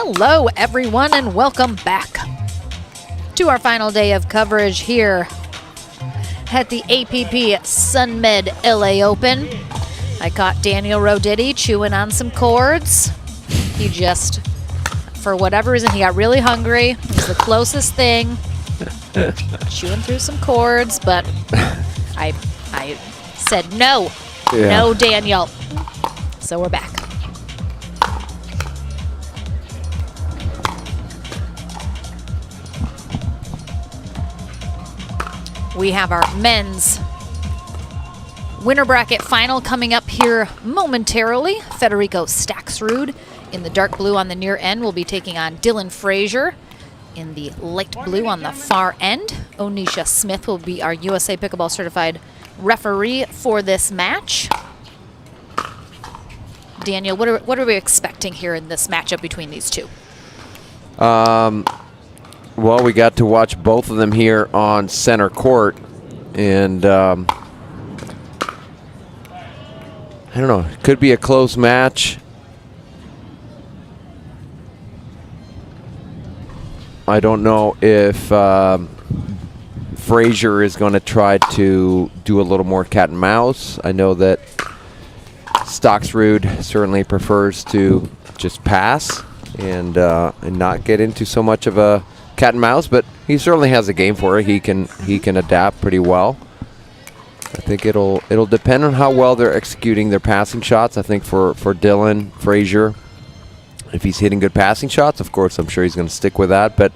Hello, everyone, and welcome back to our final day of coverage here at the APP SUNMED LA Open. I caught Daniel Roditti chewing on some cords. He just, for whatever reason, he got really hungry. It was the closest thing. Chewing through some cords, but I said no. Yeah. No, Daniel. So we're back. We have our men's winner bracket final coming up here momentarily. Federico Staxrud in the dark blue on the near end will be taking on Dylan Frazier in the light blue on the far end. Onisha Smith will be our USA Pickleball certified referee for this match. Daniel, what are we expecting here in this matchup between these two? Well, we got to watch both of them here on center court, and I don't know, it could be a close match. I don't know if Frazier is going to try to do a little more cat and mouse. I know that Staxrud certainly prefers to just pass and not get into so much of a cat and mouse, but he certainly has a game for it. He can adapt pretty well. I think it'll depend on how well they're executing their passing shots. I think for Dylan Frazier, if he's hitting good passing shots, of course, I'm sure he's going to stick with that. But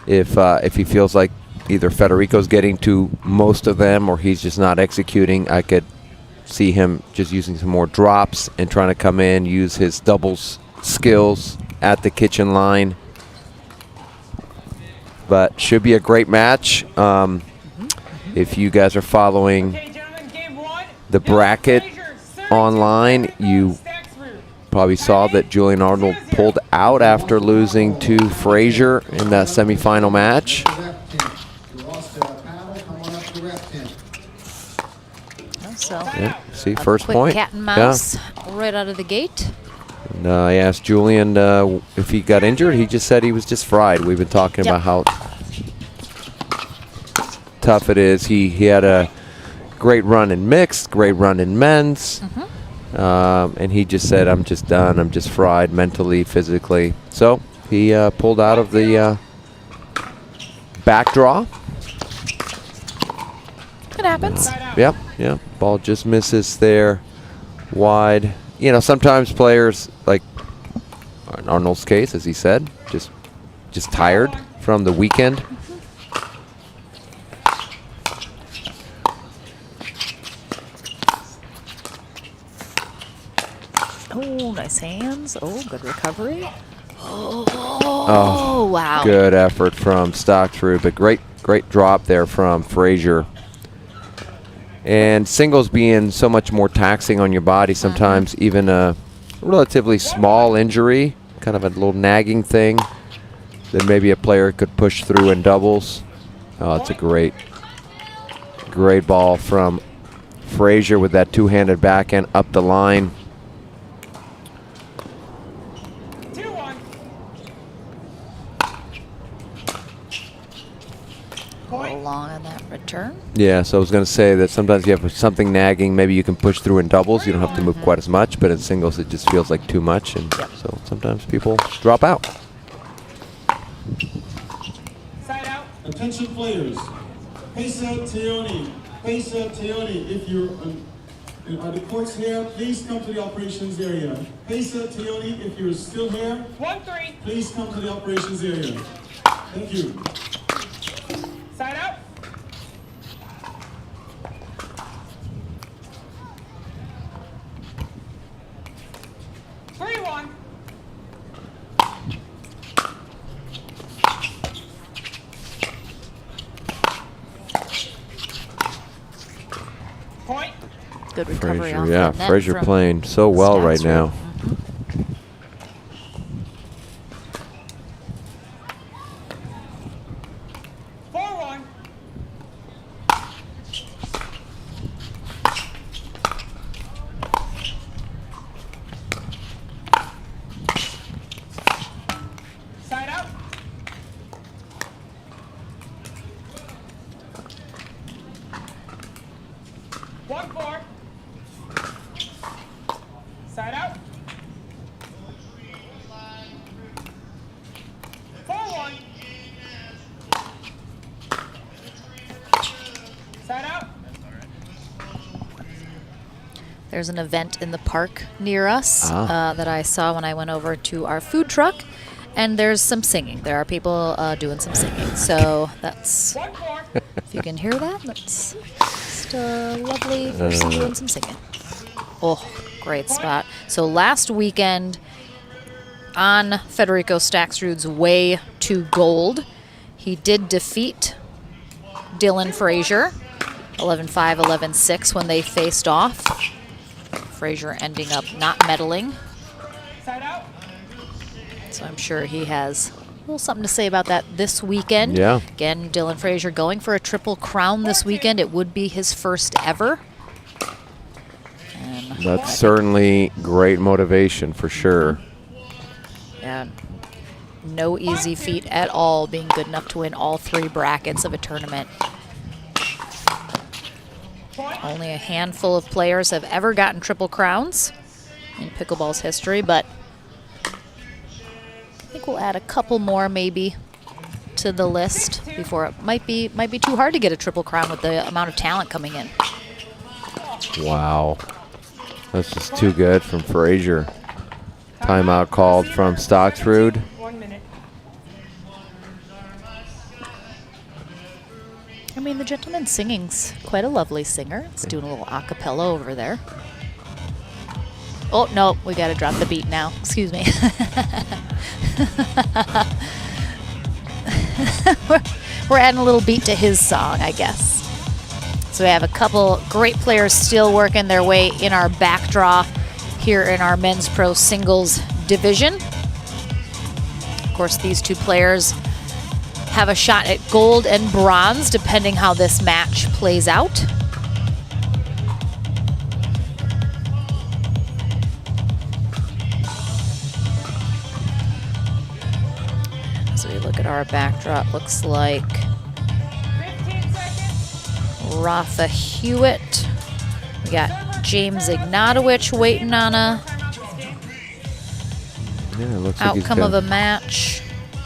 if he feels like either Federico's getting to most of them or he's just not executing, I could see him just using some more drops and trying to come in, use his doubles skills at the kitchen line. But should be a great match. If you guys are following the bracket online, you probably saw that Julian Arnold pulled out after losing to Frazier in that semifinal match. So, yeah, see, first point. Cat and mouse right out of the gate. And I asked Julian if he got injured. He just said he was just fried. We've been talking about how tough it is. He had a great run in mixed, great run in men's. And he just said, I'm just done. I'm just fried mentally, physically. So he pulled out of the back draw. It happens. Yep. Ball just misses there wide. You know, sometimes players, like in Arnold's case, as he said, just tired from the weekend. Oh, nice hands. Oh, good recovery. Oh, wow. Good effort from Staxrud, but great drop there from Frazier. And singles being so much more taxing on your body, sometimes even a relatively small injury, kind of a little nagging thing, then maybe a player could push through in doubles. Oh, it's a great ball from Frazier with that two-handed backhand up the line. Long on that return. Yeah, so I was going to say that sometimes you have something nagging. Maybe you can push through in doubles. You don't have to move quite as much, but in singles it just feels like too much, and so sometimes people drop out. Side out. Attention players. Pesa Teoni. If you're are the courts here, please come to the operations area. Pesa Teoni, if you're still here, 1-3. Please come to the operations area. Thank you. Side out. Point. Good recovery. Frazier, yeah, Frazier playing so well right now. 1-4. Side out. 4-1. Side out. There's an event in the park near us that I saw when I went over to our food truck, and there's some singing. There are people doing some singing. So that's, if you can hear that, that's just a lovely person doing some singing. Oh, great spot. So last weekend on Federico Staksrud's way to gold, he did defeat Dylan Frazier, 11-5, 11-6 when they faced off. Frazier ending up not medaling. So I'm sure he has a little something to say about that this weekend. Yeah. Again, Dylan Frazier going for a triple crown this weekend. It would be his first ever. And That's certainly great motivation for sure. yeah, no easy feat at all, being good enough to win all 3 brackets of a tournament. Only a handful of players have ever gotten triple crowns in pickleball's history, but I think we'll add a couple more maybe to the list before it might be too hard to get a triple crown with the amount of talent coming in. Wow. That's just too good from Frazier. Timeout called from Staksrud. 1 minute. I mean, the gentleman singing's quite a lovely singer. He's doing a little a cappella over there. Oh, no, we got to drop the beat now. Excuse me. We're adding a little beat to his song, I guess. So we have a couple great players still working their way in our back draw here in our men's pro singles division. Of course, these 2 players have a shot at gold and bronze, depending how this match plays out. So we look at our backdrop, looks like 15 seconds. Rafa Hewitt. We got James Ignatowicz waiting on a Yeah, it looks like outcome of a match.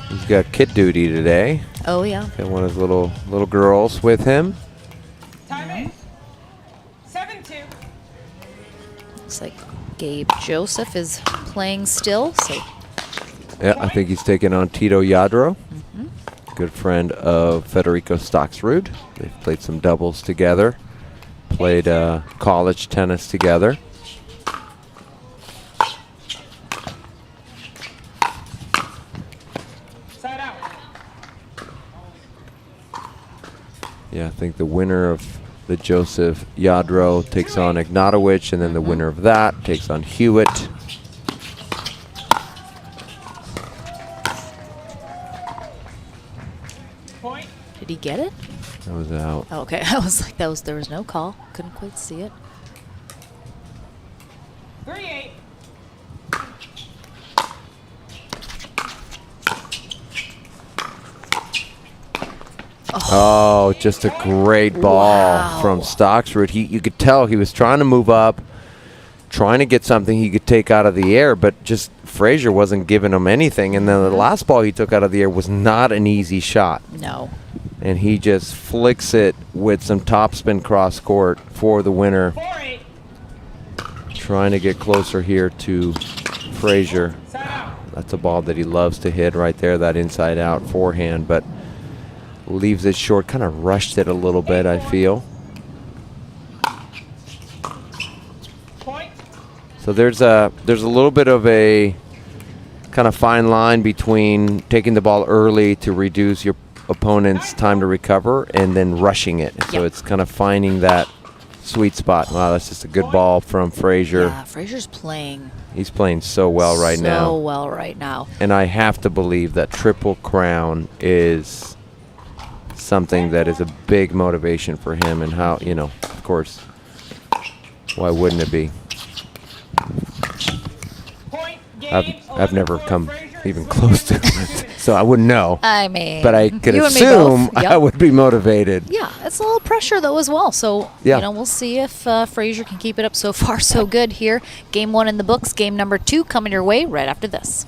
he's got kid duty today. Oh, yeah. Got one of his little girls with him. Time in. 7-2. Looks like Gabe Joseph is playing still, so Yeah, I think he's taking on Tito Yadro. Good friend of Federico Staksrud. They've played some doubles together. Played college tennis together. Side out. Yeah, I think the winner of the Joseph Yadro takes on Ignatowicz, and then the winner of that takes on Hewitt. Point. did he get it? That was out. Oh, okay, I was like, there was no call. Couldn't quite see it. 3-8. Oh, just a great ball from Staksrud. You could tell he was trying to move up, trying to get something he could take out of the air, but just Frazier wasn't giving him anything. And then the last ball he took out of the air was not an easy shot. No. And he just flicks it with some topspin cross court for the winner. 4-8. Trying to get closer here to Frazier. Side out. That's a ball that he loves to hit right there, that inside out forehand, but leaves it short. Kind of rushed it a little bit, I feel. Point. So there's a little bit of a kind of fine line between taking the ball early to reduce your opponent's time to recover and then rushing it. So it's kind of finding that sweet spot. Wow, that's just a good ball from Frazier. Yeah, Frazier's playing He's playing so well right now. So well right now. And I have to believe that Triple Crown is something that is a big motivation for him, and how, you know, of course, why wouldn't it be? Point. I've never come even close to it. So I wouldn't know. I mean, But I could you and me both. assume Yep. I would be motivated. Yeah, it's a little pressure though as well. So Yeah. we'll see if Frazier can keep it up. So far, so good here. Game 1 in the books. Game number 2 coming your way right after this.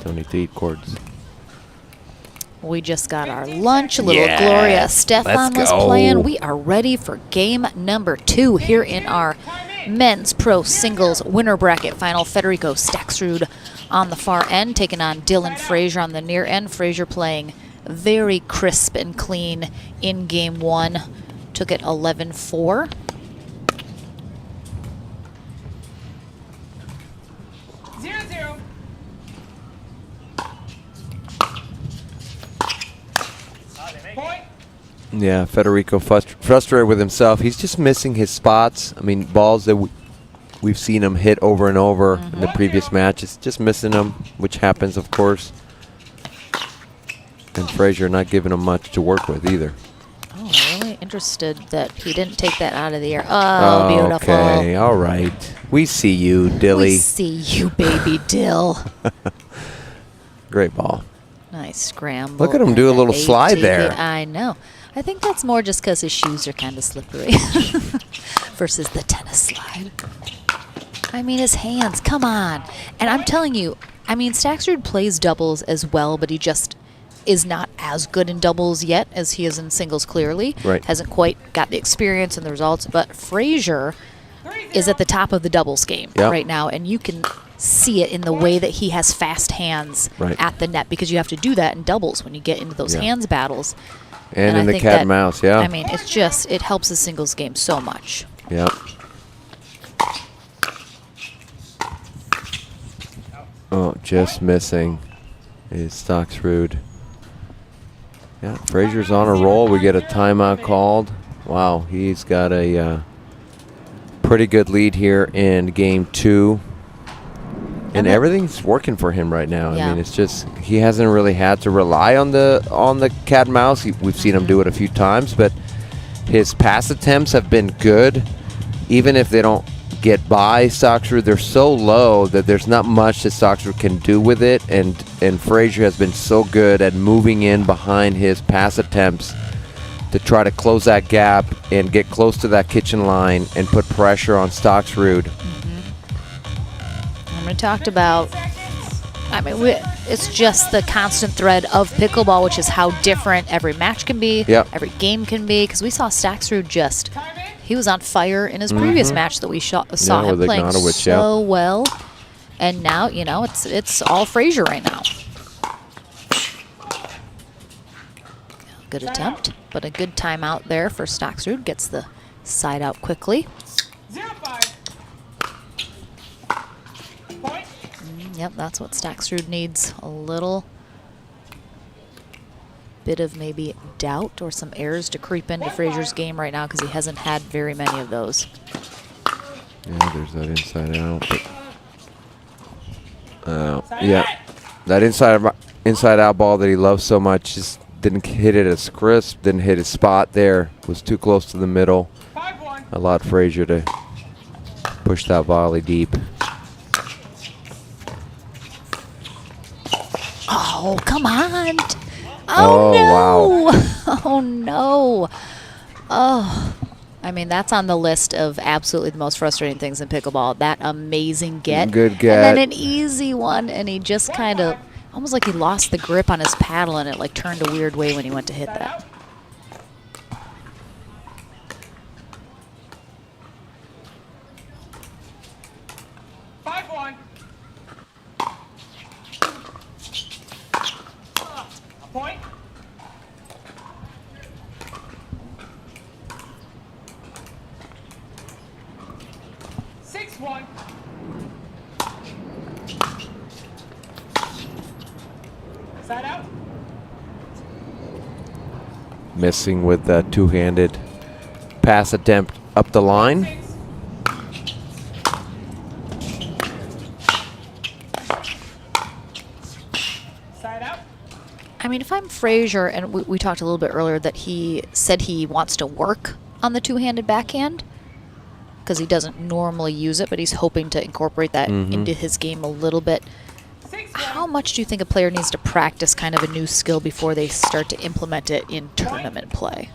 Don't need to eat cords. We just got our lunch. A little Yes, Gloria Stefan let's was go. playing. We are ready for game number 2 here in our men's pro singles winner bracket final. Federico Staksrud on the far end, taking on Dylan Frazier on the near end. Frazier playing very crisp and clean in game 1. Took it 11-4. Point. Yeah, Federico frustrated with himself. He's just missing his spots. I mean, balls that we've seen him hit over and over in the previous matches. Just missing them, which happens, of course. And Frazier not giving him much to work with either. Oh, really interested that he didn't take that out of the air. Oh, beautiful. Okay, all right. We see you, Dilly. We see you, baby Dill. Great ball. Nice scramble. Look at him do a and little ATV. slide there. I know. I think that's more just because his shoes are kind of slippery versus the tennis slide. I mean, his hands, come on. And I'm telling you, I mean, Staksrud plays doubles as well, but he just is not as good in doubles yet as he is in singles, clearly. Right. Hasn't quite got the experience and the results. But Frazier is at the top of the doubles game right now, and you can see it in the way that he has fast hands at the net, because you have to do that in doubles when you get into those hands battles. And in I the think cat that, and mouse, yeah. I mean, it's just, it helps the singles game so much. Yeah. Oh, just missing is Staksrud. Yeah, Frazier's on a roll. We get a timeout called. Wow, he's got a pretty good lead here in game 2. And everything's working for him right now. I mean, it's just he hasn't really had to rely on the cat and mouse. We've seen him do it a few times, but his pass attempts have been good, even if they don't get by Staksrud. They're so low that there's not much that Staksrud can do with it, and Frazier has been so good at moving in behind his pass attempts to try to close that gap and get close to that kitchen line and put pressure on Staksrud. We talked about, I mean, it's just the constant thread of pickleball, which is how different every match can be, every game can be, because we saw Staksrud just, he was on fire in his previous match that we saw him playing so well, and now, you know, it's all Frazier right now. Good attempt, but a good timeout there for Staksrud. Gets the side out quickly. 0-5. Point. Yep, that's what Stacksrud needs. A little bit of maybe doubt or some errors to creep into Frazier's game right now because he hasn't had very many of those. Yeah, there's that inside out. But, yeah, that inside out ball that he loves so much just didn't hit it as crisp, didn't hit his spot there, was too close to the middle. 5-1. Allowed Frazier to push that volley deep. Oh, come on. Oh, no. wow. Oh, no. Oh, I mean, that's on the list of absolutely the most frustrating things in pickleball. That amazing get. Good get. And then an easy one, and he just kind of, almost like he lost the grip on his paddle, and it like turned a weird way when he went to hit that. Point. 6-1. Side out. Missing with that two-handed pass attempt up the line. 6. Side out. I mean, if I'm Frazier, and we talked a little bit earlier that he said he wants to work on the two-handed backhand because he doesn't normally use it, but he's hoping to incorporate that into his game a little bit. 6-1. How much do you think a player needs to practice kind of a new skill before they start to implement it in tournament play?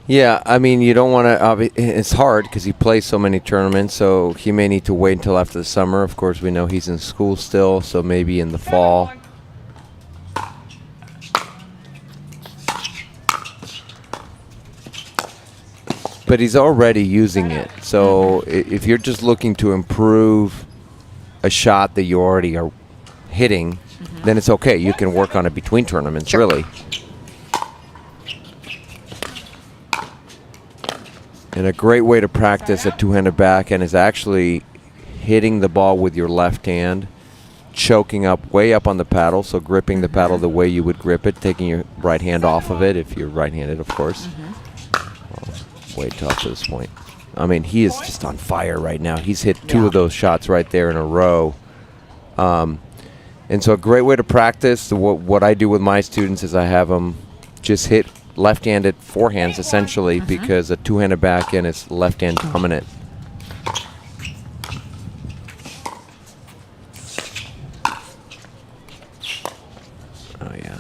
Yeah, I mean, you don't want to. It's hard because he plays so many tournaments, so he may need to wait until after the summer. Of course, we know he's in school still, so maybe in the fall. 7-1. But he's already using it. So if you're just looking to improve a shot that you already are hitting, then it's okay. You can work on it between tournaments, really. And a great way to practice a two-handed backhand is actually hitting the ball with your left hand, choking up way up on the paddle, so gripping the paddle the way you would grip it, taking your right hand off of it if you're right-handed, of course. Way tough to this point. I mean, he is just on fire right now. He's hit two of those shots right there in a row. And so a great way to practice, what I do with my students is I have them just hit left-handed forehands, essentially, because a two-handed backhand is left-hand dominant. Oh, yeah.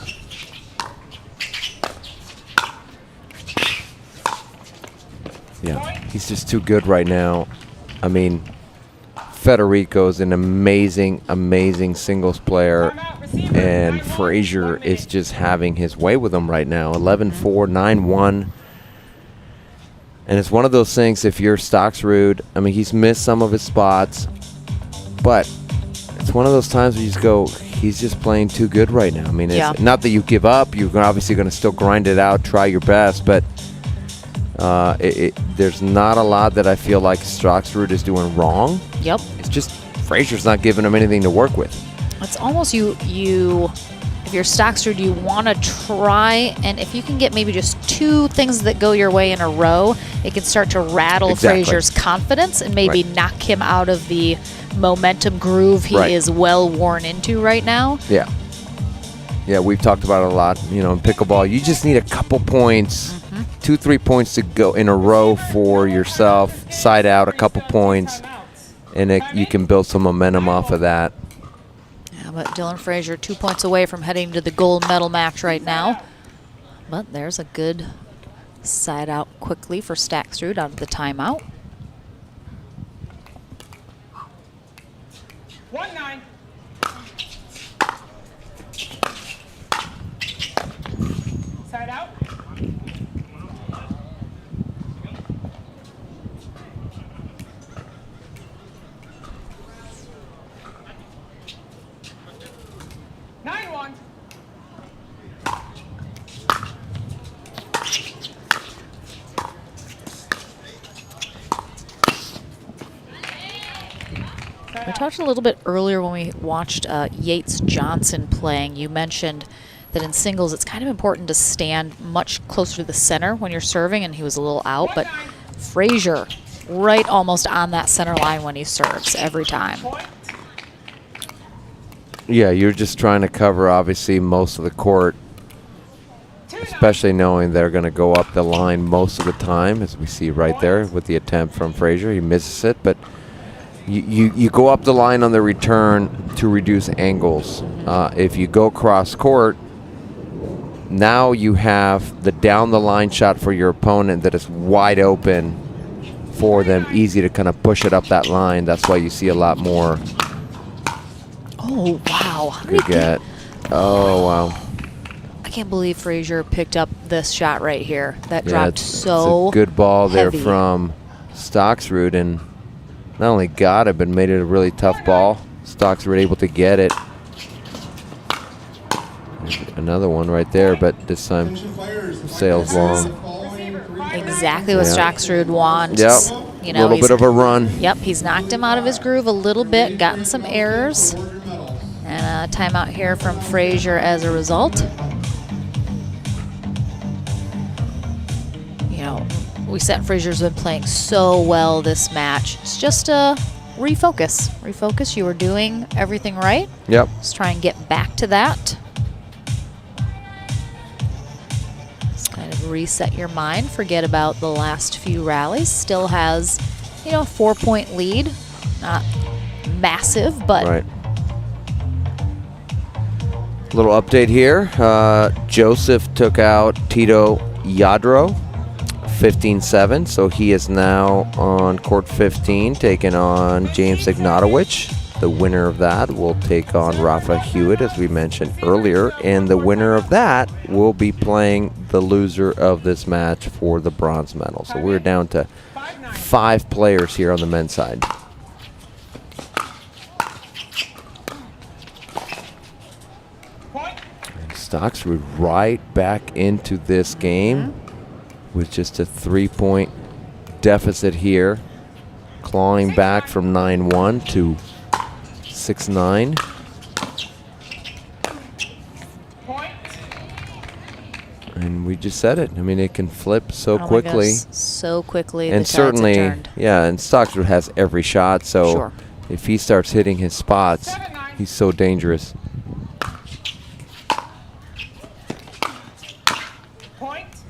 Yeah, he's just too good right now. I mean, Federico's an amazing, amazing singles player, and Frazier is just having his way with him right now. 11-4, 9-1. And it's one of those things, if you're Stacksrud, I mean, he's missed some of his spots, but it's one of those times where you just go, he's just playing too good right now. I mean, it's not that you give up. You're obviously going to still grind it out, try your best, but there's not a lot that I feel like Stacksrud is doing wrong. Yep. It's just Frazier's not giving him anything to work with. It's almost you if you're Stacksrud, you want to try, and if you can get maybe just two things that go your way in a row, it can start to rattle Frazier's confidence and maybe knock him out of the momentum groove he is well worn into right now. Yeah. Yeah, we've talked about it a lot. You know, in pickleball, you just need a couple points, 2-3 points to go in a row for yourself, side out a couple points, and you can build some momentum off of that. Yeah, but Dylan Frazier 2 points away from heading to the gold medal match right now. But there's a good side out quickly for Stacksrud out of the timeout. 1-9. Side out. We talked a little bit earlier when we watched Yates Johnson playing. You mentioned that in singles it's kind of important to stand much closer to the center when you're serving, and he was a little out, but Frazier right almost on that center line when he serves every time. Yeah, you're just trying to cover, obviously, most of the court, especially knowing they're going to go up the line most of the time, as we see right there with the attempt from Frazier. He misses it, but you go up the line on the return to reduce angles. If you go cross court, now you have the down the line shot for your opponent that is wide open for them, easy to kind of push it up that line. That's why you see a lot more. Oh, wow. Good get. Oh, wow. I can't believe Frazier picked up this shot right here. That dropped so it's a good ball there heavy. from Stocksrud, and not only got it, but made it a really tough ball. Stocksrud able to get it. Another one right there, but this time sails long. Exactly what Stocksrud wants. Yep. You know, a little bit of a run. Yep, he's knocked him out of his groove a little bit, gotten some errors. And a timeout here from Frazier as a result. You know, we said Frazier's been playing so well this match. It's just a refocus. Refocus, you were doing everything right. Yep. Let's try and get back to that. Kind of reset your mind, forget about the last few rallies. Still has, you know, a 4-point lead. Not massive, but right. Little update here. Joseph took out Tito Yadro, 15-7, so he is now on court 15, taking on James Ignatowicz. The winner of that will take on Rafa Hewitt, as we mentioned earlier, and the winner of that will be playing the loser of this match for the bronze medal. So we're down to 5 players here on the men's side. And Stocksrud right back into this game with just a 3-point deficit here, clawing back from 9-1 to 6-9. And we just said it. I mean, it can flip so quickly. So quickly. And certainly, yeah, and Stocksrud has every shot, so if he starts hitting his spots, he's so dangerous.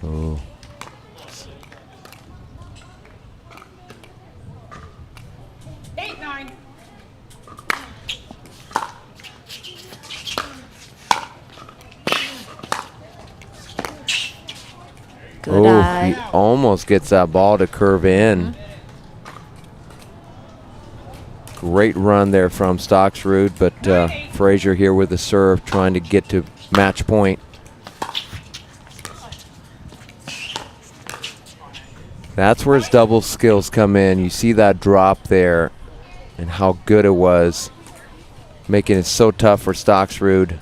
Oh. Oh, he almost gets that ball to curve in. Great run there from Stocksrud, but Frazier here with the serve, trying to get to match point. That's where his double skills come in. You see that drop there and how good it was, making it so tough for Stocksrud.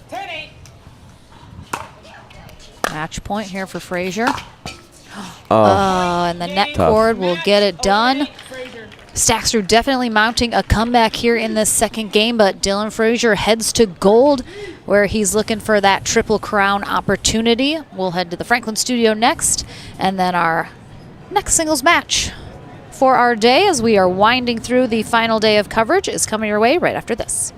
Match point here for Frazier. And the net cord will get it done. Stocksrud definitely mounting a comeback here in this second game, but Dylan Frazier heads to gold, where he's looking for that Triple Crown opportunity. We'll head to the Franklin studio next, and then our next singles match for our day, as we are winding through the final day of coverage, is coming your way right after this.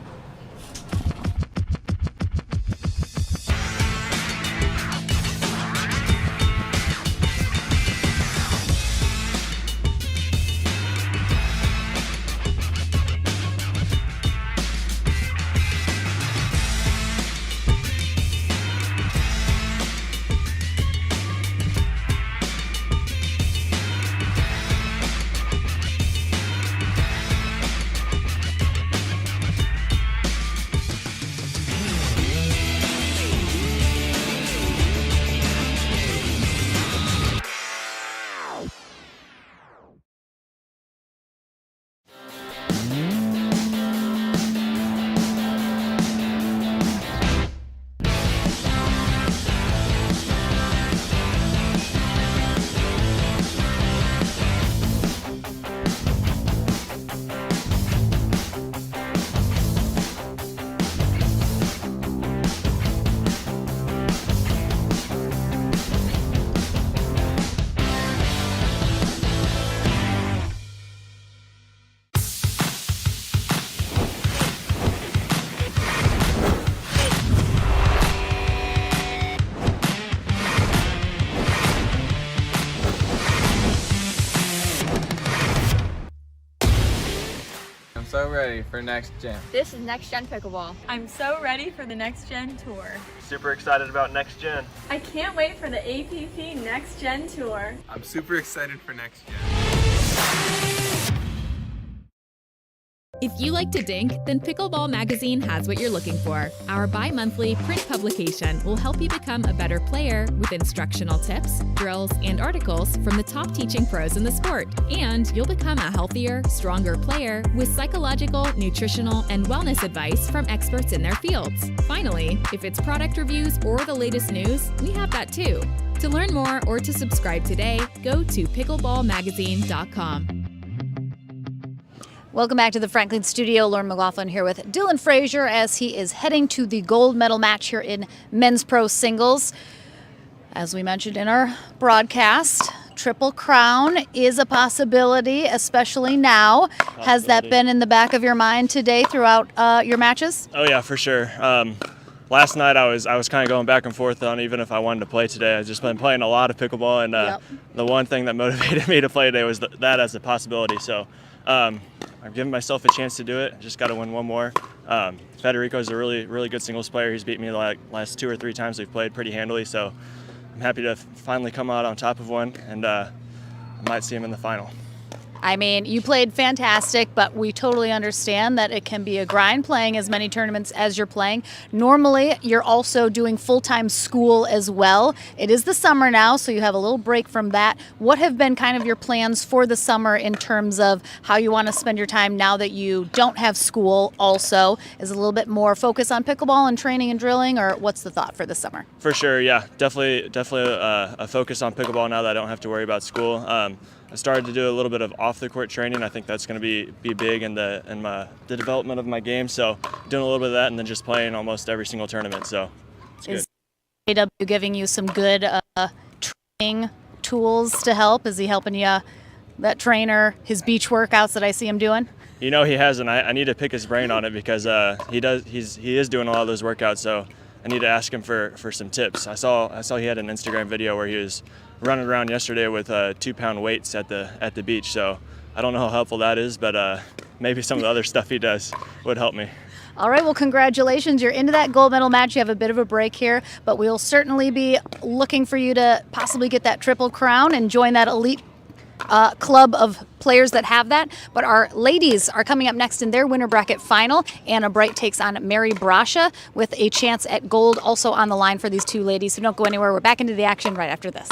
for Next Gen. This is Next Gen Pickleball. I'm so ready for the Next Gen Tour. Super excited about Next Gen. I can't wait for the APP Next Gen Tour. I'm super excited for Next Gen. If you like to dink, then Pickleball Magazine has what you're looking for. Our bi-monthly print publication will help you become a better player with instructional tips, drills, and articles from the top teaching pros in the sport. And you'll become a healthier, stronger player with psychological, nutritional, and wellness advice from experts in their fields. Finally, if it's product reviews or the latest news, we have that too. To learn more or to subscribe today, go to pickleballmagazine.com. Welcome back to the Franklin Studio. Lauren McLaughlin here with Dylan Frazier as he is heading to the gold medal match here in men's pro singles. As we mentioned in our broadcast, Triple Crown is a possibility, especially now. Has that been in the back of your mind today throughout your matches? Oh yeah, for sure. Last night I was kind of going back and forth on even if I wanted to play today. I've just been playing a lot of pickleball, and the one thing that motivated me to play today was that as a possibility. So I've given myself a chance to do it. Just got to win one more. Federico's a really good singles player. He's beat me the last 2 or 3 times we've played pretty handily. So I'm happy to finally come out on top of one, and I might see him in the final. I mean, you played fantastic, but we totally understand that it can be a grind playing as many tournaments as you're playing. Normally, you're also doing full-time school as well. It is the summer now, so you have a little break from that. What have been kind of your plans for the summer in terms of how you want to spend your time now that you don't have school also? Is it a little bit more focus on pickleball and training and drilling, or what's the thought for the summer? For sure, yeah. Definitely a focus on pickleball now that I don't have to worry about school. I started to do a little bit of off-the-court training. I think that's going to be big in the development of my game. So doing a little bit of that and then just playing almost every single tournament. So it's good. Is AW giving you some good training tools to help? Is he helping you, that trainer, his beach workouts that I see him doing? You know he has, and I need to pick his brain on it because he is doing a lot of those workouts. So I need to ask him for some tips. I saw he had an Instagram video where he was running around yesterday with 2-pound weights at the beach. So I don't know how helpful that is, but maybe some of the other stuff he does would help me. All right, well, congratulations. You're into that gold medal match. You have a bit of a break here, but we'll certainly be looking for you to possibly get that Triple Crown and join that elite club of players that have that. But our ladies are coming up next in their winner bracket final. Anna Bright takes on Mary Brasha with a chance at gold also on the line for these two ladies. So don't go anywhere. We're back into the action right after this.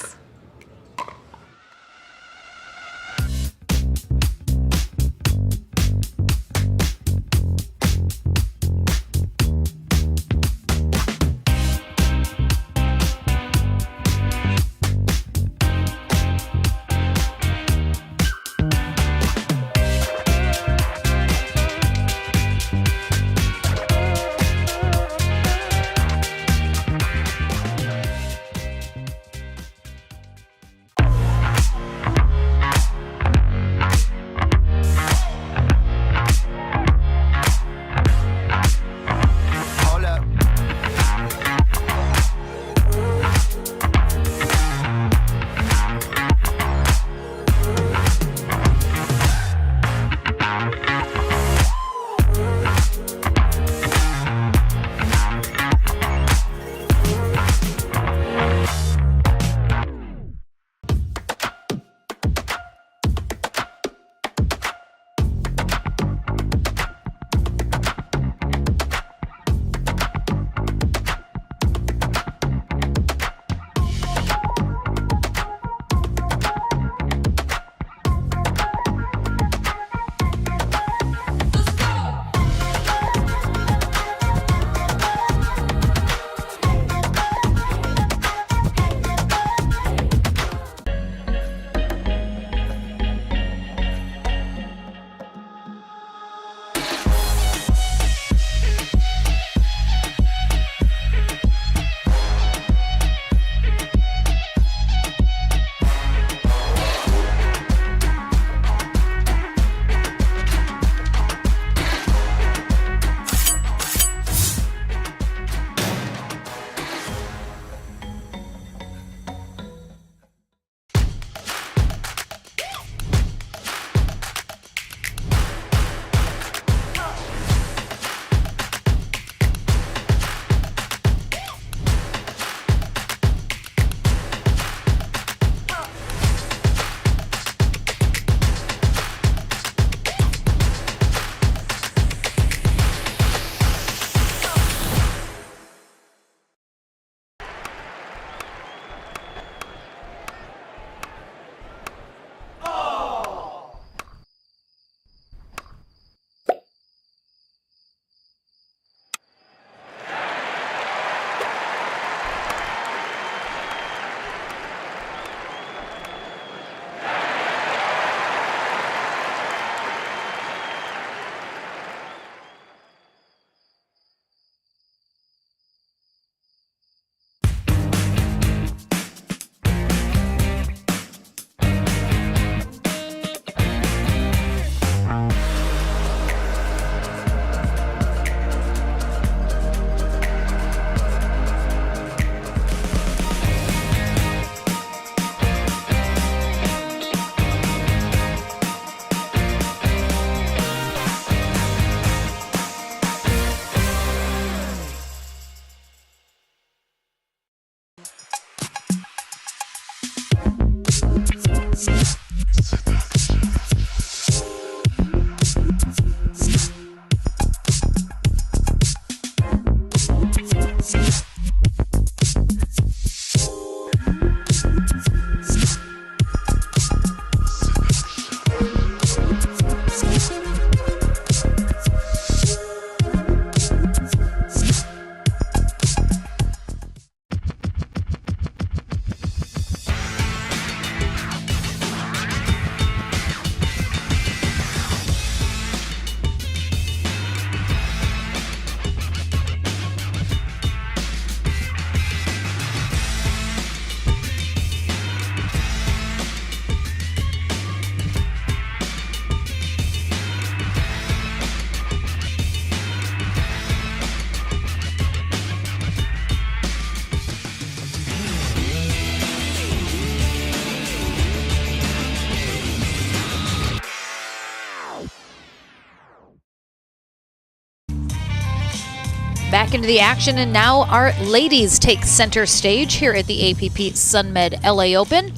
Back into the action, and now our ladies take center stage here at the APP SUNMED LA Open.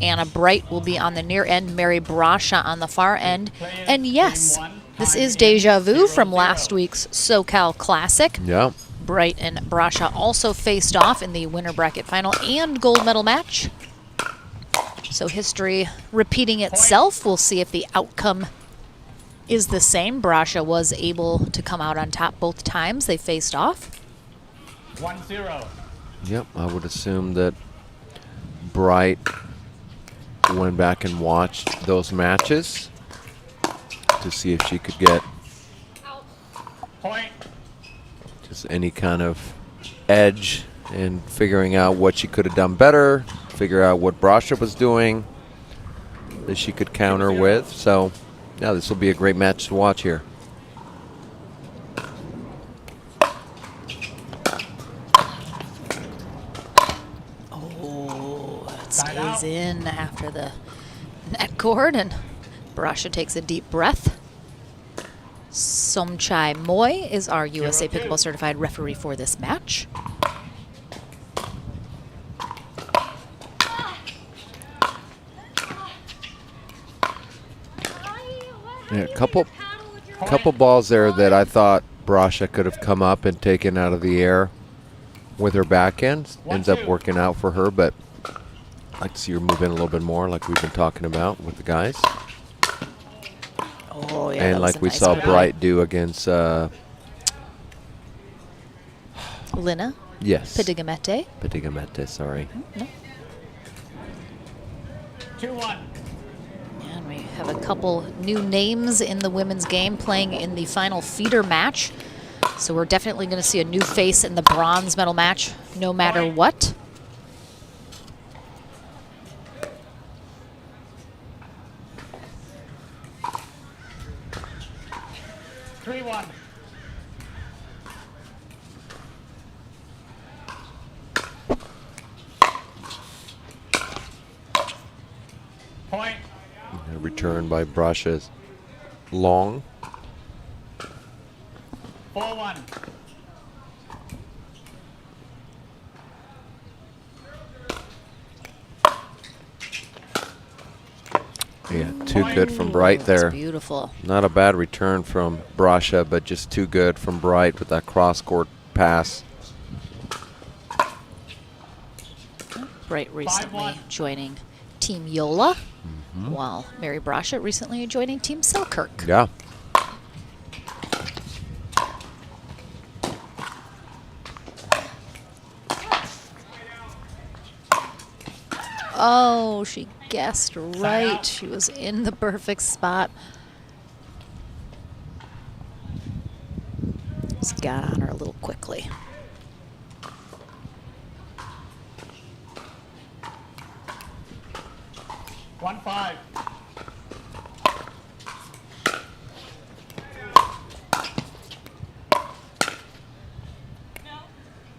Anna Bright will be on the near end, Mary Brasha on the far end. And yes, this is deja vu from last week's SoCal Classic. Yeah. Bright and Brasha also faced off in the winner bracket final and gold medal match. So history repeating itself. We'll see if the outcome is the same. Brasha was able to come out on top both times they faced off. 1-0. Yep, I would assume that Bright went back and watched those matches to see if she could get Point. just any kind of edge in figuring out what she could have done better, figure out what Brasha was doing that she could counter with. So, yeah, this will be a great match to watch here. Oh, it stays in after the net cord, and Brasha takes a deep breath. Somchai Moy is our USA Pickleball Certified referee for this match. Yeah, a couple balls there that I thought Brasha could have come up and taken out of the air with her backhand. Ends up working out for her, but I'd like to see her move in a little bit more like we've been talking about with the guys. Oh, yeah, And that was like a we nice saw move. Bright do against, Lina yes. Pedigamete. Pedigamete, sorry. No. 2-1. And we have a couple new names in the women's game playing in the final feeder match. So we're definitely going to see a new face in the bronze medal match, no matter what. Point. A return by Brasha's long. 4-1. Yeah, too good from Bright That's there. beautiful. Not a bad return from Brasha, but just too good from Bright with that cross-court pass. Bright recently joining Team Yola, while Mary Brasha recently joining Team Selkirk. Yeah. Oh, she guessed right. She was in the perfect spot. Just got on her a little quickly. One 5.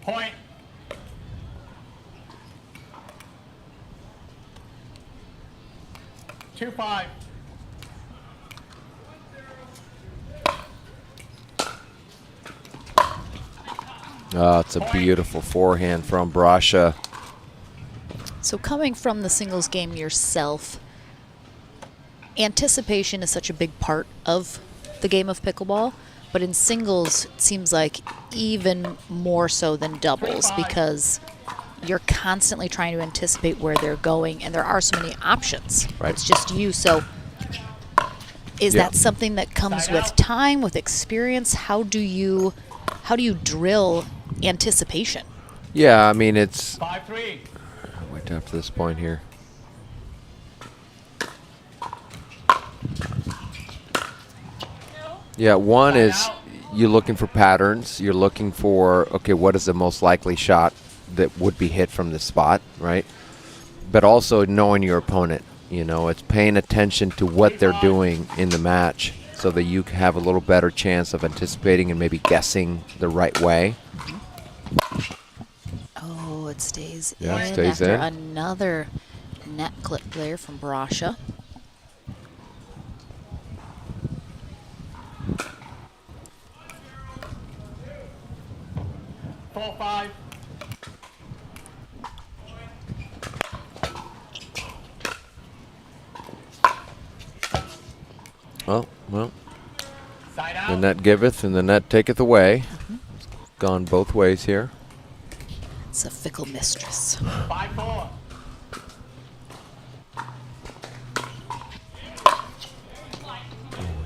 Point. 2-5. Oh, it's a beautiful forehand from Brasha. So coming from the singles game yourself, anticipation is such a big part of the game of pickleball, but in singles it seems like even more so than doubles, because you're constantly trying to anticipate where they're going, and there are so many options. Right. It's just you. So is that something that comes with time, with experience? How do you drill anticipation? Yeah, I mean, it's 5-3. wait after this point here. Yeah, one is you're looking for patterns. You're looking for, okay, what is the most likely shot that would be hit from this spot, right? But also knowing your opponent. You know, it's paying attention to what they're doing in the match so that you have a little better chance of anticipating and maybe guessing the right way. Oh, it stays Yeah, in it stays after in. another net clip there from Brasha. 4-5. Well, Side the out. net giveth and the net taketh away. Gone both ways here. It's a fickle mistress. 5-4.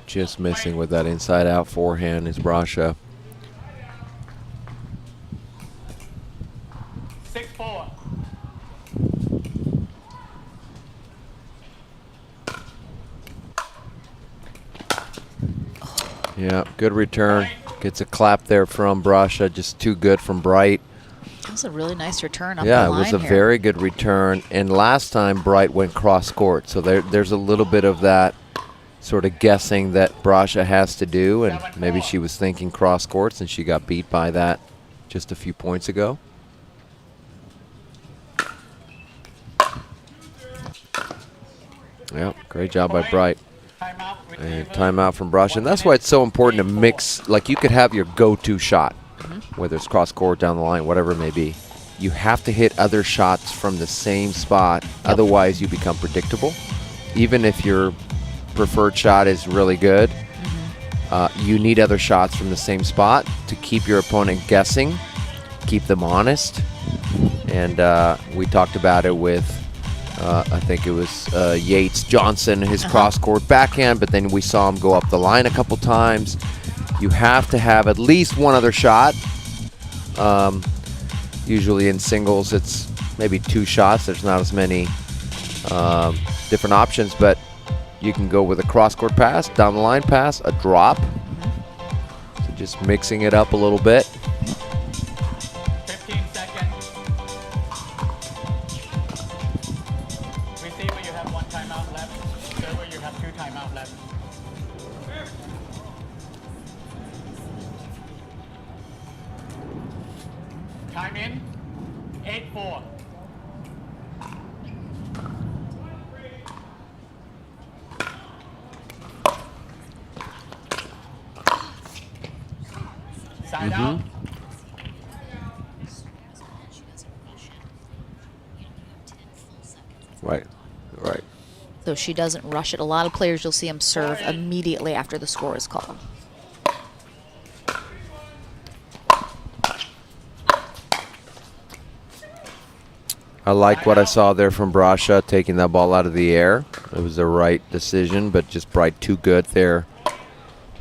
Just missing with that inside-out forehand is Brasha. 6-4. Yeah, good return. Gets a clap there from Brasha. Just too good from Bright. That was a really nice return up Yeah, the it line was a here. very good return. And last time Bright went cross court, so there's a little bit of that sort of guessing that Brasha has to do, and maybe she was thinking cross courts and she got beat by that just a few points ago. Yeah, great job by Bright. Timeout. And timeout from Brasha. And that's why it's so important to mix. Like, you could have your go-to shot, whether it's cross court, down the line, whatever it may be. You have to hit other shots from the same spot. Otherwise, you become predictable. Even if your preferred shot is really good, you need other shots from the same spot to keep your opponent guessing, keep them honest. And we talked about it with, I think it was Yates Johnson, his cross-court backhand, but then we saw him go up the line a couple times. You have to have at least one other shot. Usually in singles, it's maybe two shots. There's not as many different options, but you can go with a cross-court pass, down the line pass, a drop. So just mixing it up a little bit. 15 seconds. Receiver, you have one timeout left. Server, you have 2 timeout left. Time in. 8-4. Side out. Right, right. So she doesn't rush it. A lot of players, you'll see them serve immediately after the score is called. I like what I saw there from Brasha, taking that ball out of the air. It was the right decision, but just Bright too good there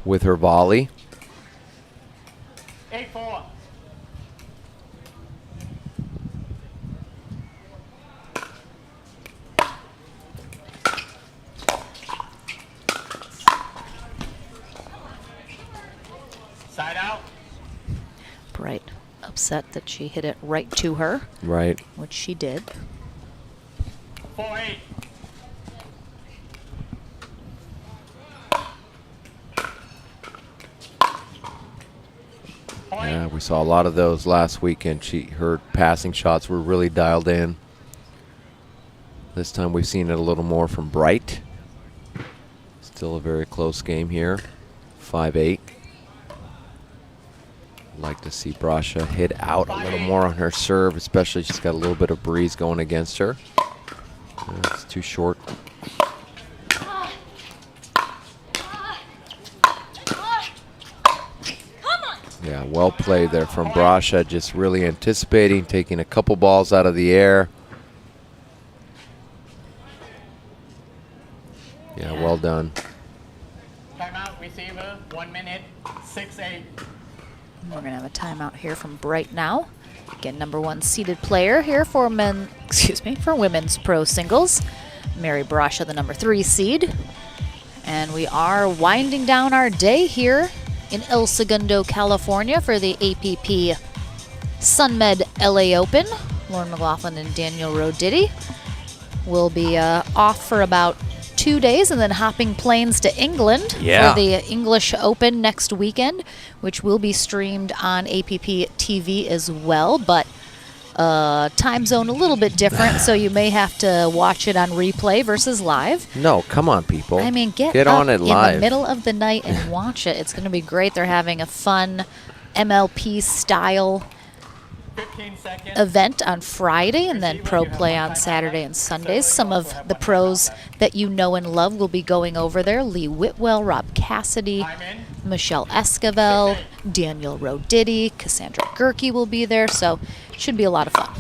with her volley. 8-4. Side out. Bright upset that she hit it right to her, Right. which she did. 4-8. Yeah, we saw a lot of those last weekend. Her passing shots were really dialed in. This time we've seen it a little more from Bright. Still a very close game here. 5-8. Like to see Brasha hit out a little more on her serve, especially she's got a little bit of breeze going against her. It's too short. Yeah, well played there from Brasha, just really anticipating, taking a couple balls out of the air. Yeah, well done. Timeout. Receiver. 1 minute. 6-8. We're going to have a timeout here from Bright now. Again, #1 seeded player here for for women's pro singles. Mary Brasha, the #3 seed. And we are winding down our day here in El Segundo, California for the APP SUNMED LA Open. Lauren McLaughlin and Daniel Roditi will be off for about 2 days and then hopping planes to England for the English Open next weekend, which will be streamed on APP TV as well, but time zone a little bit different, so you may have to watch it on replay versus live. No, come on, people. I mean, get up on it live. in the middle of the night and watch it. It's going to be great. They're having a fun MLP style 15 seconds. event on Friday and then pro play on Saturday and Sundays. Some of the pros that you know and love will be going over there. Lee Whitwell, Rob Cassidy, Time in. Michelle Esquivel, Daniel Roditi, Cassandra Gerke will be there, so it should be a lot of fun.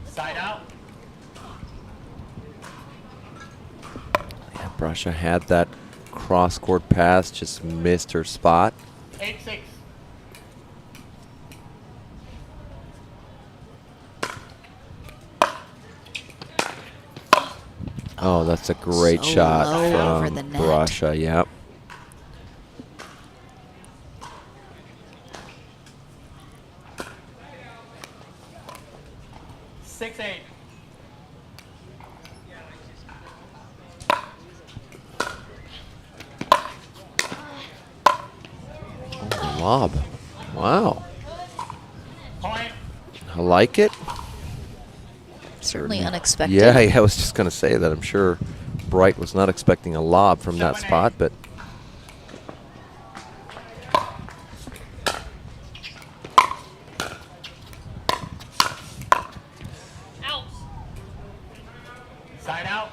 Side out. Yeah, Brasha had that cross-court pass, just missed her spot. 8-6. Oh, that's a great So shot low over from the net. Brasha, yep. Six, 8. Lob. Wow. Point. I like it. Certainly unexpected. Yeah, I was just going to say that. I'm sure Bright was not expecting a lob from that 7-8. spot, but Side out.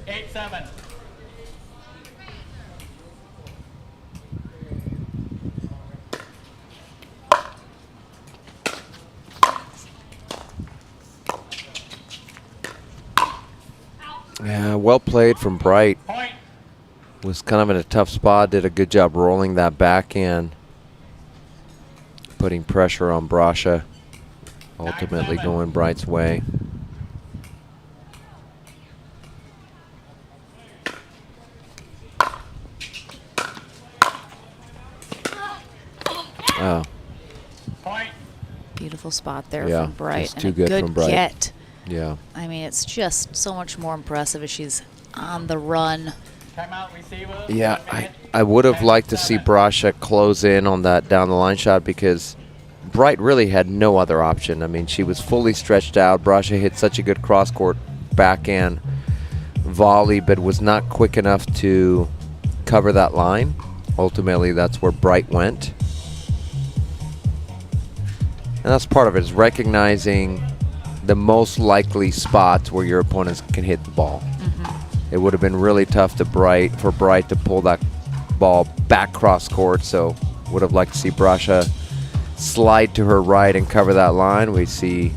Eight, 7. yeah, well played from Bright. Point. Was kind of in a tough spot, did a good job rolling that backhand, putting pressure on Brasha, ultimately 9-7. going Bright's way. Oh, Point. Beautiful spot there Yeah, from Bright. just And too a good good from Bright. get. yeah. I mean, it's just so much more impressive as she's on the run. Timeout receiver. Yeah, 1 minute. I would have liked to 10-7. see Brasha close in on that down the line shot because Bright really had no other option. I mean, she was fully stretched out. Brasha hit such a good cross-court backhand volley, but was not quick enough to cover that line. Ultimately, that's where Bright went. And that's part of it, is recognizing the most likely spots where your opponents can hit the ball. It would have been really tough for Bright to pull that ball back cross court, so would have liked to see Brasha slide to her right and cover that line. We see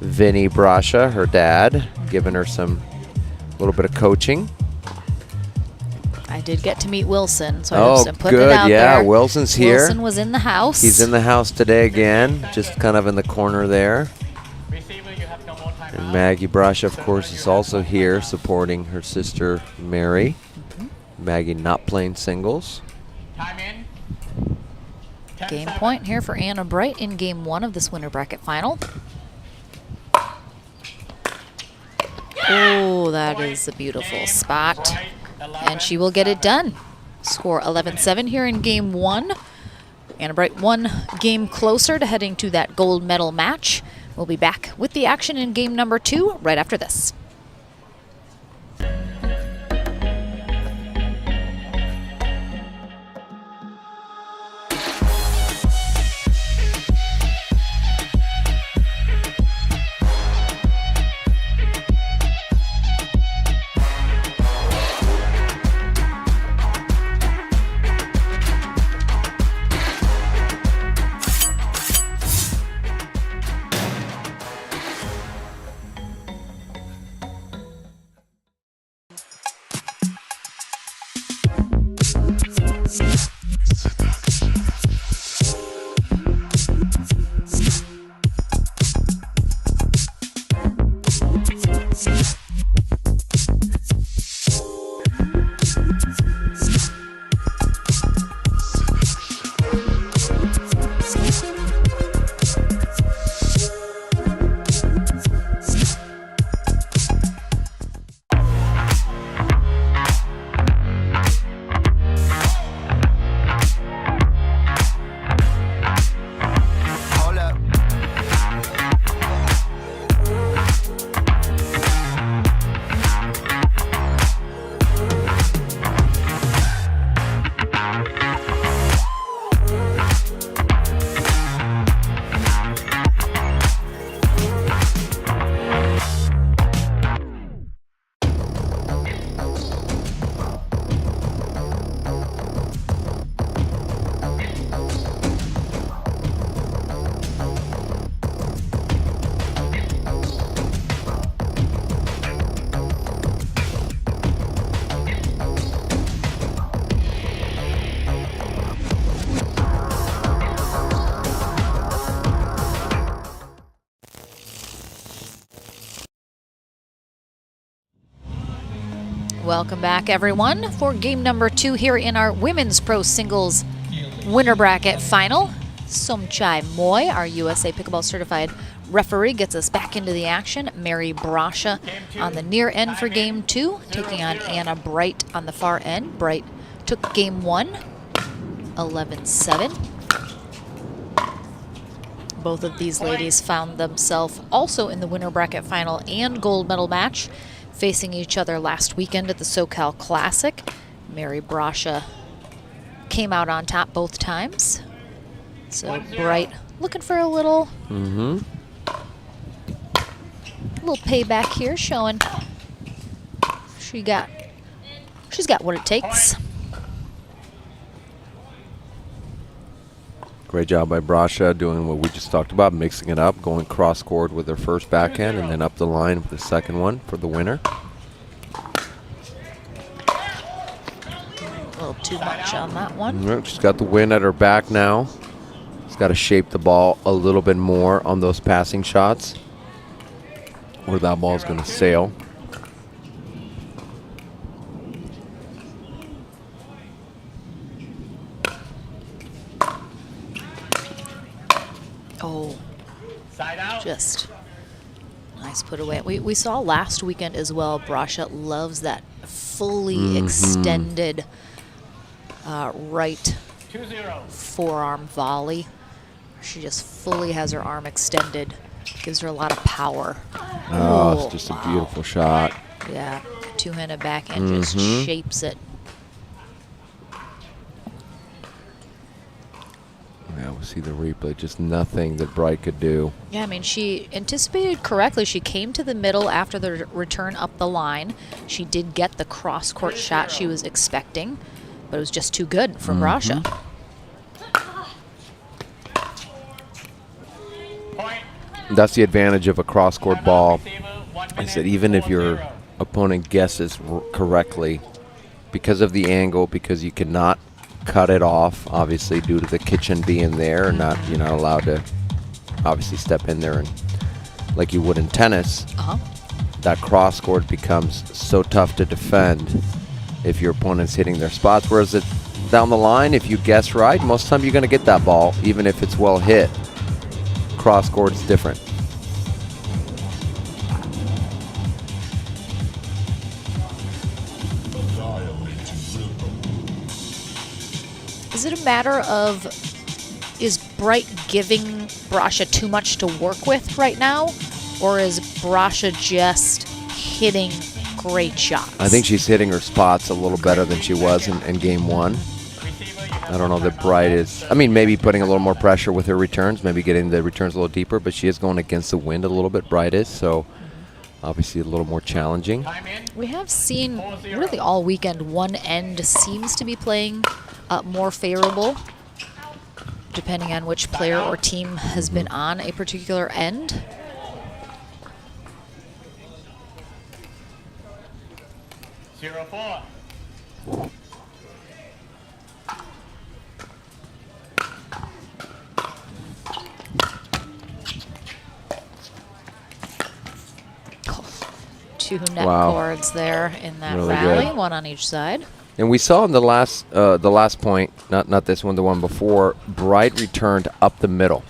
Vinny Brasha, her dad, giving her a little bit of coaching. I did get to meet Wilson, so Oh, I'm putting it good, out yeah, there. Wilson's here. Wilson was in the house. He's in the house today again, just kind of in the corner there. Receiver, you have no more timeout. And Maggie Brasha, of course, is also here supporting her sister Mary. Maggie not playing singles. Time in. Game 10-7. point here for Anna Bright in game 1 of this winter bracket final. Oh, that is a beautiful Game. spot. Bright, And she will get it 11-7. done. Score 11-7 here in game 1. Anna Bright 1 game closer to heading to that gold medal match. We'll be back with the action in game number 2 right after this. Welcome back, everyone, for game number 2 here in our women's pro singles winner bracket final. Somchai Moy, our USA Pickleball certified referee, gets us back into the action. Mary Brasha on the near end for game 2, taking on Anna Bright on the far end. Bright took game 1, 11-7. Both of these ladies found themselves also in the winner bracket final and gold medal match, facing each other last weekend at the SoCal Classic. Mary Brasha came out on top both times. So Bright looking for a little, little payback here, showing she's got what it takes. Great job by Brasha doing what we just talked about, mixing it up, going cross-court with her first backhand and then up the line with the second one for the winner. A little too much on that one. Yep, she's got the win at her back now. She's got to shape the ball a little bit more on those passing shots, or that ball's going to sail. Oh, Side out. just nice put away. We saw last weekend as well, Brasha loves that fully extended right 2-0. forearm volley. She just fully has her arm extended. Gives her a lot of power. Oh, it's just a beautiful shot. Yeah, two-handed backhand just shapes it. Yeah, we'll see the replay. Just nothing that Bright could do. Yeah, I mean, she anticipated correctly. She came to the middle after the return up the line. She did get the cross-court shot she was expecting, but it was just too good for Brasha. Point. That's the advantage of a cross-court ball. Receiver, 1 I minute, said even if your 4-0. opponent guesses correctly, because of the angle, because you cannot cut it off, obviously due to the kitchen being there, and you're not allowed to obviously step in there and like you would in tennis. That cross court becomes so tough to defend if your opponent's hitting their spots. Whereas it down the line, if you guess right, most of the time you're going to get that ball, even if it's well hit. Cross court's different. Is it a matter of, is Bright giving Brasha too much to work with right now? Or is Brasha just hitting great shots? I think she's hitting her spots a little better than she was in game 1. I don't know that Bright is, I mean, maybe putting a little more pressure with her returns, maybe getting the returns a little deeper, but she is going against the wind a little bit, Bright is, so obviously a little more challenging. We have seen really all weekend one end seems to be playing more favorable, depending on which player or team has been on a particular end. Zero 4. Two net Wow. boards there in that Really rally, good. one on each side. And we saw in the last point, not this one, the one before, Bright returned up the middle,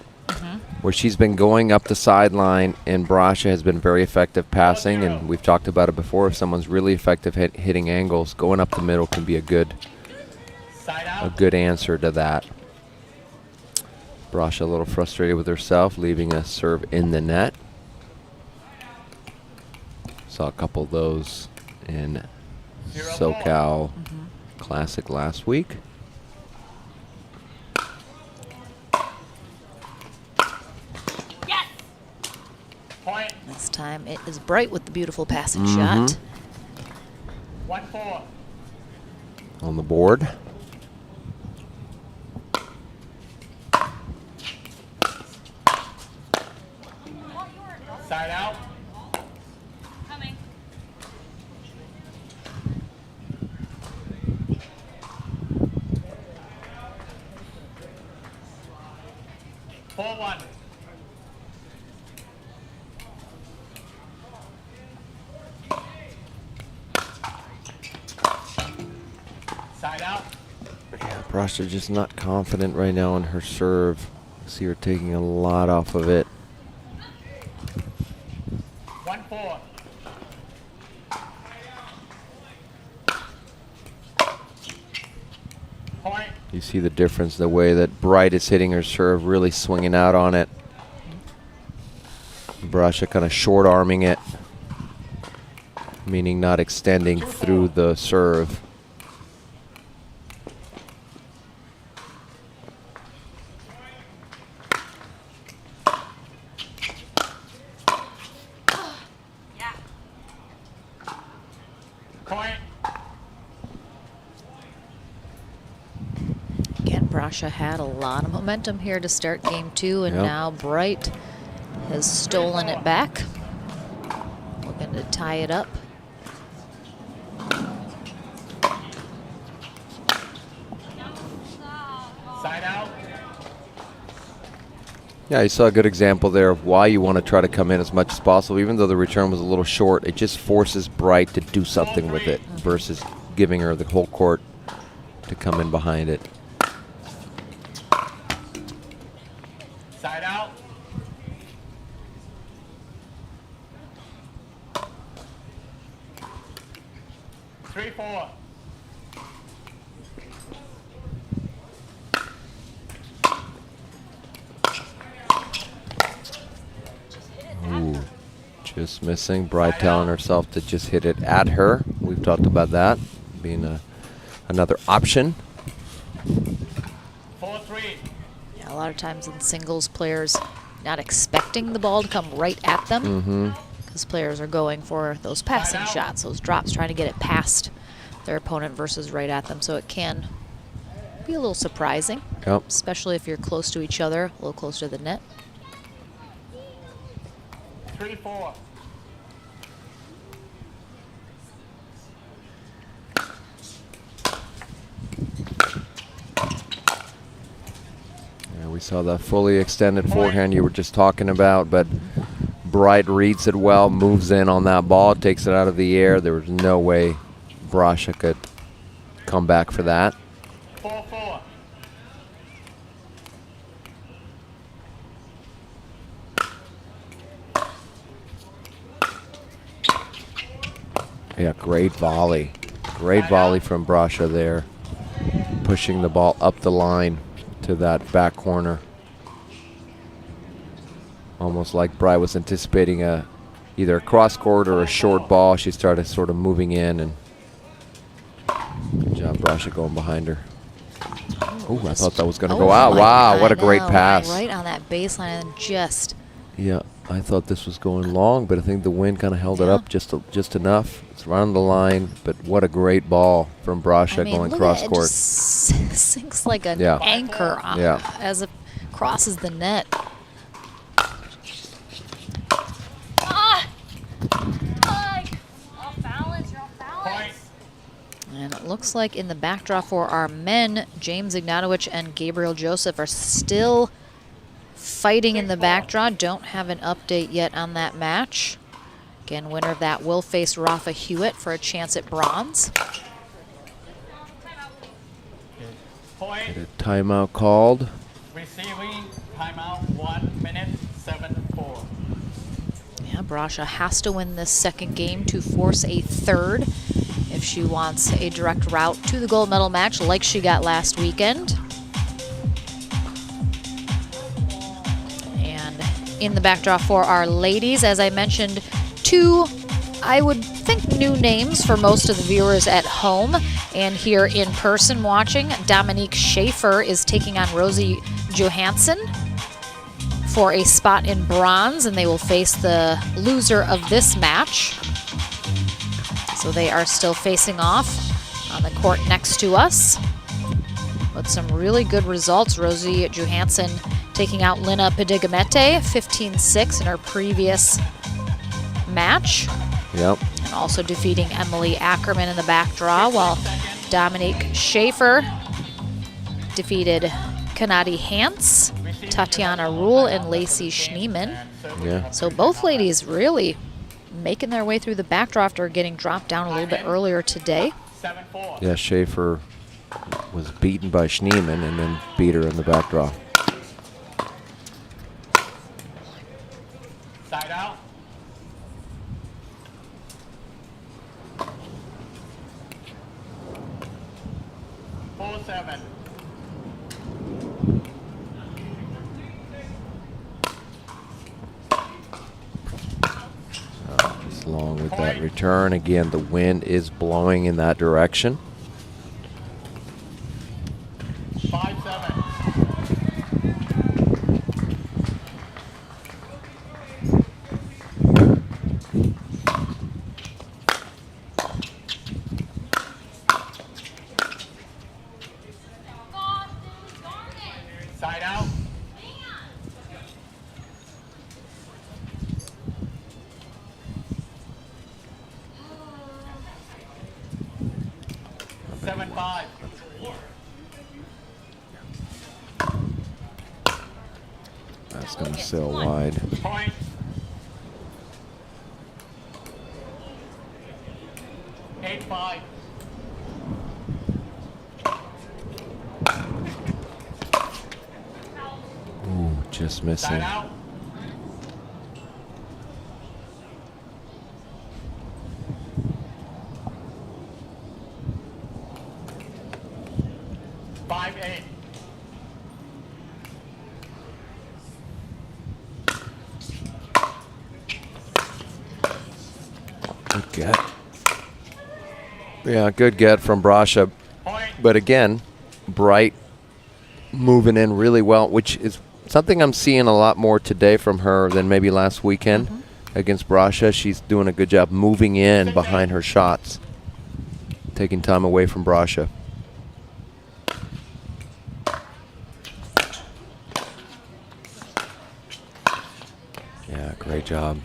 where she's been going up the sideline, and Brasha has been very effective passing, and we've talked about it before. If someone's really effective hitting angles, going up the middle can be a good answer to that. Brasha a little frustrated with herself, leaving a serve in the net. Saw a couple of those in SoCal Classic last week. Point. This time it is Bright with the beautiful passing shot. 1-4. On the board. Side out. Coming. Four 1. Side out. Yeah, Brasha just not confident right now on her serve. See her taking a lot off of it. 1-4. Point. You see the difference, the way that Bright is hitting her serve, really swinging out on it. Brasha kind of short arming it, meaning not extending through the serve. Point. Again, Brasha had a lot of momentum here to start game 2, and Yep. now Bright has stolen it back. Looking to tie it up. Side out. Yeah, you saw a good example there of why you want to try to come in as much as possible. Even though the return was a little short, it just forces Bright to do something with it versus giving her the whole court to come in behind it. Side out. Three, 4. Ooh, just missing. Bright telling herself to just hit it at her. We've talked about that being another option. 4-3. Yeah, a lot of times in singles, players not expecting the ball to come right at them because players are going for those passing shots, those drops, trying to get it past their opponent versus right at them. So it can be a little surprising, Yep. especially if you're close to each other, a little closer to the net. 3-4. Yeah, we saw the fully extended forehand you were just talking about, but Bright reads it well, moves in on that ball, takes it out of the air. There was no way Brasha could come back for that. 4-4. Yeah, great volley. Great volley from Brasha there. Pushing the ball up the line to that back corner. Almost like Bright was anticipating either a cross court or a short ball. She started sort of moving in, and good job Brasha going behind her. Oh, I thought that was going to go out. Wow, what a great pass. Right on that baseline and just. Yeah, I thought this was going long, but I think the wind kind of held it up just enough. It's around the line, but what a great ball from Brasha going cross court. It just sinks like an anchor as it crosses the net. And it looks like in the backdraw for our men, James Ignatowicz and Gabriel Joseph are still fighting in the backdraw. Don't have an update yet on that match. Again, winner of that will face Rafa Hewitt for a chance at bronze. Point. Get a timeout called. Receiving timeout 1 minute 7-4. Yeah, Brasha has to win this second game to force a third if she wants a direct route to the gold medal match like she got last weekend. And in the backdraw for our ladies, as I mentioned, two, I would think, new names for most of the viewers at home and here in person watching. Dominique Schaefer is taking on Rosie Johansson for a spot in bronze, and they will face the loser of this match. So they are still facing off on the court next to us with some really good results. Rosie Johansson taking out Lina Pedigamete, 15-6 in her previous match. Yep. And also defeating Emily Ackerman in the back draw, while Dominique Schaefer defeated Kanadi Hans, Tatiana Rule, and Lacey Schneeman. Yeah. So both ladies really making their way through the backdraw after getting dropped down a little bit earlier today. 7-4. Yeah, Schaefer was beaten by Schneemann and then beat her in the back draw. Side out. Full 7. Just long with that return. Again, the wind is blowing in that direction. 5-7. Side out. Seven, 5. That's going to sail wide. Point. Eight, 5. Ooh, just missing. Side out. Five, 8. Good get. Yeah, good get from Brasha. Point. But again, Bright moving in really well, which is something I'm seeing a lot more today from her than maybe last weekend against Brasha. She's doing a good job moving in behind her shots, taking time away from Brasha. Yeah, great job.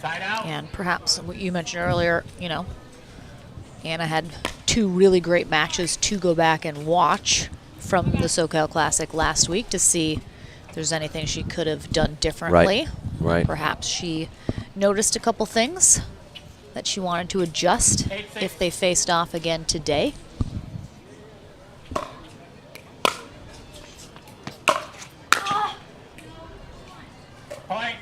Side out. And perhaps what you mentioned earlier, you know, Anna had 2 really great matches to go back and watch from the SoCal Classic last week to see if there's anything she could have done differently. Right. Perhaps she noticed a couple things that she wanted to adjust if they faced off again today. Point.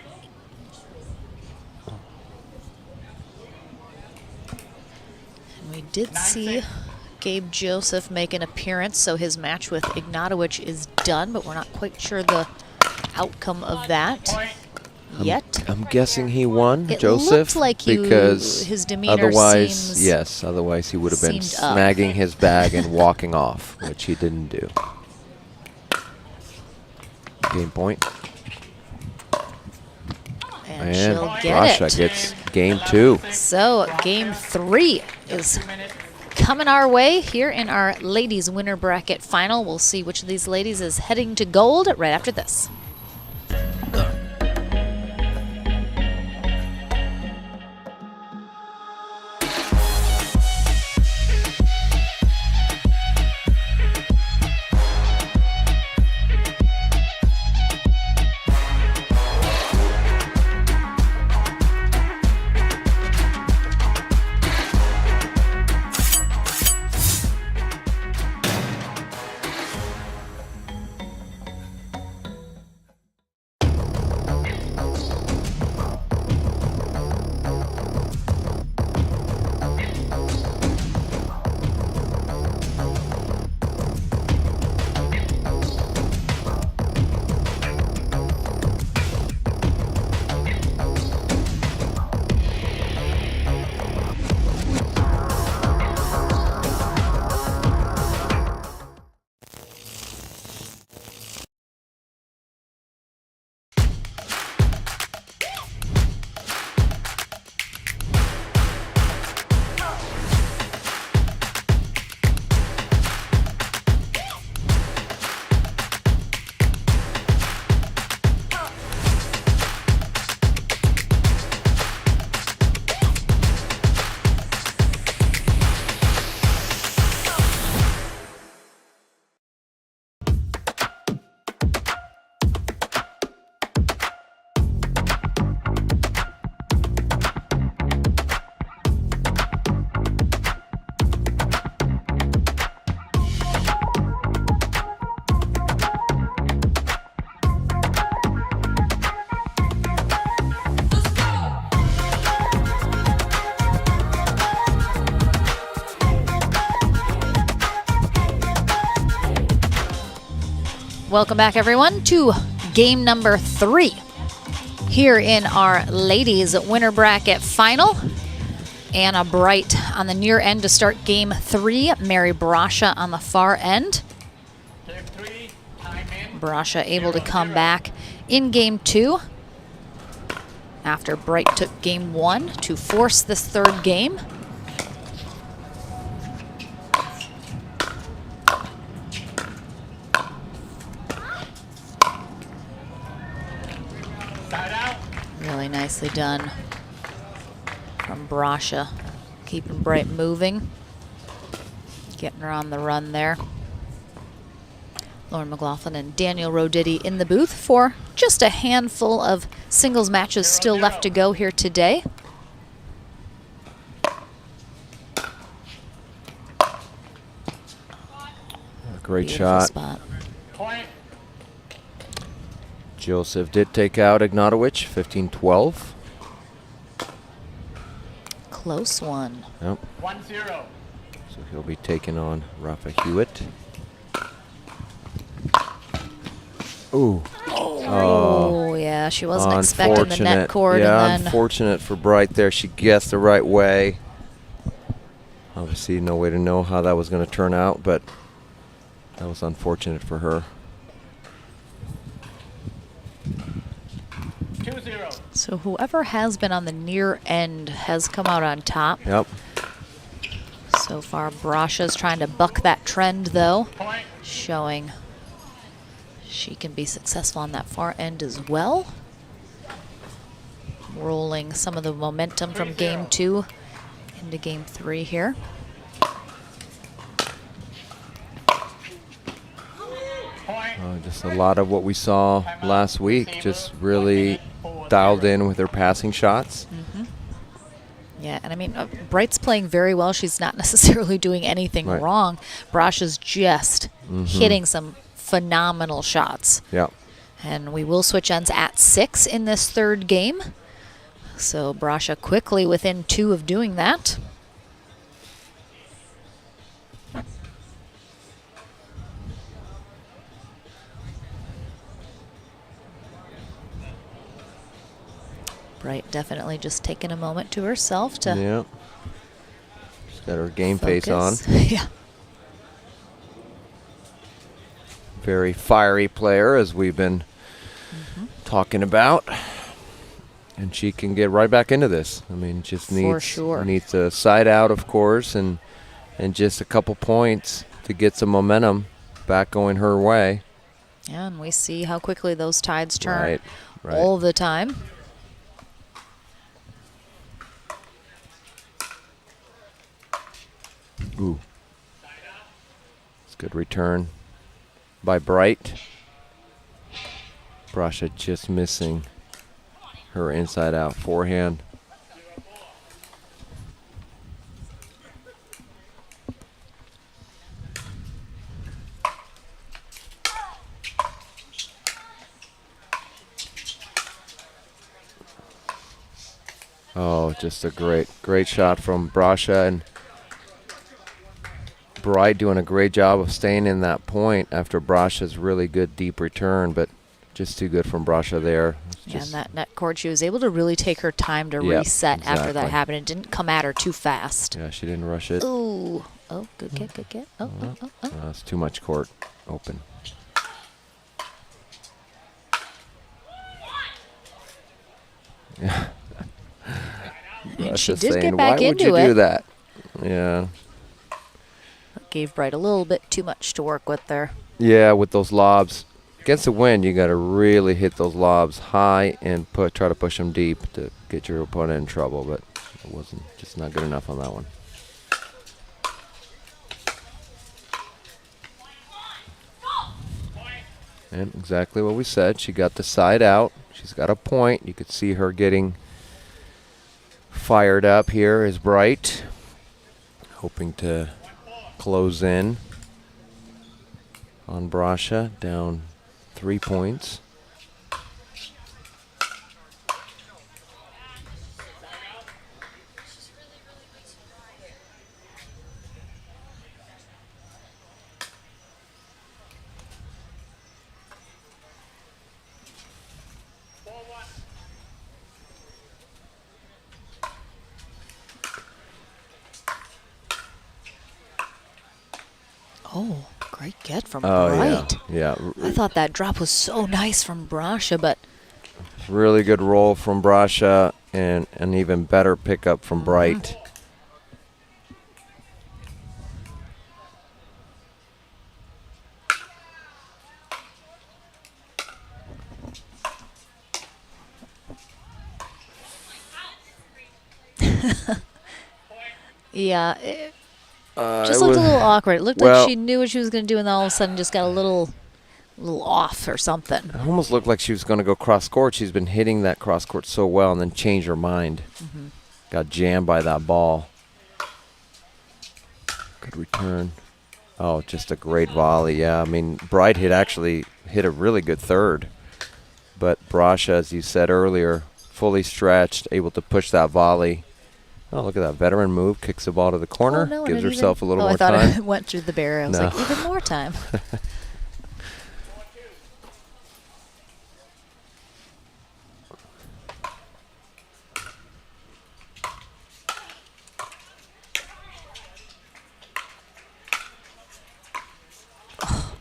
We did see Gabe Joseph make an appearance, so his match with Ignatowicz is done, but we're not quite sure the outcome of that Point. yet. I'm guessing he won, It Joseph, looked like because his demeanor otherwise, seems- yes, otherwise he would have been seemed up. snagging his bag and walking off, which he didn't do. Game point. And And she'll Brasha get it. gets game 2. So game 3 is coming our way here in our ladies winner bracket final. We'll see which of these ladies is heading to gold right after this. Welcome back, everyone, to game number 3 here in our ladies winner bracket final. Anna Bright on the near end to start game 3. Mary Brasha on the far end. Game 3, time in. Brasha able to come back in game 2 after Bright took game 1 to force this third game. Side out. Really nicely done from Brasha, keeping Bright moving, getting her on the run there. Lauren McLaughlin and Daniel Roditi in the booth for just a handful of singles matches still left to go here today. Great Beautiful shot. spot. Point. Joseph did take out Ignatowicz, 15-12. Close one. Yep. 1-0. So he'll be taking on Rafa Hewitt. Ooh. Oh, yeah, she wasn't expecting the net cord. Yeah, and then unfortunate for Bright there. She guessed the right way. Obviously, no way to know how that was going to turn out, but that was unfortunate for her. 2-0. so whoever has been on the near end has come out on top. Yep. So far, Brasha's trying to buck that trend, though, Point. showing she can be successful on that far end as well. Rolling some of the momentum from game 2 into game 3 here. Point. Just a lot of what we saw last week, just really dialed in with her passing shots. Yeah, and I mean, Bright's playing very well. She's not necessarily doing anything Right. wrong. Brasha's just hitting some phenomenal shots. Yep. And we will switch ends at 6 in this third game. So Brasha quickly within 2 of doing that. Bright definitely just taking a moment to herself to Yep. She's got her game face on. focus. Yeah. Very fiery player, as we've been talking about. And she can get right back into this. I mean, just For needs sure. needs a side out, of course, and just a couple points to get some momentum back going her way. Yeah, and we see how quickly those tides turn Right. all the time. Ooh. It's a good return by Bright. Brasha just missing her inside out forehand. Oh, just a great shot from Brasha, and Bright doing a great job of staying in that point after Brasha's really good deep return, but just too good from Brasha there. Yeah, and that net cord, she was able to really take her time to Yep, reset after that exactly. happened. It didn't come at her too fast. Yeah, she didn't rush it. Ooh. Oh, good kick, good kick. Oh, oh, oh, oh. It's too much court open. Yeah. And she Brasha did saying, get back why would into you it. do that? Yeah. Gave Bright a little bit too much to work with there. Yeah, with those lobs. Against the wind, you got to really hit those lobs high and try to push them deep to get your opponent in trouble, but it wasn't just not good enough on that one. And exactly what we said. She got the side out. She's got a point. You could see her getting fired up here is Bright. Hoping to close in on Brasha, down 3 points. Oh, great get from Oh, Bright. yeah. I thought that drop was so nice from Brasha, but Really good roll from Brasha and an even better pickup from Bright. yeah, it just It looked a was- little awkward. It looked well- like she knew what she was going to do, and then all of a sudden just got a little off or something. It almost looked like she was going to go cross court. She's been hitting that cross court so well and then changed her mind. Got jammed by that ball. Good return. Oh, just a great volley. Yeah, I mean, Bright actually hit a really good third. But Brasha, as you said earlier, fully stretched, able to push that volley. Oh, look at that veteran move. Kicks the ball to the corner. Oh, no, and gives it herself even, a little more I thought time. it went through the barrier. I was No. like, even more time.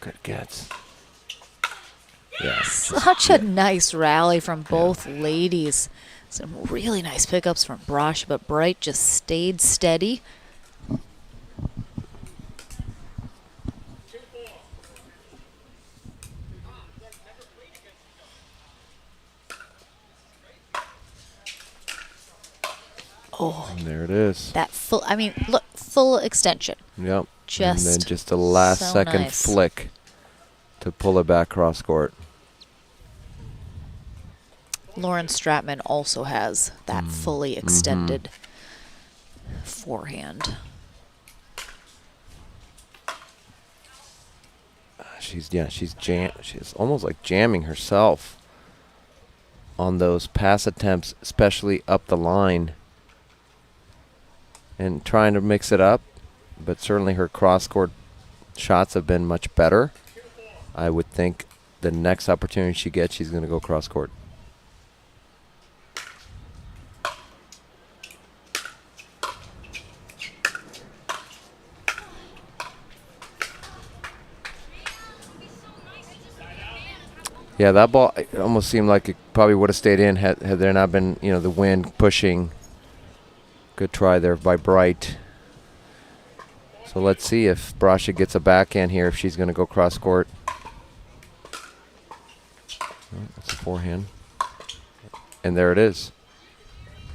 Good gets. Yeah. Such a nice rally from both ladies. Some really nice pickups from Brasha, but Bright just stayed steady. Oh, And there it is. that full, I mean, look, full extension. Yep. Just and then just a last so second nice. flick to pull it back cross court. Lauren Stratman also has that fully extended forehand. She's almost like jamming herself on those pass attempts, especially up the line, and trying to mix it up. But certainly her cross court shots have been much better. I would think the next opportunity she gets, she's going to go cross court. Yeah, that ball, it almost seemed like it probably would have stayed in had there not been, the wind pushing. Good try there by Bright. So let's see if Brasha gets a backhand here, if she's going to go cross court. Oh, that's a forehand. And there it is.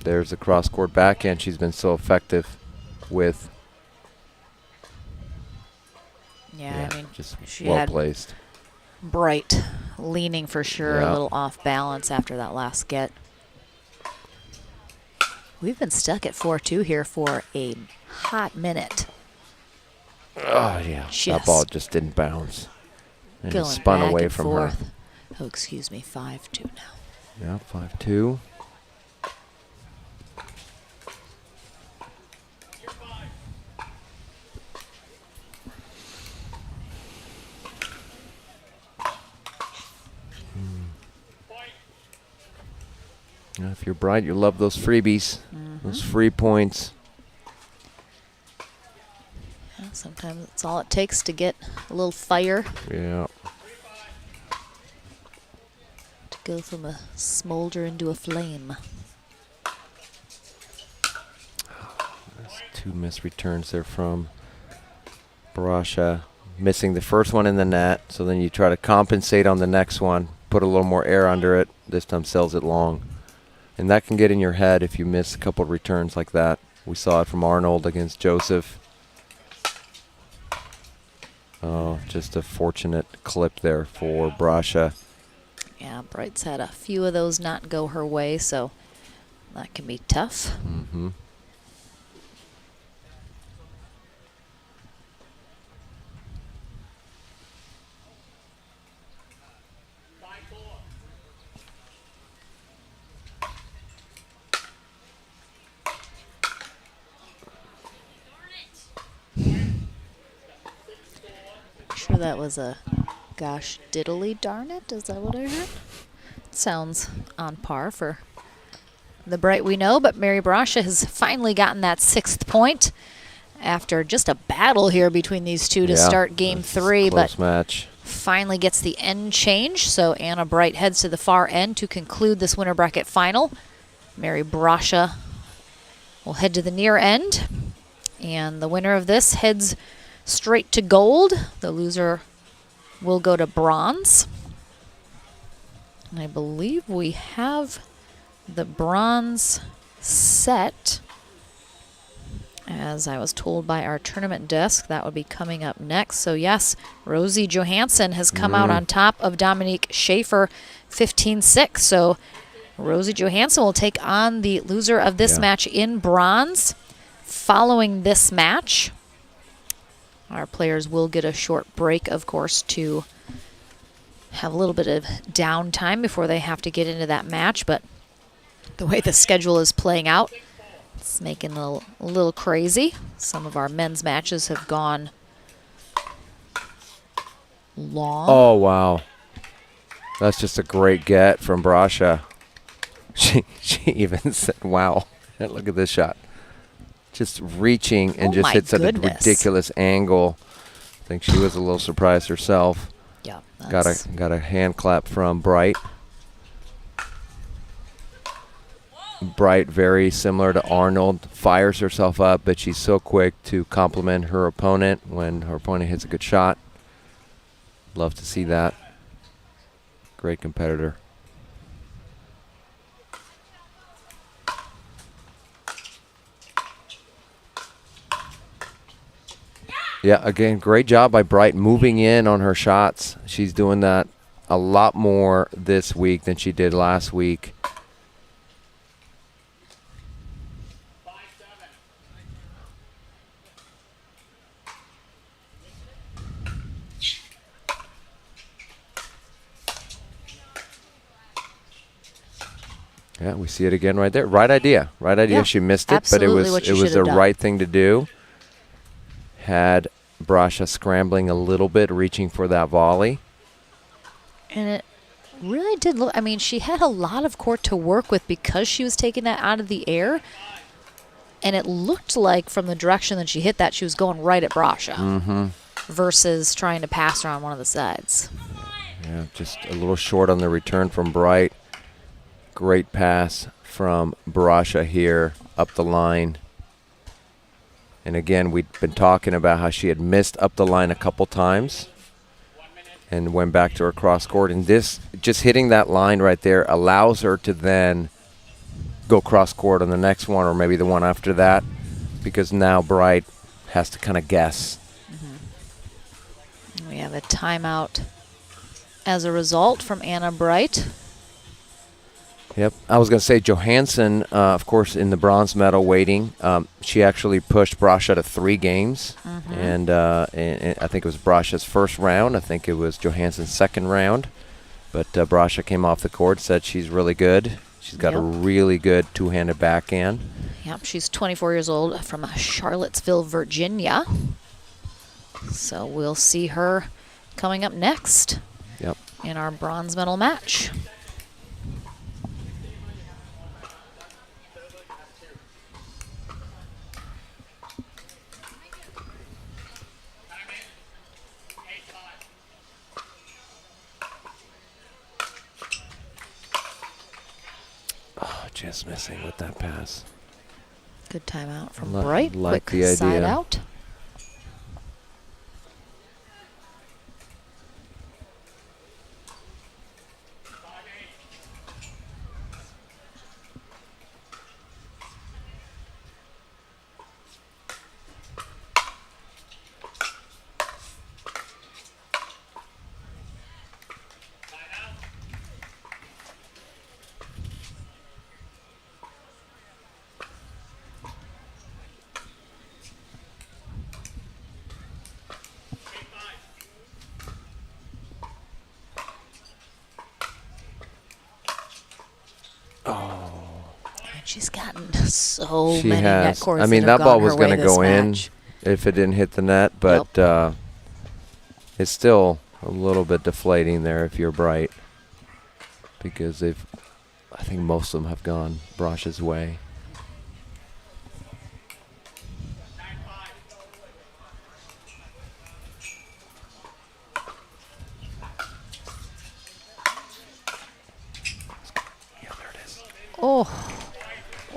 There's the cross court backhand she's been so effective with. Yeah, I mean, just she well had placed. Bright leaning for sure, Yeah. a little off balance after that last get. We've been stuck at 4-2 here for a hot minute. Oh, yeah. That ball just didn't bounce. And it Going spun back away and from forth. her. Oh, excuse me, 5-2 now. Yeah, 5-2. Yeah, if you're Bright, you love those freebies, those free points. Yeah, sometimes that's all it takes to get a little fire, Yeah. to go from a smolder into a flame. That's two missed returns there from Brasha. Missing the first one in the net, so then you try to compensate on the next one, put a little more air under it, this time sells it long. And that can get in your head if you miss a couple of returns like that. We saw it from Arnold against Joseph. Oh, just a fortunate clip there for Brasha. Yeah, Bright's had a few of those not go her way, so that can be tough. Mm-hmm. Sure that was a gosh diddly darn it. Is that what I heard? Sounds on par for the Bright we know, but Mary Brasha has finally gotten that 6th point after just a battle here between these two to start game 3. Close but match. finally gets the end change. So Anna Bright heads to the far end to conclude this winner bracket final. Mary Brasha will head to the near end. And the winner of this heads straight to gold. The loser will go to bronze. And I believe we have the bronze set. As I was told by our tournament desk, that would be coming up next. So yes, Rosie Johansson has come out on top of Dominique Schaefer 15-6. So Rosie Johansson will take on the loser of this match in bronze. Following this match, our players will get a short break, of course, to have a little bit of downtime before they have to get into that match. But the way the schedule is playing out, it's making it a little crazy. Some of our men's matches have gone long. Oh, wow. That's just a great get from Brasha. She even said, wow. Look at this shot. Just reaching and just hits at a ridiculous angle. I think she was a little surprised herself. Yeah. Got a hand clap from Bright. Bright, very similar to Arnold, fires herself up, but she's so quick to compliment her opponent when her opponent hits a good shot. Love to see that. Great competitor. Yeah, again, great job by Bright moving in on her shots. She's doing that a lot more this week than she did last week. Yeah, we see it again right there. Right idea. Right idea. Yeah, she missed it, but it was the right thing to do. Had Brasha scrambling a little bit, reaching for that volley. And it really did look, I mean, she had a lot of court to work with because she was taking that out of the air. And it looked like from the direction that she hit that, she was going right at Brasha versus trying to pass her on one of the sides. Yeah, just a little short on the return from Bright. Great pass from Brasha here up the line. And again, we'd been talking about how she had missed up the line a couple times and went back to her cross court. And this, just hitting that line right there, allows her to then go cross court on the next one or maybe the one after that, because now Bright has to kind of guess. We have a timeout as a result from Anna Bright. Yep. I was going to say Johansson, of course, in the bronze medal waiting. She actually pushed Brasha to 3 games. And I think it was Brasha's first round. I think it was Johansson's second round. But Brasha came off the court, said she's really good. She's got a really good two-handed backhand. Yep, she's 24 years old from Charlottesville, Virginia. So we'll see her coming up next in our bronze medal match. Just missing with that pass. Good timeout from Bright. Like Quick the idea. side out. She's gotten so many net courts. I mean, that ball was going to go in if it didn't hit the net, but it's still a little bit deflating there if you're Bright, because I think most of them have gone Brasha's way.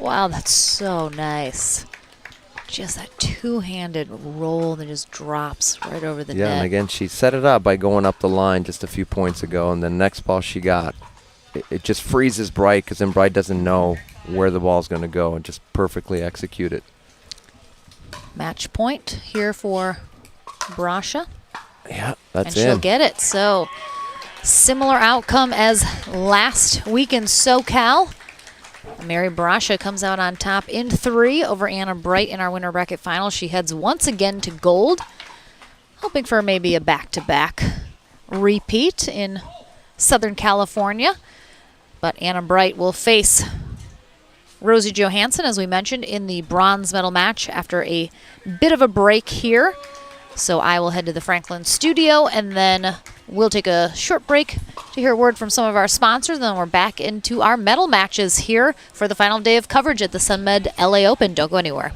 Wow, that's so nice. Just that two-handed roll that just drops right over the net. Yeah, and again, she set it up by going up the line just a few points ago, and the next ball she got, it just freezes Bright because then Bright doesn't know where the ball's going to go and just perfectly execute it. Match point here for Brasha. Yeah, that's and she'll in. get it. So similar outcome as last week in SoCal. Mary Brasha comes out on top in 3 over Anna Bright in our winner bracket final. She heads once again to gold, hoping for maybe a back-to-back repeat in Southern California. But Anna Bright will face Rosie Johansson, as we mentioned, in the bronze medal match after a bit of a break here. So I will head to the Franklin studio, and then we'll take a short break to hear a word from some of our sponsors, and then we're back into our medal matches here for the final day of coverage at the SUNMED LA Open. Don't go anywhere.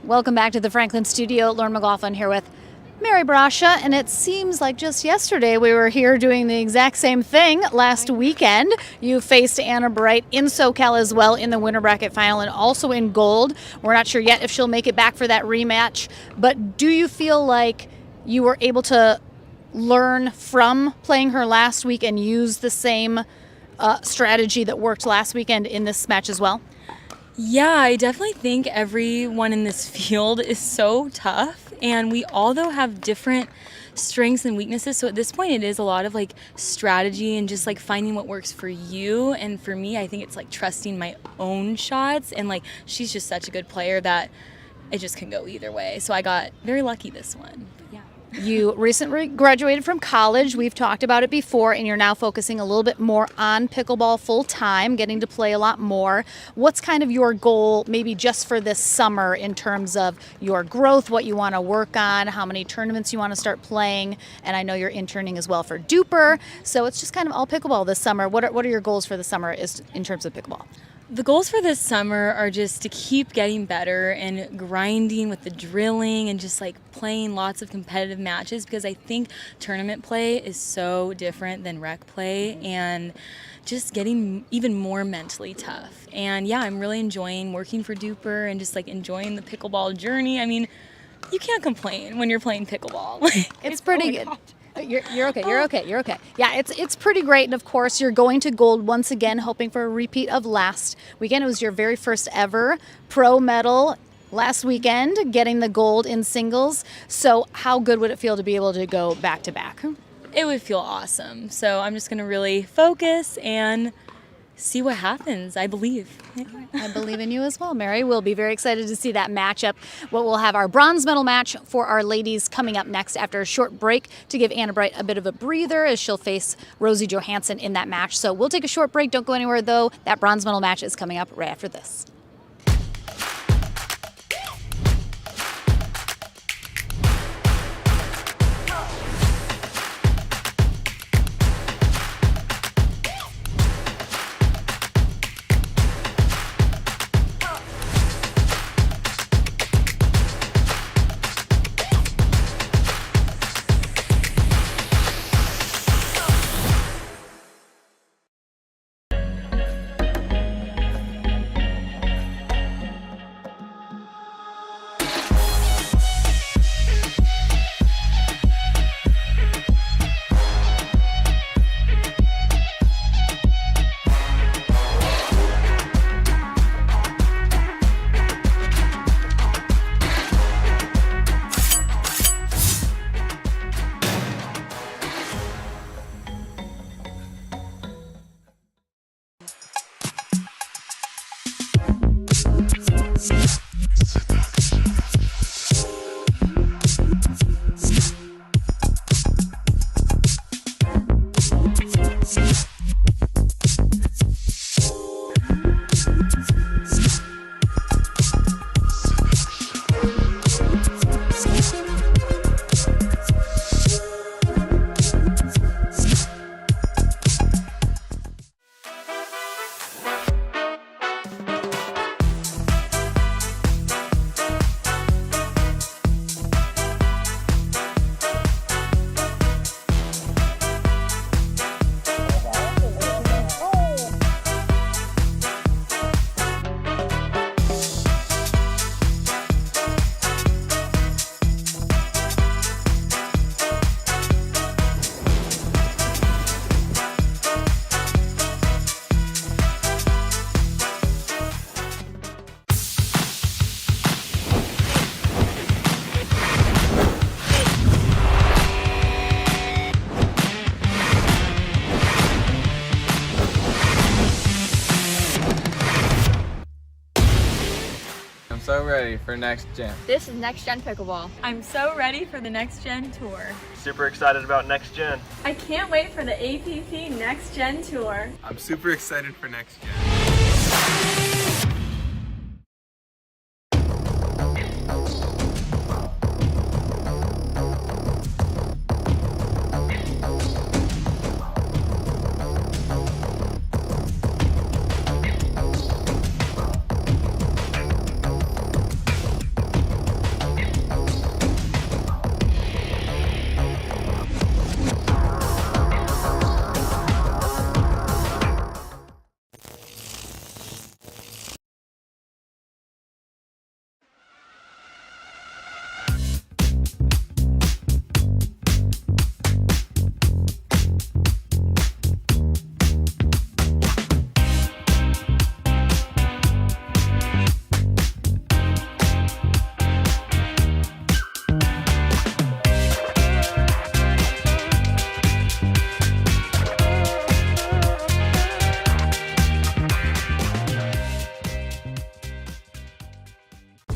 Welcome back to the Franklin studio. Lauren McLaughlin here with Mary Brasha, and it seems like just yesterday we were here doing the exact same thing last weekend. You faced Anna Bright in SoCal as well in the winner bracket final and also in gold. We're not sure yet if she'll make it back for that rematch, but do you feel like you were able to learn from playing her last week and use the same strategy that worked last weekend in this match as well? Yeah, I definitely think everyone in this field is so tough, and we all, though, have different strengths and weaknesses. So at this point, it is a lot of like strategy and just like finding what works for you. And for me, I think it's like trusting my own shots, and like she's just such a good player that it just can go either way. So I got very lucky this one. But yeah. You recently graduated from college. We've talked about it before, and you're now focusing a little bit more on pickleball full time, getting to play a lot more. What's kind of your goal, maybe just for this summer, in terms of your growth, what you want to work on, how many tournaments you want to start playing? And I know you're interning as well for Duper, so it's just kind of all pickleball this summer. What are your goals for the summer in terms of pickleball? The goals for this summer are just to keep getting better and grinding with the drilling and just like playing lots of competitive matches, because I think tournament play is so different than rec play, and just getting even more mentally tough. And yeah, I'm really enjoying working for Duper and just like enjoying the pickleball journey. I mean, you can't complain when you're playing pickleball. It's pretty good. You're okay. Yeah, it's pretty great. And of course, you're going to gold once again, hoping for a repeat of last weekend. It was your very first ever pro medal last weekend, getting the gold in singles. So how good would it feel to be able to go back to back? It would feel awesome. So I'm just going to really focus and see what happens. I believe. I believe in you as well, Mary. We'll be very excited to see that matchup. We'll have our bronze medal match for our ladies coming up next after a short break to give Anna Bright a bit of a breather as she'll face Rosie Johansson in that match. So we'll take a short break. Don't go anywhere, though. That bronze medal match is coming up right after this. ready for next gen. This is Next Gen Pickleball. I'm so ready for the Next Gen Tour. Super excited about next gen. I can't wait for the APP Next Gen Tour. I'm super excited for next gen.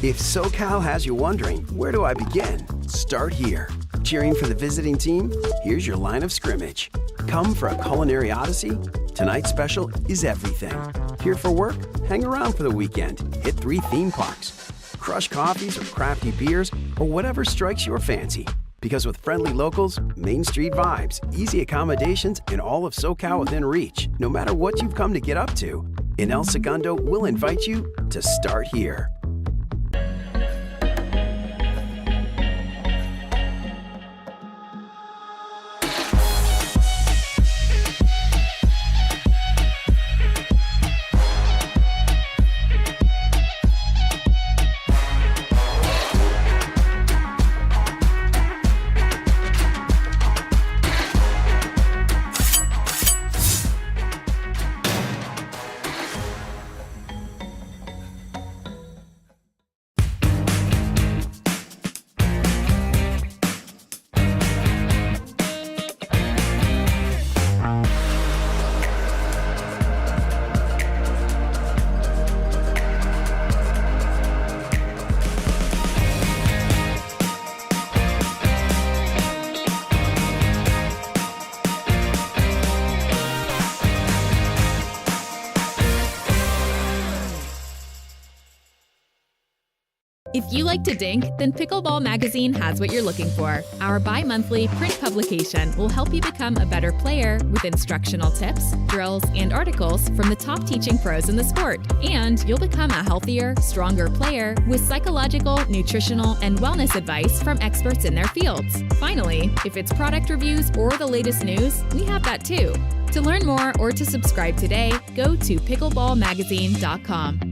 If SoCal has you wondering, where do I begin? Start here. Cheering for the visiting team? Here's your line of scrimmage. Come for a culinary odyssey? Tonight's special is everything. Here for work? Hang around for the weekend. Hit 3 theme parks. Crush coffees or crafty beers or whatever strikes your fancy. Because with friendly locals, Main Street vibes, easy accommodations, and all of SoCal within reach, no matter what you've come to get up to, in El Segundo, we'll invite you to start here. If you like to dink, then Pickleball Magazine has what you're looking for. Our bi-monthly print publication will help you become a better player with instructional tips, drills, and articles from the top teaching pros in the sport. And you'll become a healthier, stronger player with psychological, nutritional, and wellness advice from experts in their fields. Finally, if it's product reviews or the latest news, we have that too. To learn more or to subscribe today, go to pickleballmagazine.com.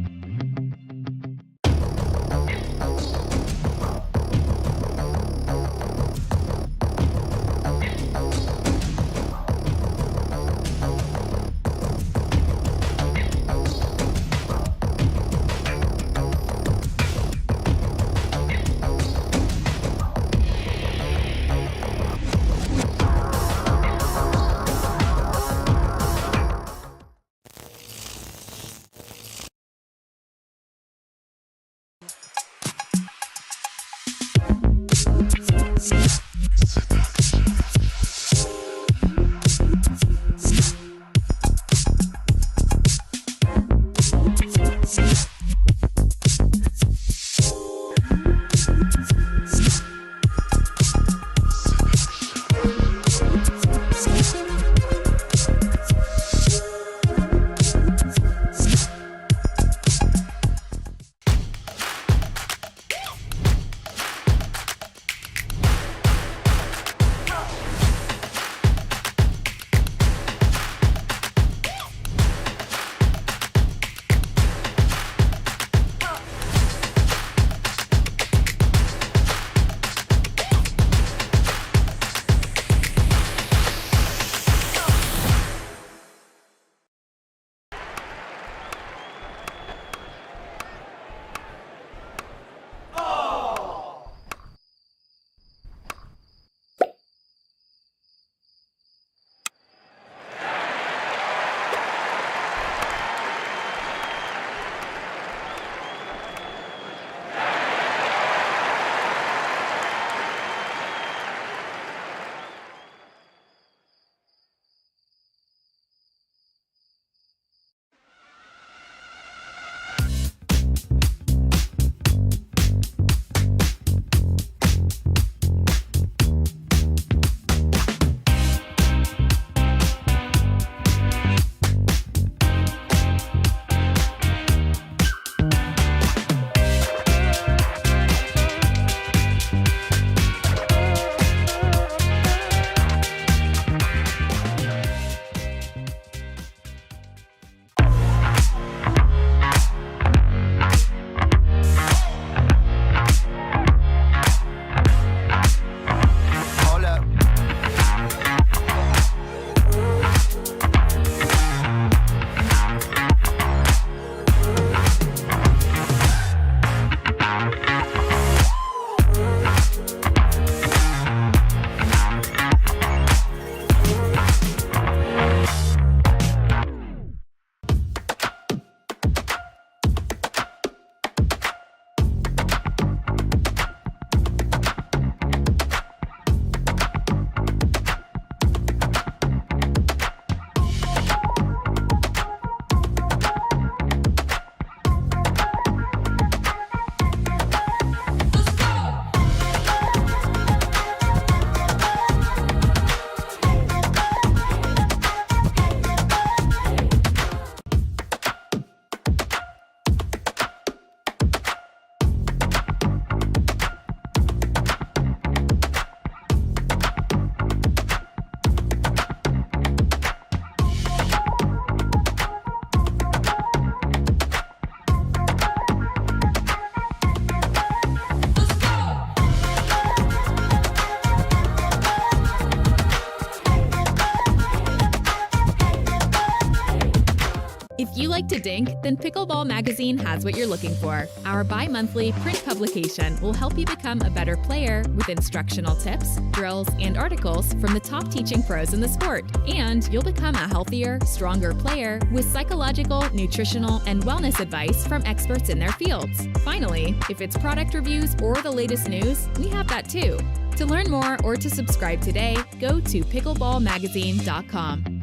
like to dink? Then Pickleball Magazine has what you're looking for. Our bi-monthly print publication will help you become a better player with instructional tips, drills, and articles from the top teaching pros in the sport. And you'll become a healthier, stronger player with psychological, nutritional, and wellness advice from experts in their fields. Finally, if it's product reviews or the latest news, we have that too. To learn more or to subscribe today, go to pickleballmagazine.com.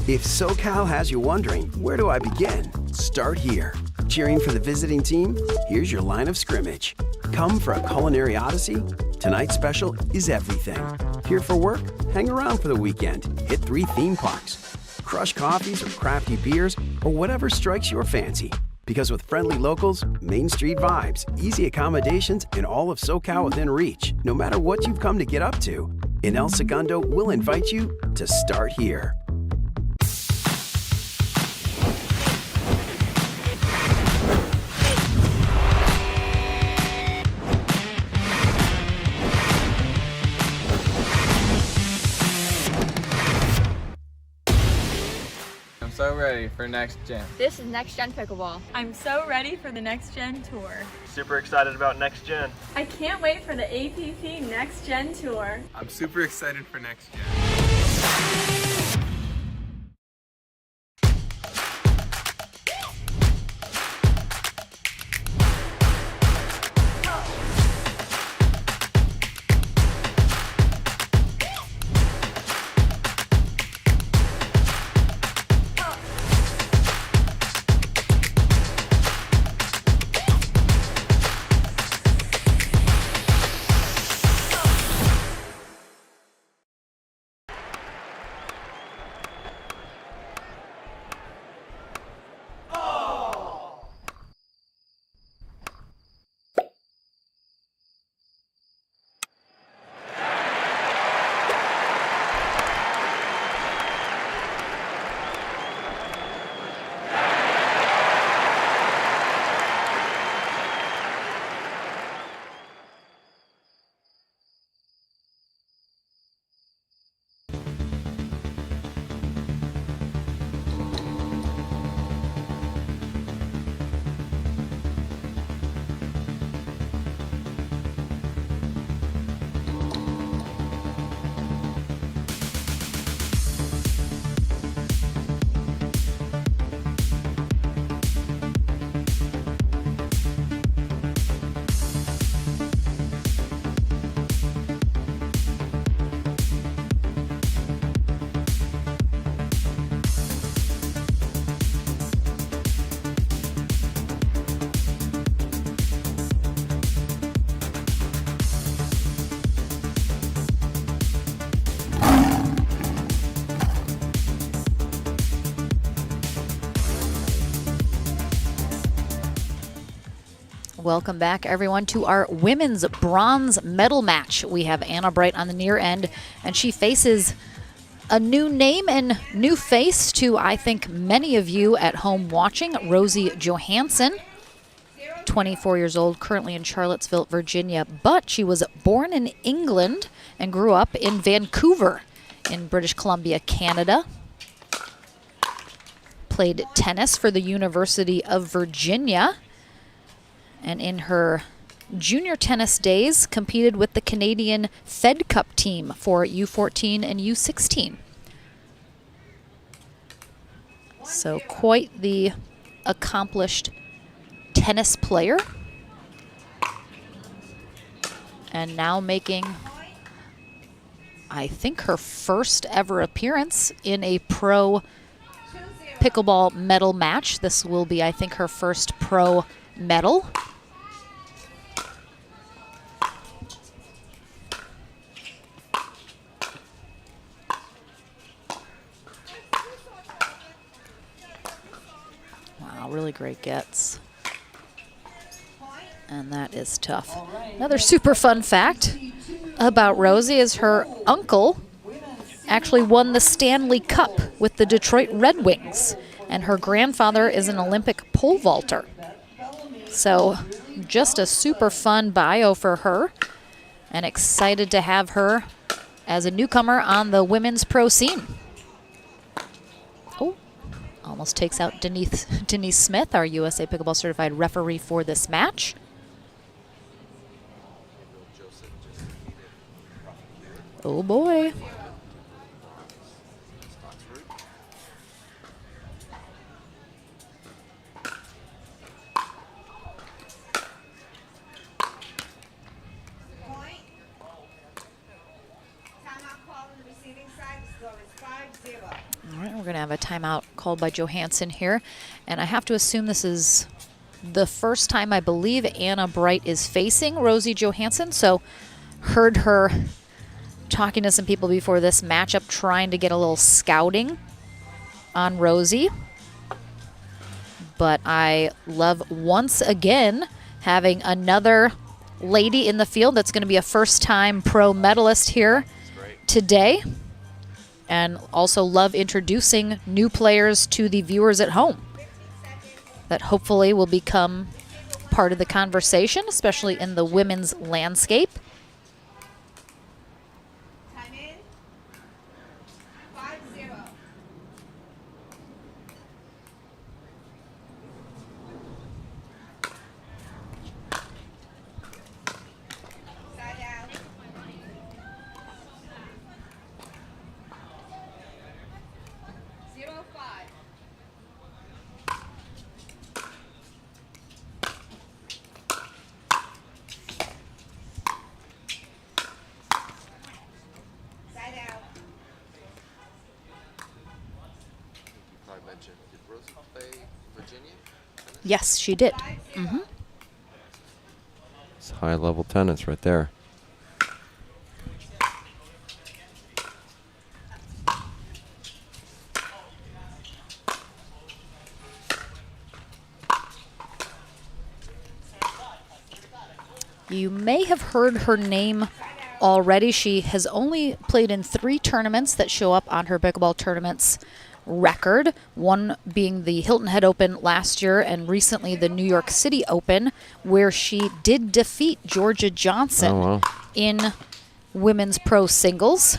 If SoCal has you wondering, where do I begin? Start here. Cheering for the visiting team? Here's your line of scrimmage. Come for a culinary odyssey? Tonight's special is everything. Here for work? Hang around for the weekend. Hit 3 theme parks. Crush coffees or crafty beers or whatever strikes your fancy. Because with friendly locals, Main Street vibes, easy accommodations, and all of SoCal within reach, no matter what you've come to get up to, in El Segundo, we'll invite you to start here. So ready for next gen. This is Next Gen Pickleball. I'm so ready for the Next Gen Tour. Super excited about next gen. I can't wait for the APP Next Gen Tour. I'm super excited for next gen. Welcome back, everyone, to our women's bronze medal match. We have Anna Bright on the near end, and she faces a new name and new face to, I think, many of you at home watching, Rosie Johansson, 24 years old, currently in Charlottesville, Virginia, but she was born in England and grew up in Vancouver in British Columbia, Canada. Played tennis for the University of Virginia, and in her junior tennis days competed with the Canadian Fed Cup team for U14 and U16. So quite the accomplished tennis player. And now making, I think, her first ever appearance in a pro pickleball medal match. This will be, I think, her first pro medal. Wow, really great gets. And that is tough. Another super fun fact about Rosie is her uncle actually won the Stanley Cup with the Detroit Red Wings, and her grandfather is an Olympic pole vaulter. So just a super fun bio for her, and excited to have her as a newcomer on the women's pro scene. Oh, Almost takes out Denise Smith, our USA Pickleball Certified referee for this match. Oh boy. All right, we're going to have a timeout called by Johansson here. And I have to assume this is the first time I believe Anna Bright is facing Rosie Johansson. So heard her talking to some people before this matchup, trying to get a little scouting on Rosie. But I love once again having another lady in the field that's going to be a first-time pro medalist here today. And also love introducing new players to the viewers at home that hopefully will become part of the conversation, especially in the women's landscape. Time in. 5-0. Side out. 0-5. Side out. Probably mentioned, did Rosie play Virginia? Yes, she did. Mm-hmm. It's high-level tennis right there. You may have heard her name already. She has only played in 3 tournaments that show up on her Pickleball Tournaments record, one being the Hilton Head Open last year and recently the New York City Open, where she did defeat Georgia Johnson in women's pro singles.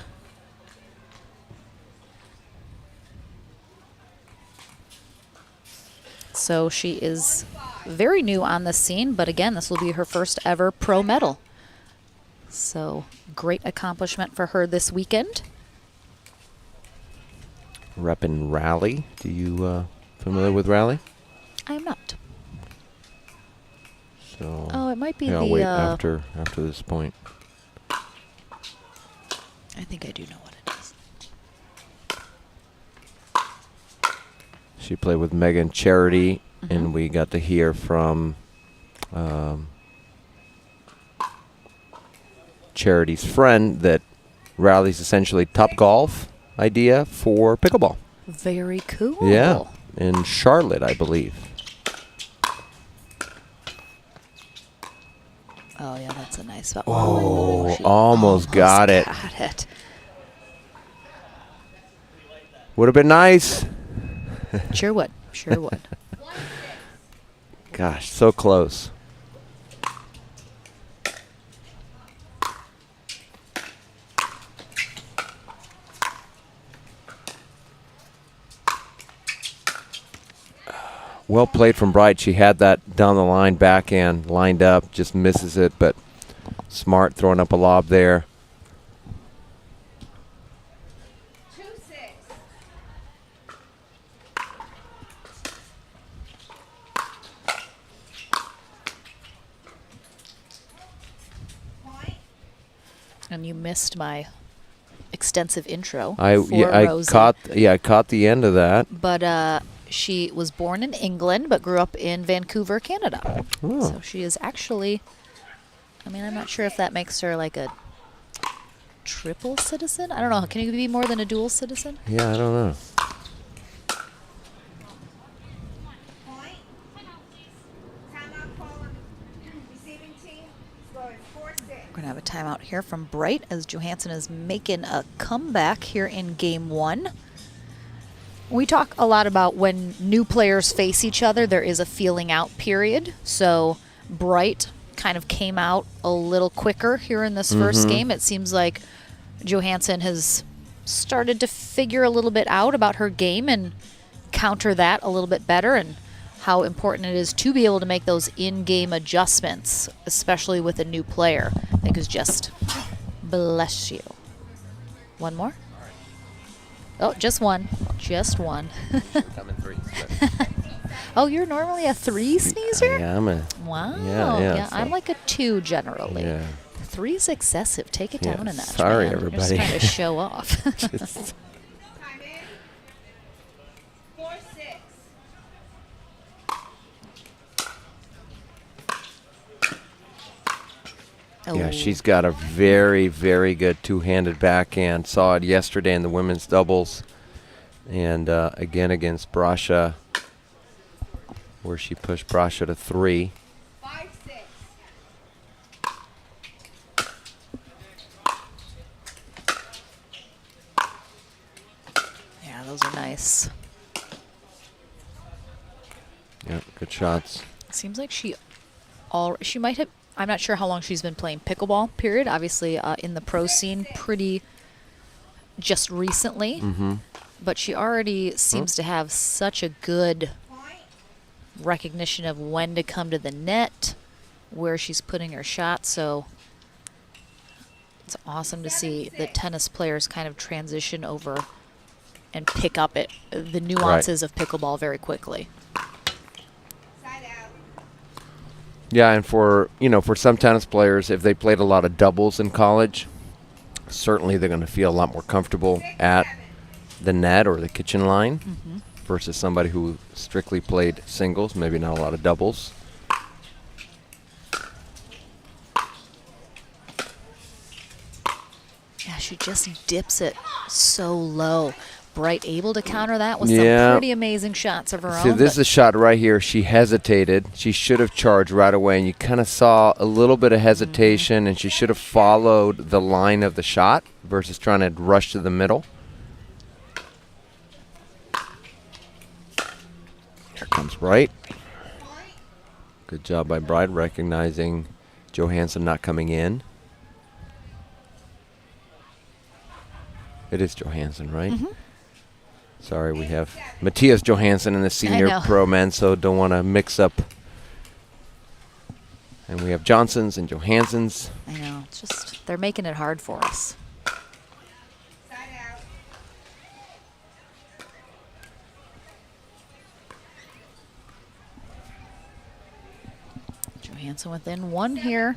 So she is very new on the scene, but again, this will be her first ever pro medal. So great accomplishment for her this weekend. Reppin' Rally. Do you familiar with Rally? I am not. So Oh, it might be I'll the wait after this point. I think I do know what it is. She played with Megan Charity, and we got to hear from Charity's friend that Rally's essentially Top Golf idea for pickleball. Very cool. Yeah, in Charlotte, I believe. Oh, yeah, that's a nice spot. Oh, she almost got it. Got it. Would have been nice. Sure would. Sure would. Gosh, so close. Well played from Bright. She had that down the line, backhand, lined up, just misses it, but smart throwing up a lob there. 2-6. And you missed my extensive intro for I Rosie. caught the end of that. But she was born in England but grew up in Vancouver, Canada. Oh. So she is actually, I mean, I'm not sure if that makes her like a triple citizen. I don't know. Can you be more than a dual citizen? Yeah, I don't know. Point. Timeout call on the receiving team. Score is 4-6. We're going to have a timeout here from Bright as Johansson is making a comeback here in game 1. We talk a lot about when new players face each other, there is a feeling out period. So Bright kind of came out a little quicker here in this first game. It seems like Johansson has started to figure a little bit out about her game and counter that a little bit better, and how important it is to be able to make those in-game adjustments, especially with a new player. I think is just bless you. One more? Oh, just one. Just one. Coming 3. Oh, you're normally a 3 sneezer? Yeah, I'm a. Wow. Yeah, so. I'm like a 2 generally. Yeah. 3's excessive. Take it down a notch. Sorry, man. everybody. You're just trying to show off. Just- Time in. 4-6. Yeah, she's got a very, very good two-handed backhand. Saw it yesterday in the women's doubles. And again against Brasha, where she pushed Brasha to 3. 5-6. Yeah, those are nice. Yep, good shots. Seems like she might have, I'm not sure how long she's been playing pickleball, period. Obviously in the pro scene pretty just recently. Mm-hmm. But she already seems to have such a good recognition of when to come to the net, where she's putting her shot. So it's awesome to see the tennis players kind of transition over and pick up the nuances of pickleball very quickly. Yeah, and for some tennis players, if they played a lot of doubles in college, certainly they're going to feel a lot more comfortable at the net or the kitchen line versus somebody who strictly played singles, maybe not a lot of doubles. Yeah, she just dips it so low. Bright able to counter that with some pretty amazing shots of her own. See, this is a shot right here. She hesitated. She should have charged right away, and you kind of saw a little bit of hesitation, and she should have followed the line of the shot versus trying to rush to the middle. Here comes Bright. Good job by Bright recognizing Johansson not coming in. It is Johansson, right? Sorry, we have Matthias Johansson in the senior pro men, so don't want to mix up. And we have Johnsons and Johanssons. I know. It's just, they're making it hard for us. Johansson within 1 here.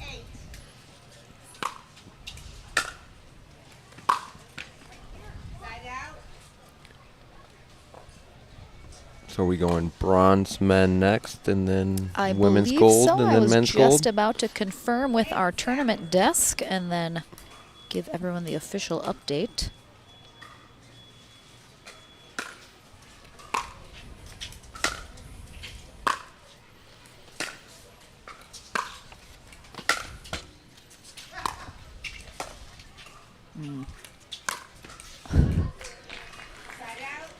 So are we going bronze men next, and then I women's believe gold, so. and I then was men's gold? just about to confirm with our tournament desk and then give everyone the official update.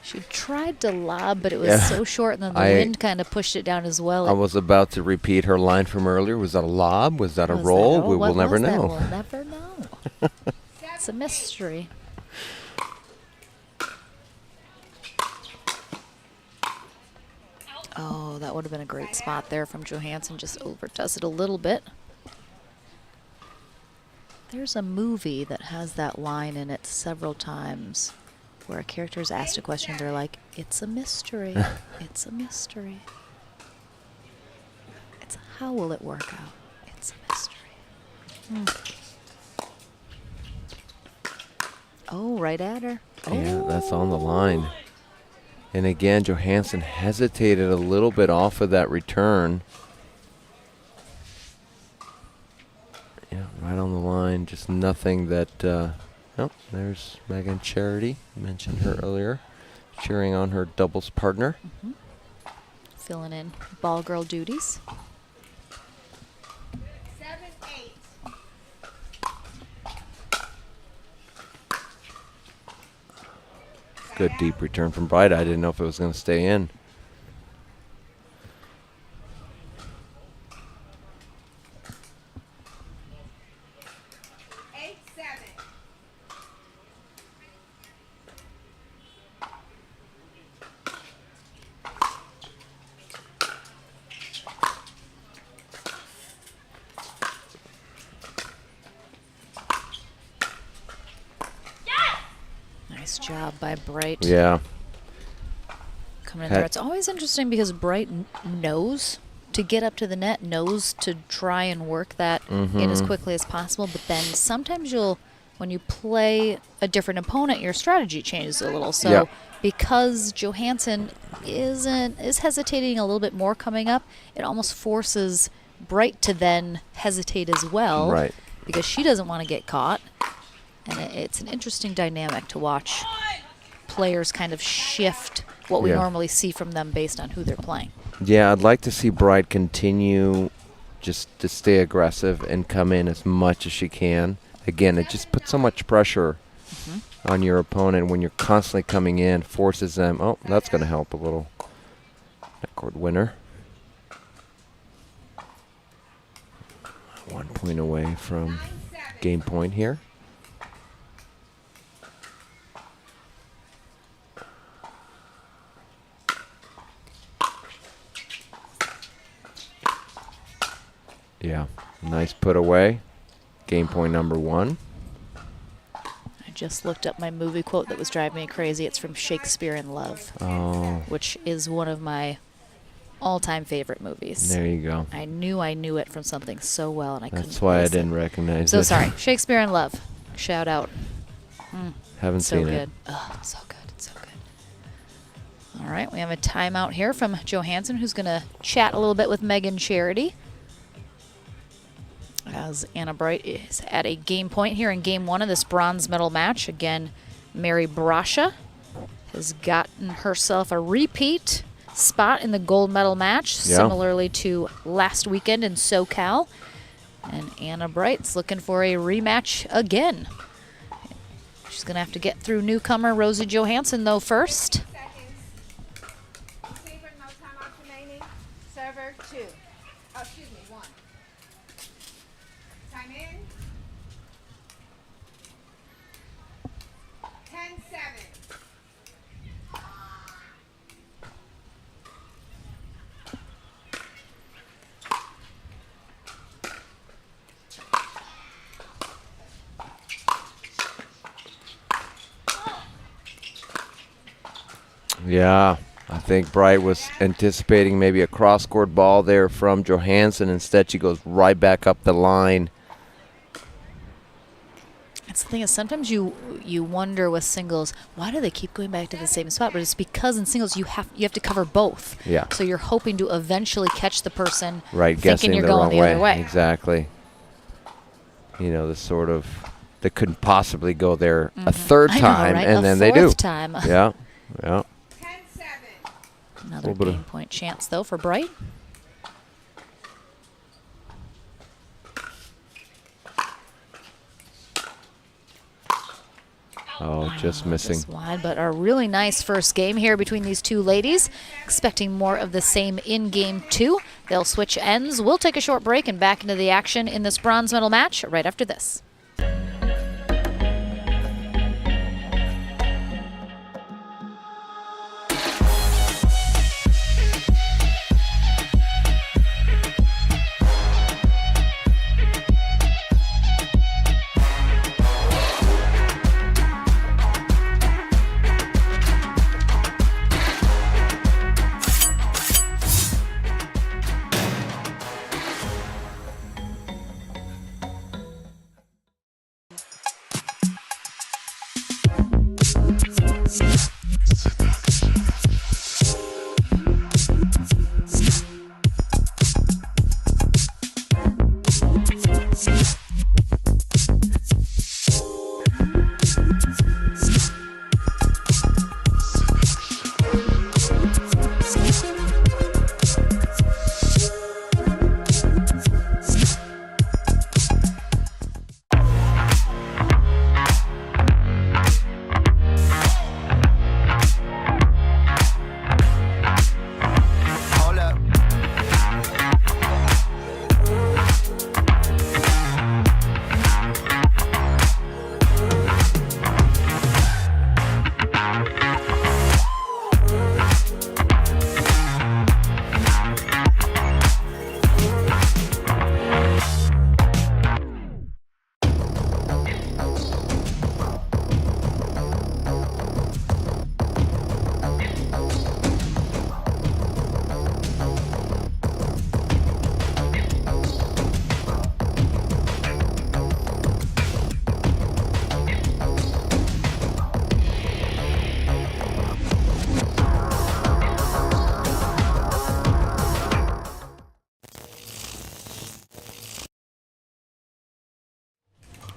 She tried to lob, but it was so short, and then the wind kind of pushed it down as well. I was about to repeat her line from earlier. Was that a lob? Was that a roll? We will never know. We'll never know. It's a mystery. Oh, that would have been a great spot there from Johansson. Just overdoes it a little bit. There's a movie that has that line in it several times, where a character is asked a question, they're like, it's a mystery. It's a mystery. It's how will it work out? It's a mystery. Oh, right at her. Yeah, that's on the line. And again, Johansson hesitated a little bit off of that return. Yeah, right on the line. Just nothing that... oh, there's Megan Charity. Mentioned her earlier. Cheering on her doubles partner. Filling in ball girl duties. 7-8. Good deep return from Bright. I didn't know if it was going to stay in. Nice job by Bright. Yeah. Coming in there. It's always interesting because Bright knows to get up to the net, knows to try and work that in as quickly as possible. But then sometimes when you play a different opponent, your strategy changes a little. So because Johansson is hesitating a little bit more coming up, it almost forces Bright to then hesitate as well. Right. Because she doesn't want to get caught. And it's an interesting dynamic to watch players kind of shift what we normally see from them based on who they're playing. Yeah, I'd like to see Bright continue just to stay aggressive and come in as much as she can. Again, it just puts so much pressure on your opponent when you're constantly coming in, forces them. Oh, that's going to help a little. Court winner. 1 point away from game point here. Yeah, nice put away. Game point number 1. I just looked up my movie quote that was driving me crazy. It's from Shakespeare in Love, which is one of my all-time favorite movies. There you go. I knew it from something so well, and I couldn't. That's why I place didn't it. recognize it. So sorry. Shakespeare in Love. Shout out. Haven't seen good. it. Oh, so good. It's so good. All right, we have a timeout here from Johansson, who's going to chat a little bit with Megan Charity. As Anna Bright is at a game point here in game 1 of this bronze medal match. Again, Mary Brasha has gotten herself a repeat spot in the gold medal match, similarly to last weekend in SoCal. And Anna Bright's looking for a rematch again. She's going to have to get through newcomer Rosie Johansson, though, first. Receiver, no timeouts remaining. Server, 2. Oh, excuse me, 1. Time in. 10-7. Yeah, I think Bright was anticipating maybe a cross-court ball there from Johansson. Instead, she goes right back up the line. That's the thing is sometimes you wonder with singles, why do they keep going back to the same spot? But it's because in singles you have to cover both. Yeah. So you're hoping to eventually catch the person Right, thinking guessing you're the going wrong the other way. Exactly. You know, the sort of, they couldn't possibly go there a third I know, time, right? and A then they do. fourth time. Yeah, yeah. 10-7. Another Little bit game point chance, though, for Bright. Oh, just missing. Just wide, but a really nice first game here between these two ladies. Expecting more of the same in game 2. They'll switch ends. We'll take a short break and back into the action in this bronze medal match right after this.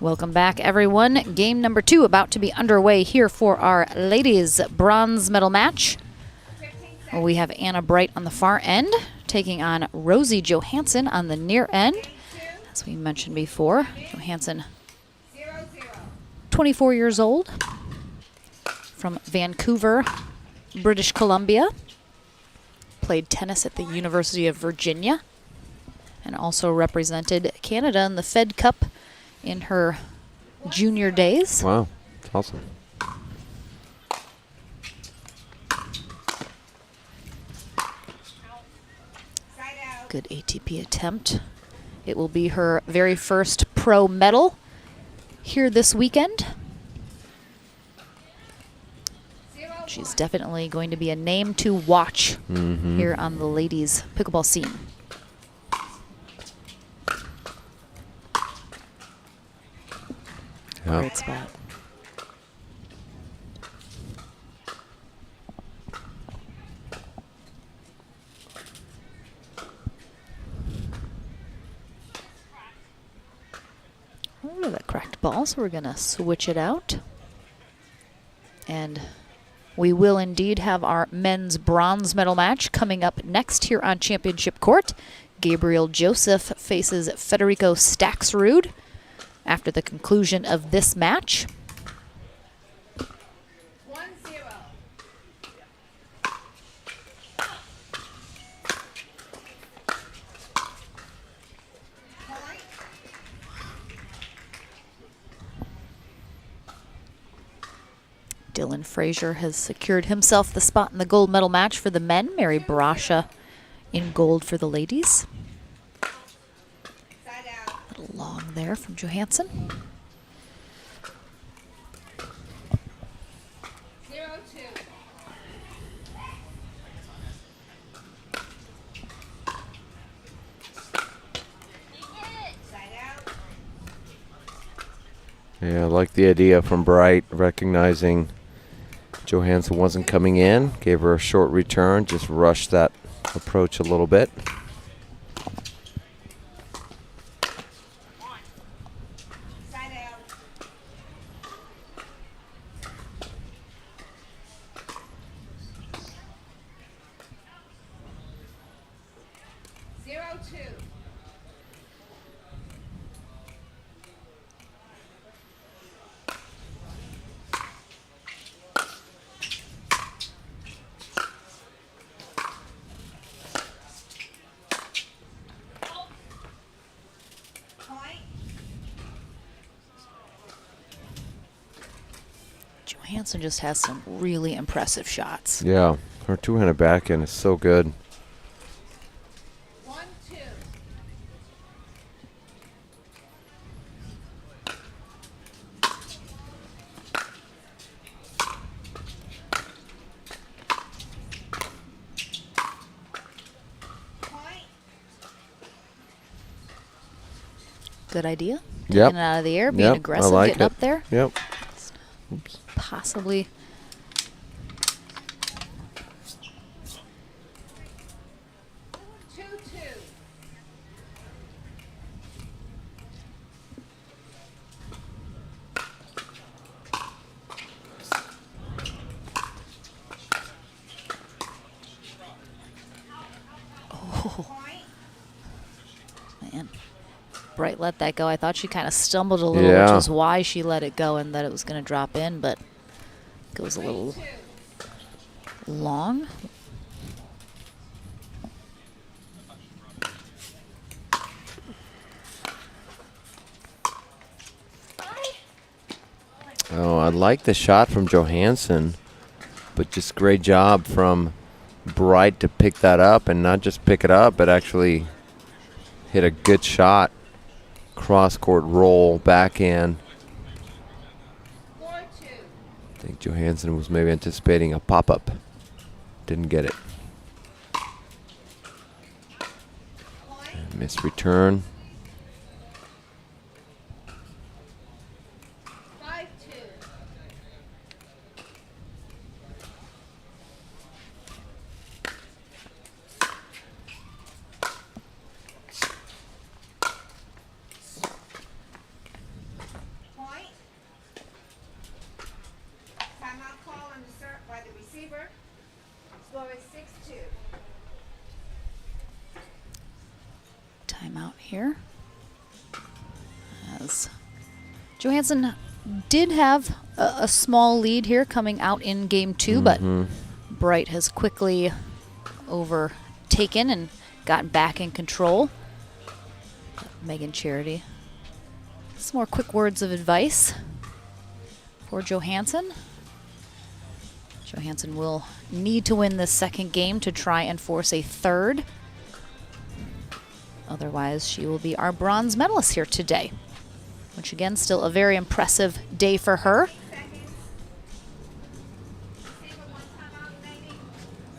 Welcome back, everyone. Game number 2 about to be underway here for our ladies' bronze medal match. We have Anna Bright on the far end, taking on Rosie Johansson on the near end. As we mentioned before, Johansson, 24 years old, from Vancouver, British Columbia. Played tennis at the University of Virginia and also represented Canada in the Fed Cup in her junior days. Wow, that's awesome. Good ATP attempt. It will be her very first pro medal here this weekend. She's definitely going to be a name to watch here on the ladies' pickleball scene. Yep. Great spot. Oh, that cracked ball, so we're going to switch it out. And we will indeed have our men's bronze medal match coming up next here on Championship Court. Gabriel Joseph faces Federico Staxrud after the conclusion of this match. 1-0. Dylan Frazier has secured himself the spot in the gold medal match for the men. Mary Brasha in gold for the ladies. A little long there from Johansson. 0-2. Yeah, I like the idea from Bright, recognizing Johansson wasn't coming in, gave her a short return, just rushed that approach a little bit. Johansson just has some really impressive shots. Yeah, her two-handed backhand is so good. 1-2. Good idea. Yep. Taking it out of the air, being Yep, aggressive, I like getting it. up there. Yep. Oops. Possibly. Oh. Man. Bright let that go. I thought she kind of stumbled a little, Yeah. which is why she let it go and that it was going to drop in, but goes a little long. Oh, I like the shot from Johansson, but just great job from Bright to pick that up and not just pick it up, but actually hit a good shot. Cross-court roll, backhand. I think Johansson was maybe anticipating a pop-up. Didn't get it. And missed return. 5-2. Weaver. Score is 6-2. Timeout here. As Johansson did have a small lead here coming out in game 2, but Bright has quickly overtaken and gotten back in control. Megan Charity. Some more quick words of advice for Johansson. Johansson will need to win this second game to try and force a third. Otherwise, she will be our bronze medalist here today, which again, still a very impressive day for her.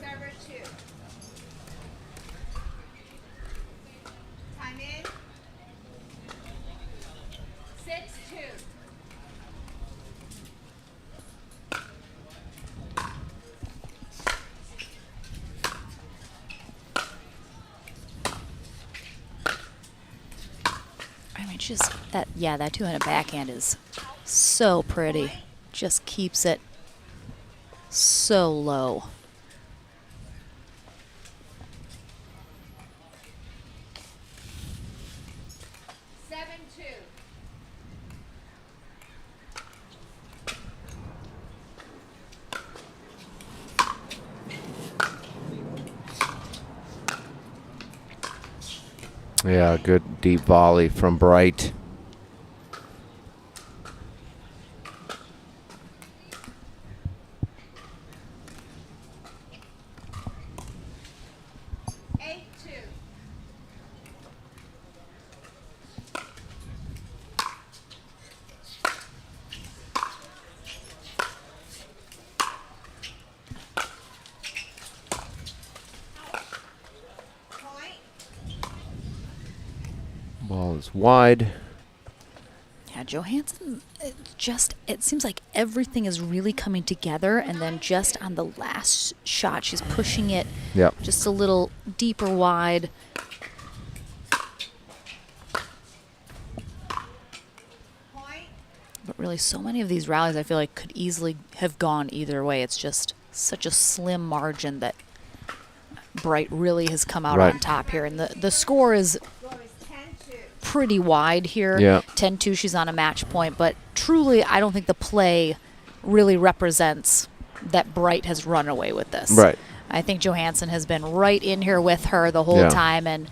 Server 2. Time in. 6-2. I mean, just that two-handed backhand is so pretty. Just keeps it so low. Yeah, good deep volley from Bright. Ball is wide. Yeah, Johansson, it seems like everything is really coming together, and then just on the last shot, she's pushing it just a little deeper wide. But really, so many of these rallies I feel like could easily have gone either way. It's just such a slim margin that Bright really has come out on top here. And the score is pretty wide here. 10-2, she's on a match point. But truly, I don't think the play really represents that Bright has run away with this. Right. I think Johansson has been right in here with her the whole time. And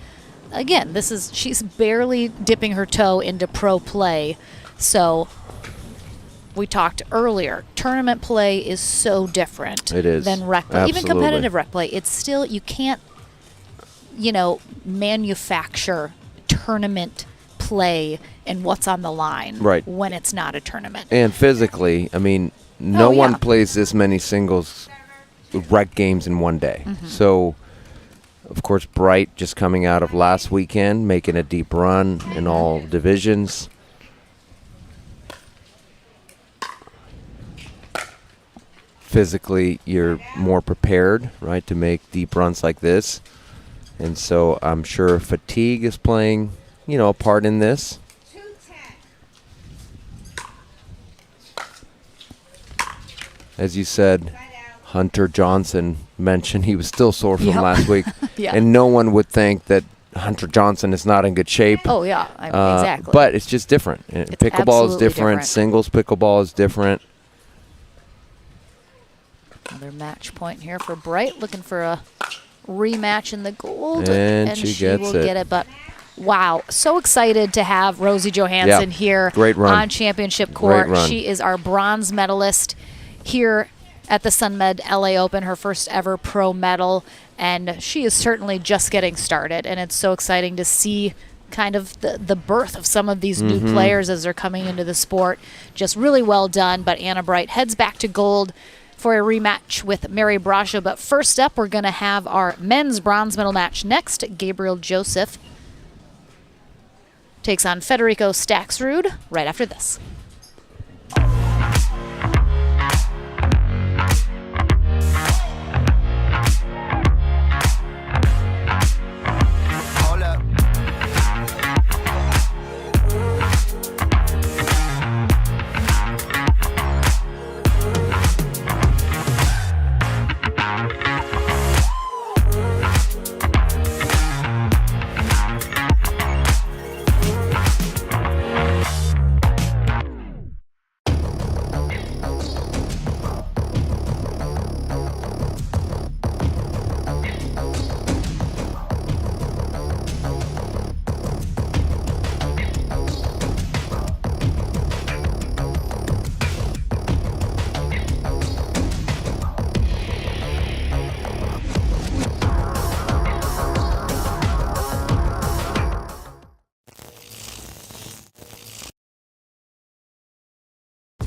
again, she's barely dipping her toe into pro play. So we talked earlier, tournament play is so different than rec play. Even competitive rec play, it's still, you can't, manufacture tournament play and what's on the line when it's not a tournament. And physically, I mean, no one plays this many singles rec games in one day. So, of course, Bright just coming out of last weekend, making a deep run in all divisions. Physically, you're more prepared, right, to make deep runs like this. And so I'm sure fatigue is playing, a part in this. As you said, Hunter Johnson mentioned he was still sore from last week. And no one would think that Hunter Johnson is not in good shape. Oh, yeah, exactly. But it's just different. Pickleball is different. Singles pickleball is different. Another match point here for Bright, looking for a rematch in the gold. And she will get it. But wow, so excited to have Rosie Johansson here on championship court. She is our bronze medalist here at the SUNMED LA Open, her first ever pro medal. And she is certainly just getting started. And it's so exciting to see kind of the birth of some of these new players as they're coming into the sport. Just really well done. But Anna Bright heads back to gold for a rematch with Mary Brascia. But first up, we're going to have our men's bronze medal match next. Gabriel Joseph takes on Federico Staxrud right after this.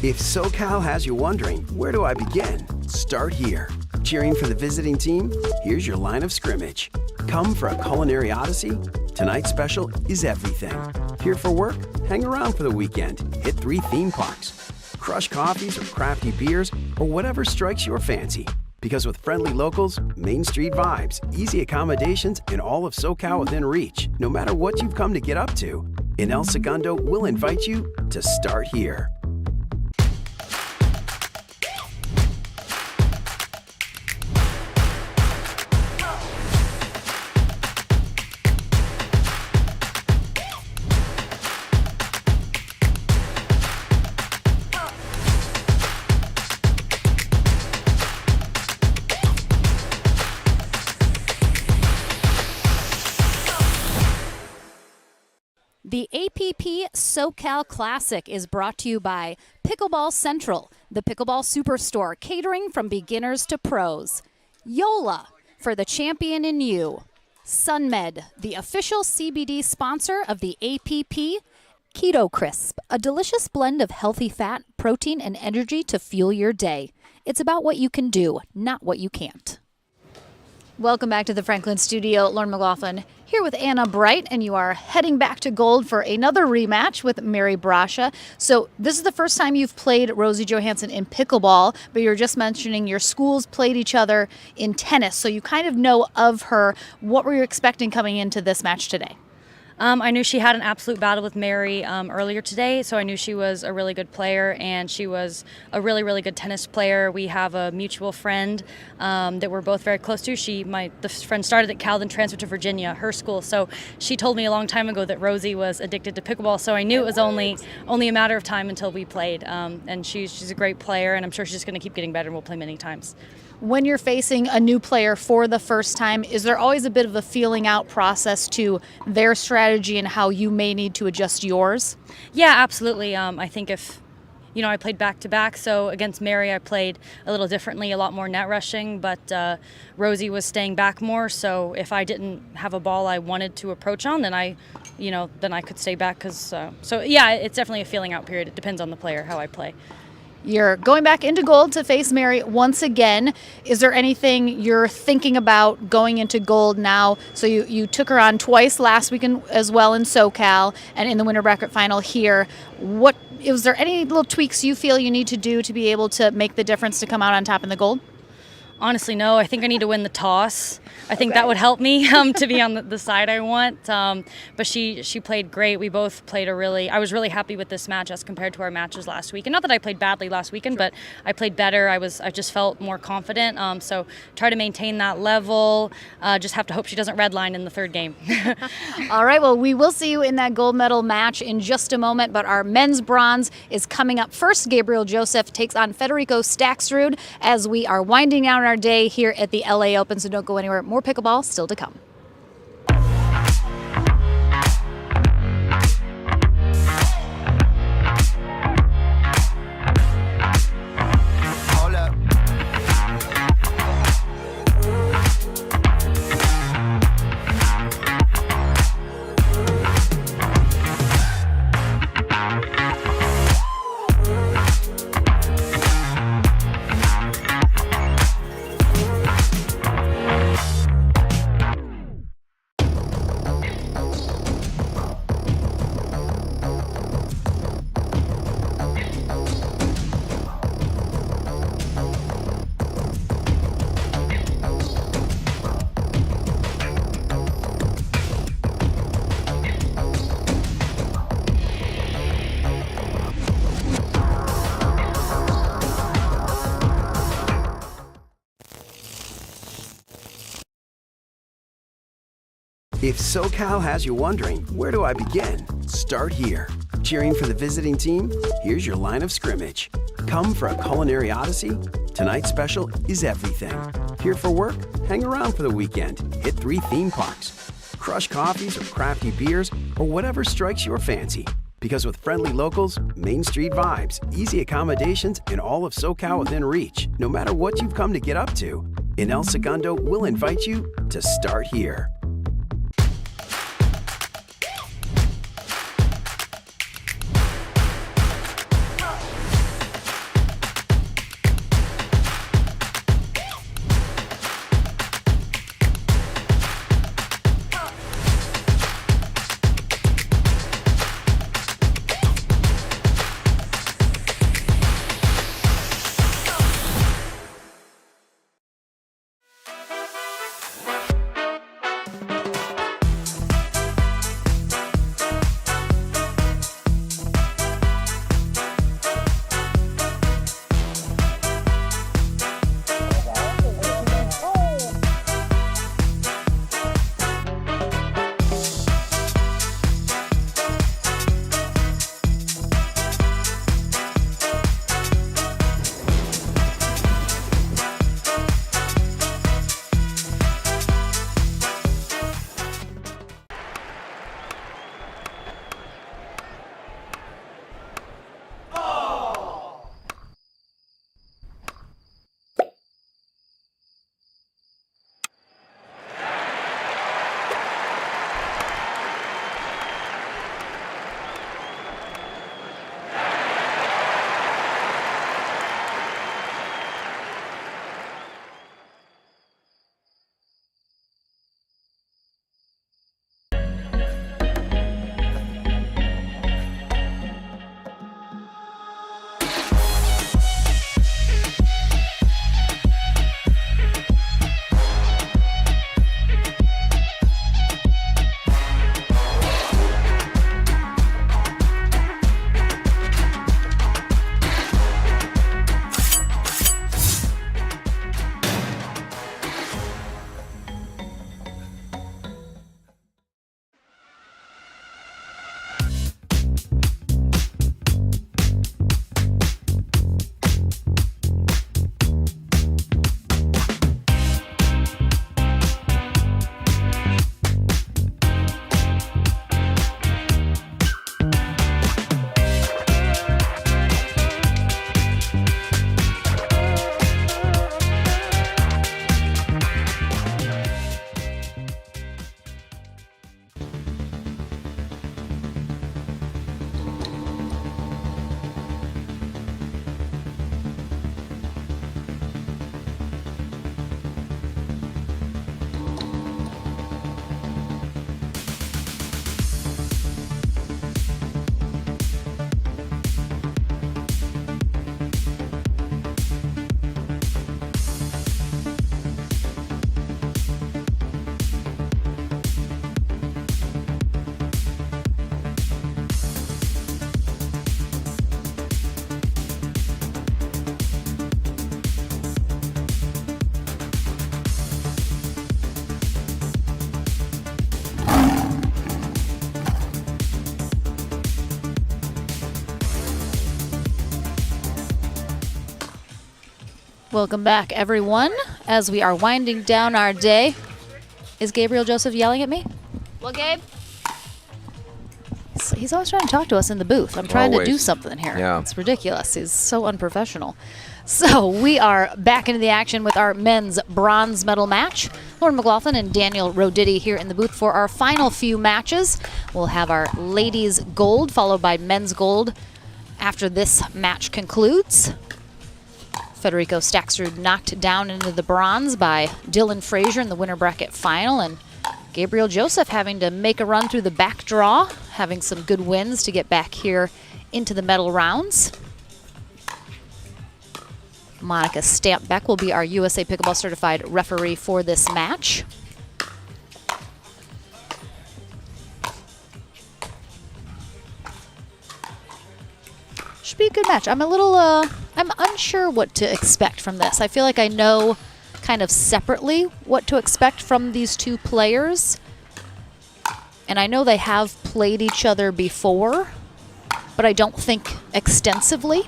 If SoCal has you wondering, where do I begin? Start here. Cheering for the visiting team? Here's your line of scrimmage. Come for a culinary odyssey? Tonight's special is everything. Here for work? Hang around for the weekend. Hit 3 theme parks. Crush coffees or crafty beers or whatever strikes your fancy. Because with friendly locals, Main Street vibes, easy accommodations, and all of SoCal within reach, no matter what you've come to get up to, in El Segundo, we'll invite you to start here. The APP SoCal Classic is brought to you by Pickleball Central, the Pickleball Superstore, catering from beginners to pros. Yola, for the champion in you. SUNMED, the official CBD sponsor of the APP. Keto Crisp, a delicious blend of healthy fat, protein, and energy to fuel your day. It's about what you can do, not what you can't. Welcome back to the Franklin Studio. Lauren McLaughlin here with Anna Bright, and you are heading back to Gold for another rematch with Mary Brasha. So this is the first time you've played Rosie Johansson in pickleball, but you were just mentioning your schools played each other in tennis, so you kind of know of her. What were you expecting coming into this match today? I knew she had an absolute battle with Mary earlier today, so I knew she was a really good player, and she was a really, really good tennis player. We have a mutual friend that we're both very close to. The friend started at Cal, then transferred to Virginia, her school. So she told me a long time ago that Rosie was addicted to pickleball, so I knew it was only a matter of time until we played. And she's a great player, and I'm sure she's just going to keep getting better, and we'll play many times. When you're facing a new player for the first time, is there always a bit of a feeling out process to their strategy and how you may need to adjust yours? Yeah, absolutely. I think if, I played back-to-back, so against Mary I played a little differently, a lot more net rushing, but Rosie was staying back more, so if I didn't have a ball I wanted to approach on, then I could stay back. It's definitely a feeling out period. It depends on the player, how I play. You're going back into Gold to face Mary once again. Is there anything you're thinking about going into Gold now? So you took her on twice last weekend as well in SoCal and in the winter bracket final here. Is there any little tweaks you feel you need to do to be able to make the difference to come out on top in the Gold? Honestly, no. I think I need to win the toss. I think that would help me to be on the side I want. But she played great. We both played I was really happy with this match as compared to our matches last week. And not that I played badly last weekend, but I played better. I just felt more confident. So try to maintain that level. Just have to hope she doesn't redline in the third game. All right. Well, we will see you in that gold medal match in just a moment. But our men's bronze is coming up first. Gabriel Joseph takes on Federico Staksrud as we are winding down our day here at the LA Open, so don't go anywhere. More pickleball still to come. If SoCal has you wondering, where do I begin? Start here. Cheering for the visiting team? Here's your line of scrimmage. Come for a culinary odyssey? Tonight's special is everything. Here for work? Hang around for the weekend. Hit 3 theme parks. Crush coffees or crafty beers or whatever strikes your fancy. Because with friendly locals, Main Street vibes, easy accommodations, and all of SoCal within reach, no matter what you've come to get up to, in El Segundo, we'll invite you to start here. Welcome back, everyone, as we are winding down our day. Is Gabriel Joseph yelling at me? Well, Gabe? He's always trying to talk to us in the booth. I'm trying to do something here. Yeah. It's ridiculous. He's so unprofessional. So we are back into the action with our men's bronze medal match. Lauren McLaughlin and Daniel Roditi here in the booth for our final few matches. We'll have our ladies gold followed by men's gold after this match concludes. Federico Staksrud knocked down into the bronze by Dylan Frazier in the winner bracket final, and Gabriel Joseph having to make a run through the back draw, having some good wins to get back here into the medal rounds. Monica Stampbeck will be our USA Pickleball Certified referee for this match. Should be a good match. I'm I'm unsure what to expect from this. I feel like I know kind of separately what to expect from these two players. And I know they have played each other before, but I don't think extensively.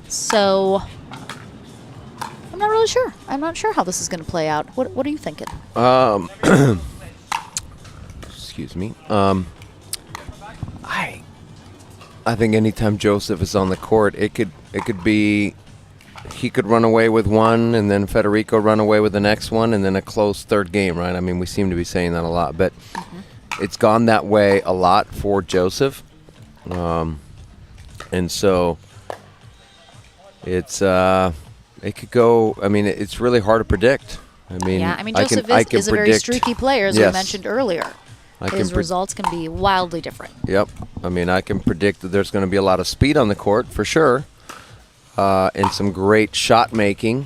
So I'm not really sure. I'm not sure how this is going to play out. What are you thinking? Excuse me. I think anytime Joseph is on the court, it could be he could run away with one, and then Federico run away with the next one, and then a close third game, right? I mean, we seem to be saying that a lot, but it's gone that way a lot for Joseph, and so it's it could go. I mean, it's really hard to predict. I mean, yeah, I mean, Joseph is a very streaky player, as we mentioned earlier. His results can be wildly different. Yep. I mean, I can predict that there's going to be a lot of speed on the court for sure, and some great shot making,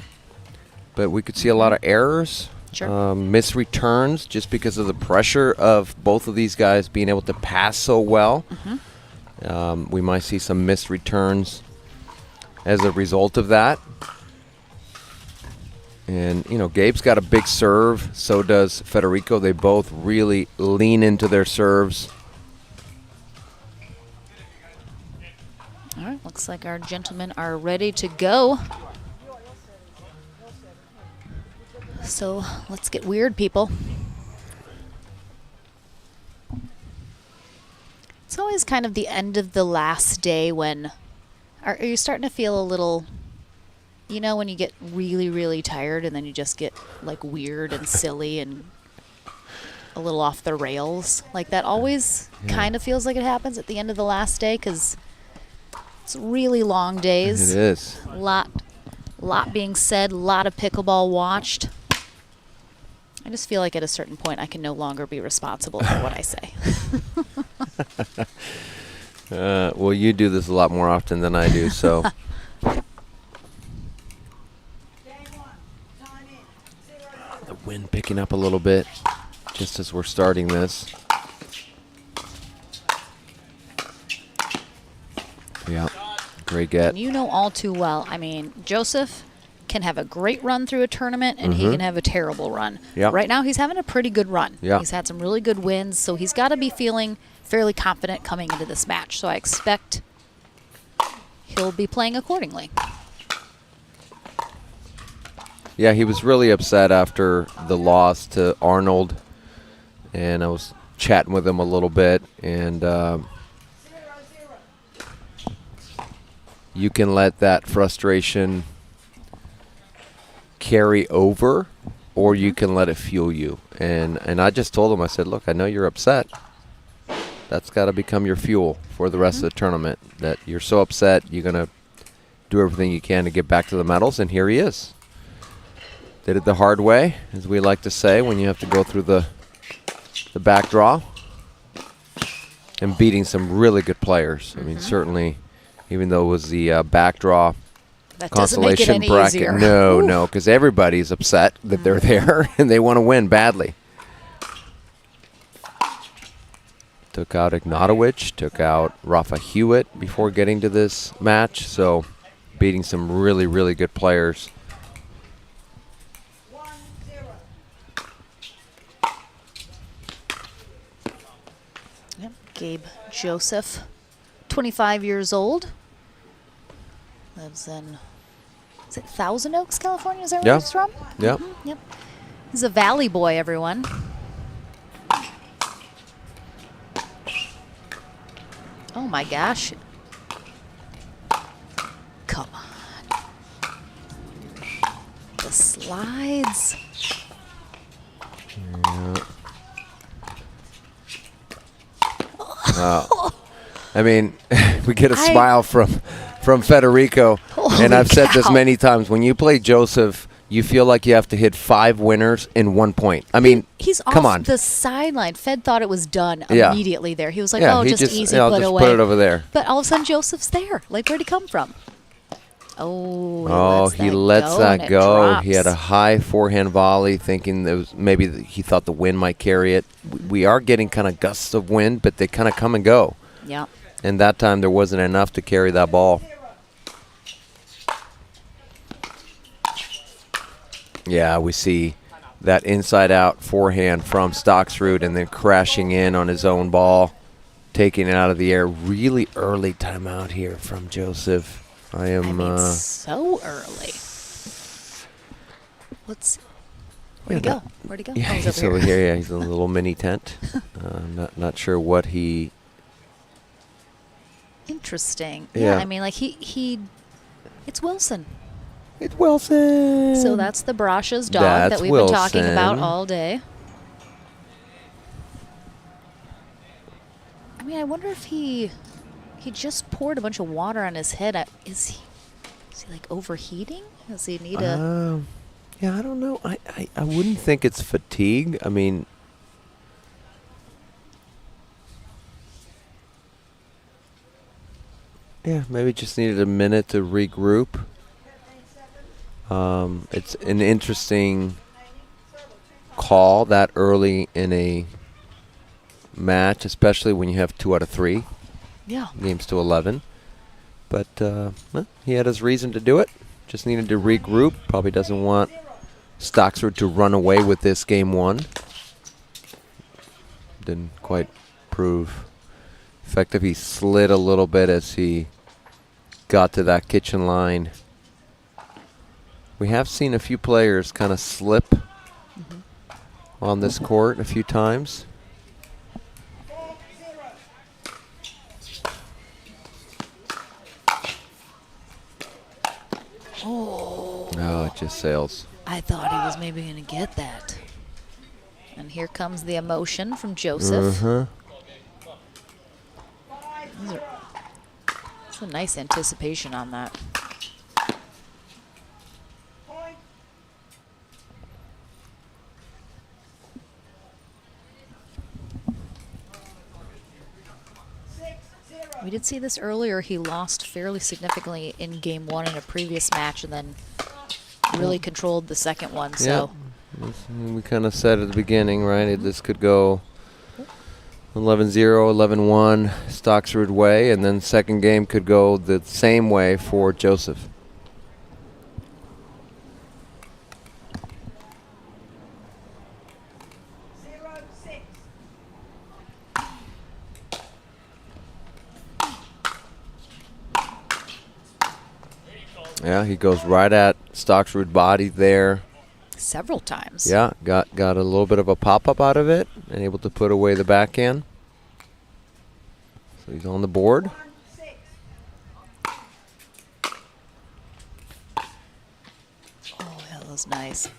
but we could see a lot of errors, missed returns, just because of the pressure of both of these guys being able to pass so well. We might see some missed returns as a result of that. And, you know, Gabe's got a big serve. So does Federico. They both really lean into their serves. All right, looks like our gentlemen are ready to go. So let's get weird, people. It's always kind of the end of the last day when... Are you starting to feel a little... You know, when you get really, really tired and then you just get, like, weird and silly and a little off the rails? Like, that always kind of feels like it happens at the end of the last day because it's really long days. It is. A lot being said, a lot of pickleball watched. I just feel like at a certain point I can no longer be responsible for what I say. Well, you do this a lot more often than I do, so... The wind picking up a little bit just as we're starting this. Yeah, great get. And you know all too well, I mean, Joseph can have a great run through a tournament and he can have a terrible run. Yep. Right now he's having a pretty good run. Yep. He's had some really good wins, so he's got to be feeling fairly confident coming into this match. So I expect he'll be playing accordingly. Yeah, he was really upset after the loss to Arnold, and I was chatting with him a little bit, and you can let that frustration carry over, or you can let it fuel you. And I just told him, I said, look, I know you're upset. That's got to become your fuel for the rest of the tournament, that you're so upset, you're going to do everything you can to get back to the medals, and here he is. Did it the hard way, as we like to say, when you have to go through the back draw. And beating some really good players. I mean, certainly, even though it was the back draw consolation bracket. Easier. No, because everybody's upset that they're there and they want to win badly. Took out Ignatowicz, took out Rafa Hewitt before getting to this match. So beating some really, really good players. Gabe Joseph, 25 years old, lives in Is it Thousand Oaks, California? Is that where he's from? Yep. Yep. He's a Valley boy, everyone. Oh my gosh. Come on. The slides. Yeah. I mean, we get a smile from Federico. And I've said this many times. When you play Joseph, you feel like you have to hit 5 winners in 1 point. I mean, come on. The sideline. Fed thought it was done immediately there. He was like, oh, just easy, I'll put just away. put it over there. But all of a sudden, Joseph's there. Like, where'd he come from? Oh, he lets that go. He had a high forehand volley, thinking that was maybe he thought the wind might carry it. We are getting kind of gusts of wind, but they kind of come and go. Yeah. And that time there wasn't enough to carry that ball. Yeah, we see that inside-out forehand from Stocksrud and then crashing in on his own ball, taking it out of the air. Really early timeout here from Joseph. I mean, so early. Where'd he go? Where'd he go? Yeah, he's he's over here. Yeah, he's in a little mini tent. Not sure what he. Interesting. Yeah, I mean, like he. It's Wilson. It's Wilson. So that's the Brasha's dog that we've been talking about all day. I mean, I wonder if he just poured a bunch of water on his head. Is he like overheating? Does he need a? Yeah, I don't know. I wouldn't think it's fatigue. I mean, yeah, maybe just needed a minute to regroup. It's an interesting call that early in a match, especially when you have 2 out of 3. Yeah. Games to 11. But he had his reason to do it. Just needed to regroup. Probably doesn't want Stocksrud to run away with this game 1. Didn't quite prove effective. He slid a little bit as he got to that kitchen line. We have seen a few players kind of slip on this court a few times. Oh, it just sails. I thought he was maybe going to get that. And here comes the emotion from Joseph. That's a nice anticipation on that. We did see this earlier. He lost fairly significantly in game 1 in a previous match and then really controlled the second one. So we kind of said at the beginning, right, this could go 11-0, 11-1 Stocksrud way, and then second game could go the same way for Joseph. Yeah, he goes right at Stocksrud body there. Several times. Yeah, got a little bit of a pop-up out of it and able to put away the backhand. So he's on the board. Oh, that was nice.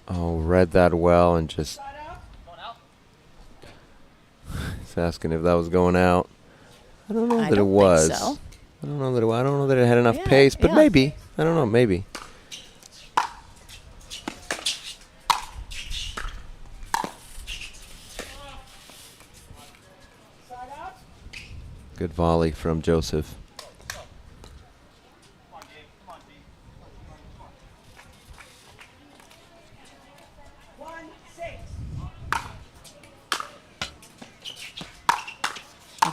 Oh, read that well and just he's asking if that was going out. I don't know that it was. Think so. I don't know that it had enough pace, but maybe. I don't know, maybe. Good volley from Joseph.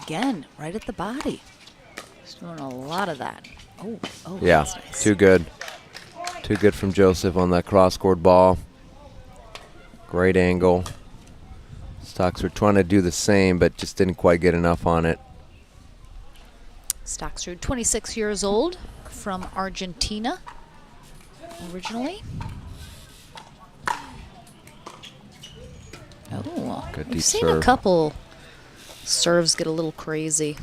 Again, right at the body. He's doing a lot of that. Oh, yeah, that's nice. Too good. Too good from Joseph on that cross-court ball. Great angle. Stocks were trying to do the same, but just didn't quite get enough on it. Stocksrud, 26 years old, from Argentina. originally. Oh, Good we've deep seen serve. a couple serves get a little crazy.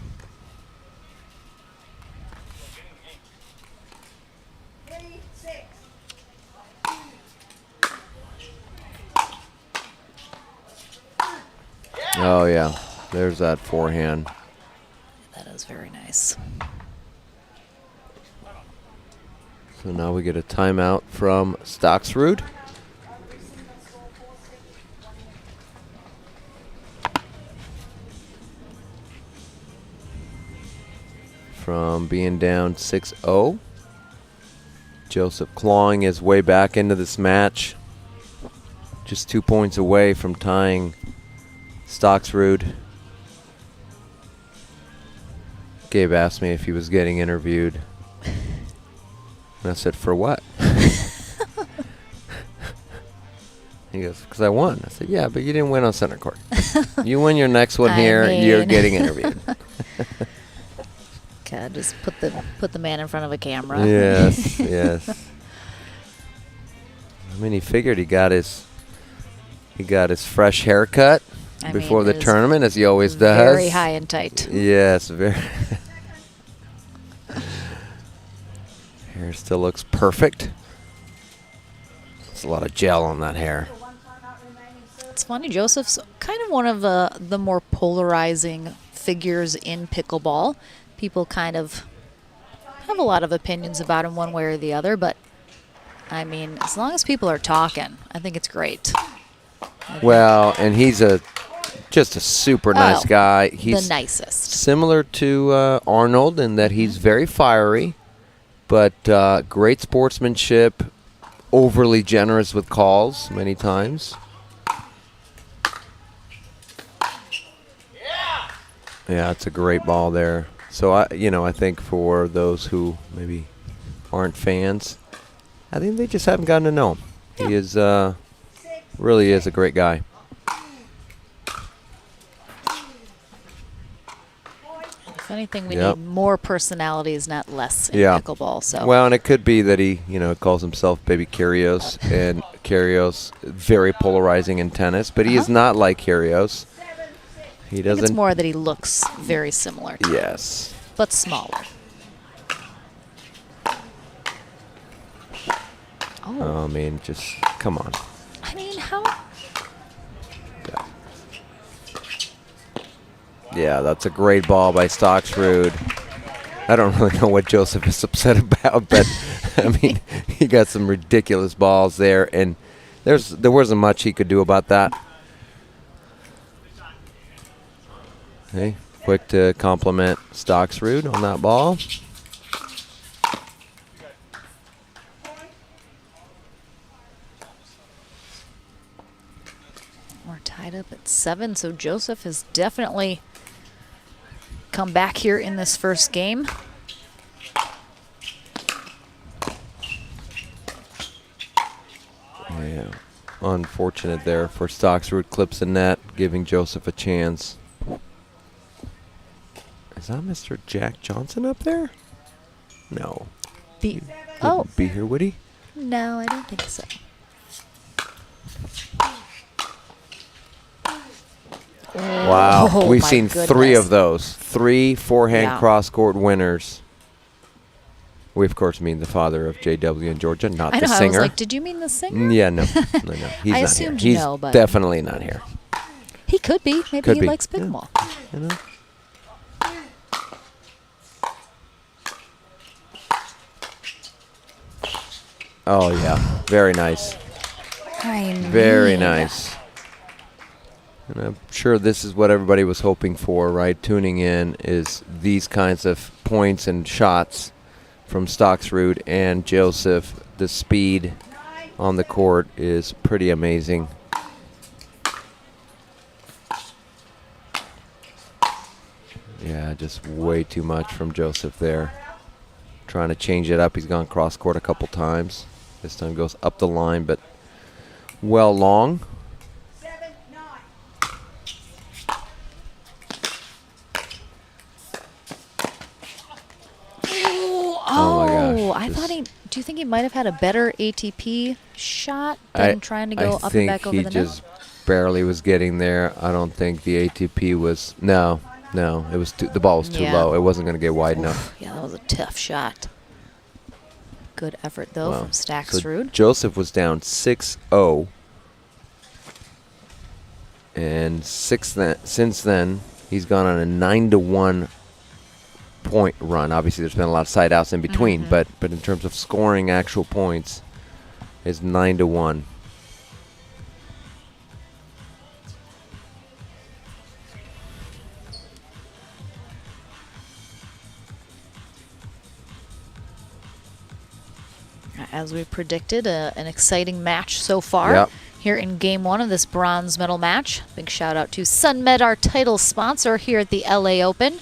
Oh, yeah. There's that forehand. That is very nice. So now we get a timeout from Stocksrud. From being down 6-0. Joseph clawing his way back into this match. Just 2 points away from tying Stocksrud. Gabe asked me if he was getting interviewed. And I said, for what? He goes, because I won. I said, yeah, but you didn't win on center court. You win your next one here, you're getting interviewed. God, just put the man in front of a camera. Yes, yes. I mean, he figured he got his fresh haircut before the tournament, as he always does. Very high and tight. Yes, very. Hair still looks perfect. There's a lot of gel on that hair. It's funny, Joseph's kind of one of the more polarizing figures in pickleball. People kind of have a lot of opinions about him one way or the other, but I mean, as long as people are talking, I think it's great. Well, and he's just a super nice guy. He's the nicest. Similar to Arnold in that he's very fiery, but great sportsmanship, overly generous with calls many times. Yeah, it's a great ball there. So I think for those who maybe aren't fans, I think they just haven't gotten to know him. Yeah. He is really is a great guy. If anything, we need more personalities, not less in pickleball. So well, and it could be that he calls himself Baby Kyrgios, and Kyrgios very polarizing in tennis, but he is not like Kyrgios. He doesn't. It's more that he looks very similar. Yes. But smaller. Oh, I mean, just come on. I mean, how? Yeah, that's a great ball by Stocksrud. I don't really know what Joseph is upset about, but I mean, he got some ridiculous balls there, and there wasn't much he could do about that. Okay, quick to compliment Stocksrud on that ball. We're tied up at 7, so Joseph has definitely come back here in this first game. Yeah, unfortunate there for Stocksrud. Clips the net, giving Joseph a chance. Is that Mr. Jack Johnson up there? No. Be here, would he? No, I don't think so. Wow, Oh, we've my seen goodness. 3 of those. 3 forehand cross-court winners. We, of course, mean the father of JW in Georgia, not I the know, singer. I was like, did you mean the singer? Yeah, no. He's not I here. assumed He's no, but definitely not here. he could be. Maybe Could he be. likes pickleball. You know? Oh, yeah. Very nice. Very nice. And I'm sure this is what everybody was hoping for, right? Tuning in is these kinds of points and shots from Stocksrud and Joseph. The speed on the court is pretty amazing. Yeah, just way too much from Joseph there. Trying to change it up. He's gone cross court a couple times. This time goes up the line, but well long. Oh, my gosh. I thought he. do you think he might have had a better ATP shot than trying to go up and back over the net? I think he just barely was getting there. I don't think the ATP was. No, it was the ball was too low. It wasn't going to get wide enough. Yeah, that was a tough shot. Good effort though from Staksrud. So Joseph was down 6-0, and since then he's gone on a 9-1 point run. Obviously, there's been a lot of side outs in between, but in terms of scoring actual points, it's 9-1. As we predicted, an exciting match so far here in Game 1 of this bronze medal match. Big shout out to SUNMED, our title sponsor here at the LA Open.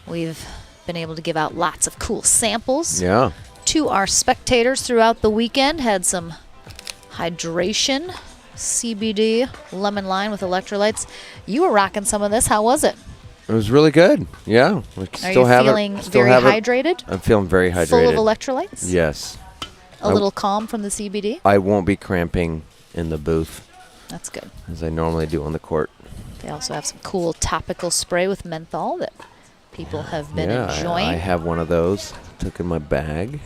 We've been able to give out lots of cool samples to our spectators throughout the weekend. Had some hydration, CBD, lemon lime with electrolytes. You were rocking some of this. How was it? It was really good. Yeah. Are you feeling very hydrated? I'm feeling very hydrated. Full of electrolytes? Yes. A little calm from the CBD? I won't be cramping in the booth. That's good. As I normally do on the court. They also have some cool topical spray with menthol that people have been enjoying. I have one of those. Took in my bag.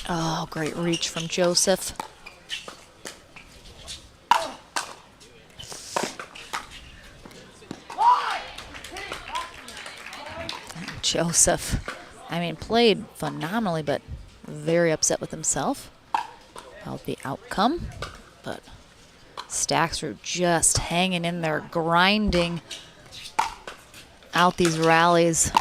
Oh, great reach from Joseph. Joseph, I mean, played phenomenally, but very upset with himself about the outcome. But Staksrud just hanging in there, grinding out these rallies.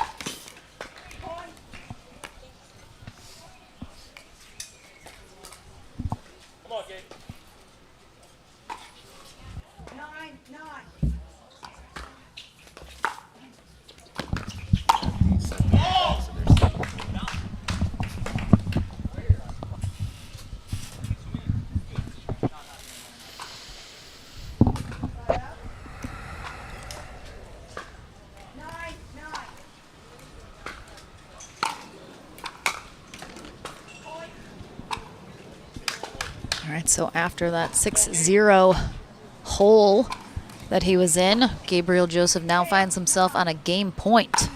All right, so after that 6-0 hole that he was in, Gabriel Joseph now finds himself on a game point.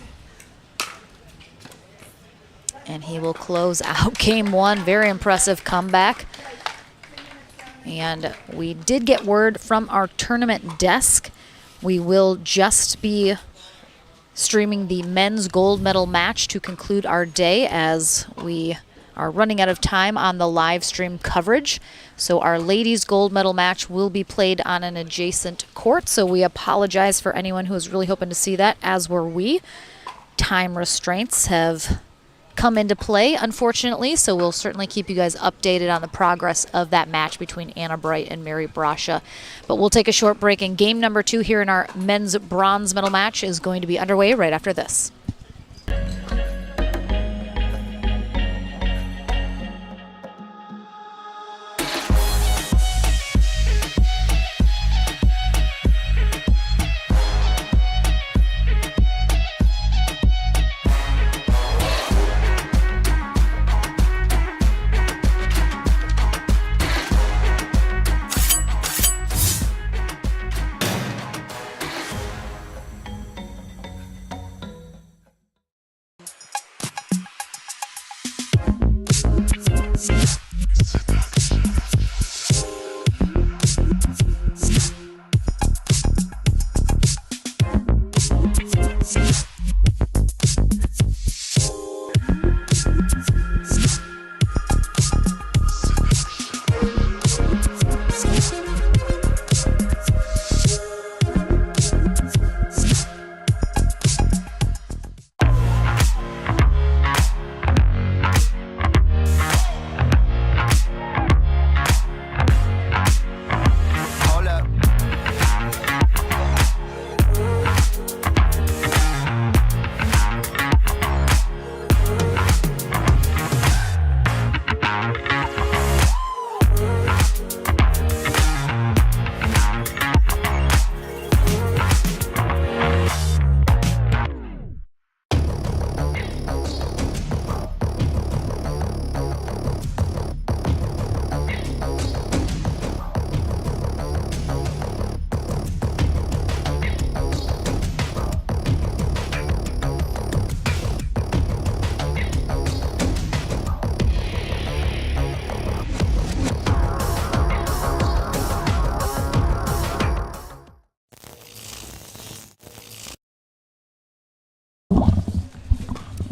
And he will close out Game 1. Very impressive comeback. And we did get word from our tournament desk. We will just be streaming the men's gold medal match to conclude our day, as we are running out of time on the live stream coverage. So our ladies gold medal match will be played on an adjacent court. So we apologize for anyone who was really hoping to see that, as were we. Time restraints have come into play, unfortunately, so we'll certainly keep you guys updated on the progress of that match between Anna Bright and Mary Brasha. But we'll take a short break, and game number 2 here in our men's bronze medal match is going to be underway right after this.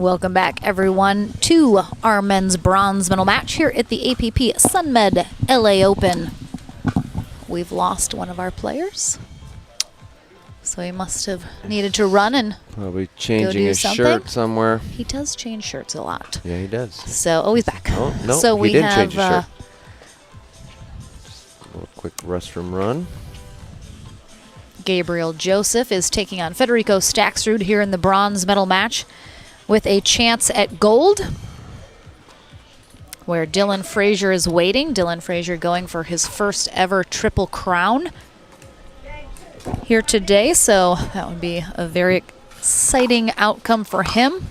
Welcome back, everyone, to our men's bronze medal match here at the APP SUNMED LA Open. We've lost one of our players, so he must have needed to run and probably changing do his something. shirt somewhere. He does change shirts a lot. Yeah, he does. So, oh, he's back. Oh, no, so we he didn't have change his shirt. A little quick restroom run. Gabriel Joseph is taking on Federico Staksrud here in the bronze medal match with a chance at gold, where Dylan Frazier is waiting. Dylan Frazier going for his first ever Triple Crown here today, so that would be a very exciting outcome for him.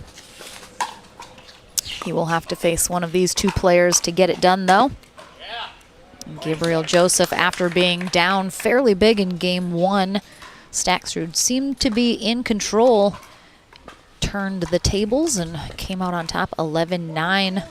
He will have to face one of these two players to get it done, though. Gabriel Joseph, after being down fairly big in game one, Staksrud seemed to be in control, turned the tables and came out on top 11-9.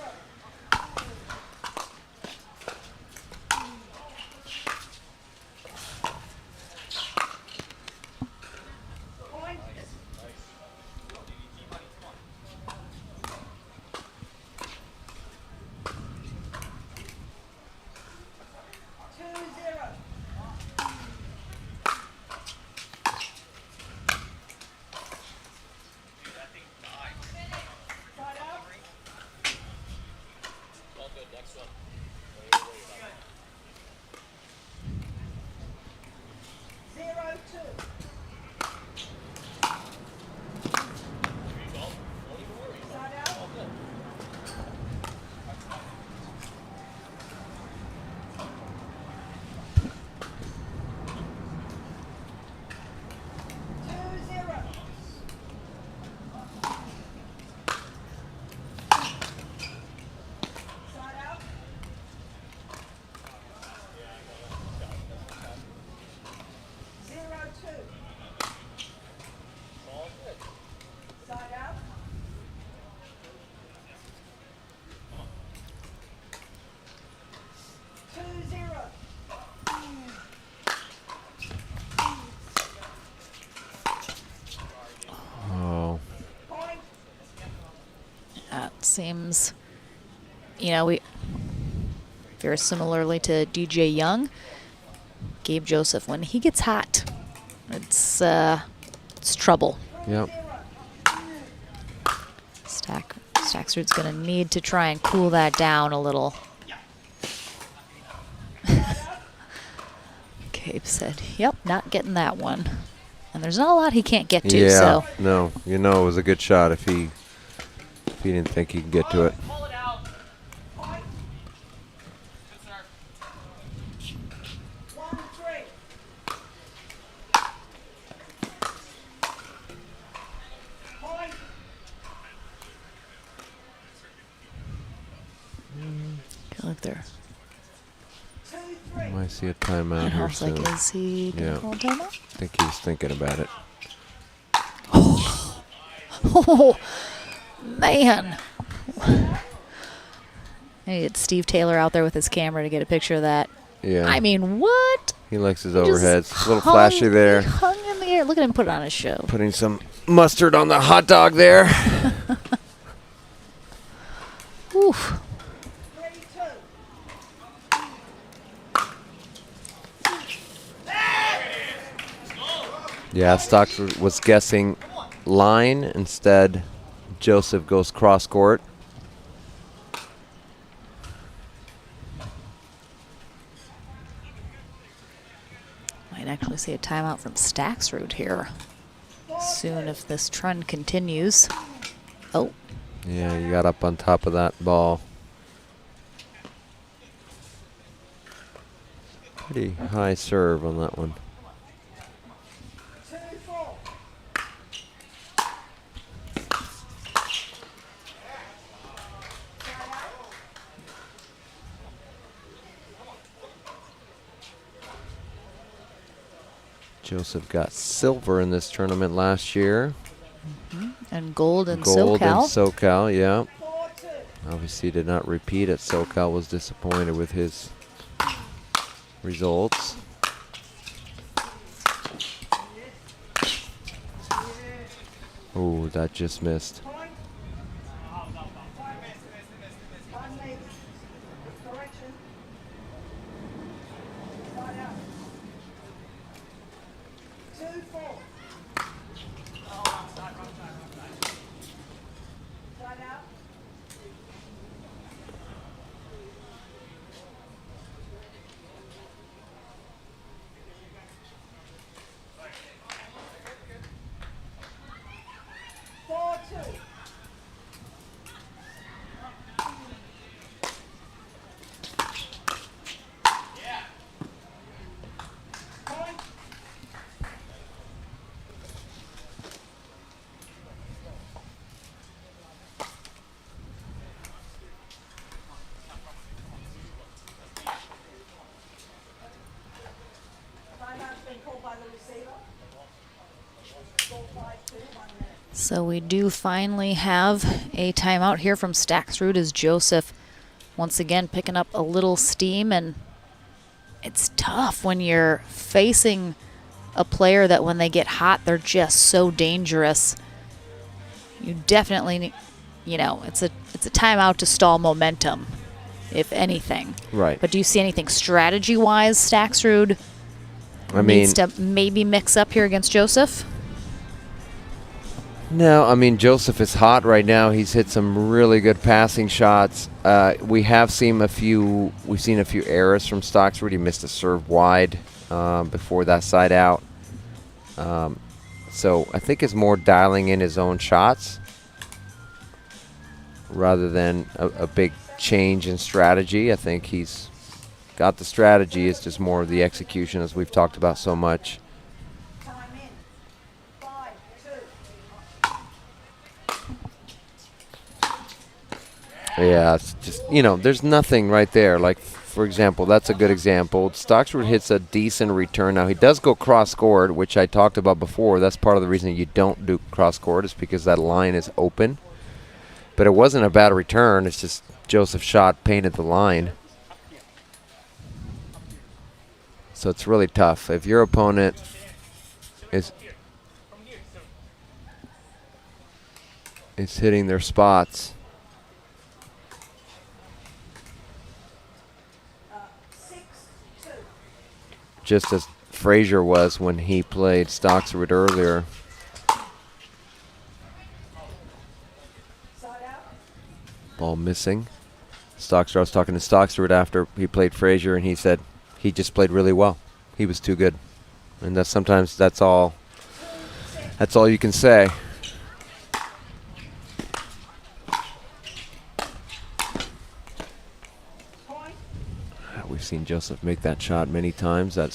Seems, you know, we very similarly to DJ Young, Gabe Joseph, when he gets hot, it's trouble. Yep. Staksrud's going to need to try and cool that down a little. Gabe said, yep, not getting that one. And there's not a lot he can't get to. Yeah, so. no, you know it was a good shot if he didn't think he could get to it. Look there. Might see a timeout here soon. Like, is he gonna call a timeout? I think he's thinking about it. Oh, man. Maybe get Steve Taylor out there with his camera to get a picture of that. Yeah. I mean, what? He likes his overheads. A little flashy there. He hung in the air. Look at him put on a show. Putting some mustard on the hot dog there. Oof. Yeah, Stocks was guessing line. Instead, Joseph goes cross court. Might actually see a timeout from Staksrud here soon if this trend continues. Oh. Yeah, you got up on top of that ball. Pretty high serve on that one. Joseph got silver in this tournament last year. And gold in Gold in SoCal. SoCal, yeah. Obviously did not repeat at SoCal, was disappointed with his results. Oh, that just missed. So we do finally have a timeout here from Staxrud as Joseph once again picking up a little steam, and it's tough when you're facing a player that when they get hot, they're just so dangerous. You definitely need, you know, it's a timeout to stall momentum, if anything. Right. But do you see anything strategy-wise Staxrud needs to maybe mix up here against Joseph? No, I mean, Joseph is hot right now. He's hit some really good passing shots. We have seen a few errors from Staxrud. He missed a serve wide before that side out. So I think it's more dialing in his own shots rather than a big change in strategy. I think he's got the strategy. It's just more of the execution, as we've talked about so much. Yeah, it's just, you know, there's nothing right there. Like, for example, that's a good example. Stocksford hits a decent return. Now, he does go cross-court, which I talked about before. That's part of the reason you don't do cross-court is because that line is open. But it wasn't a bad return. It's just Joseph's shot painted the line. So it's really tough. If your opponent is hitting their spots, just as Frazier was when he played Stocksrud earlier. Ball missing. Stocksrud, I was talking to Stocksrud after he played Frazier, and he said he just played really well. He was too good. And that's sometimes that's all you can say. We've seen Joseph make that shot many times. That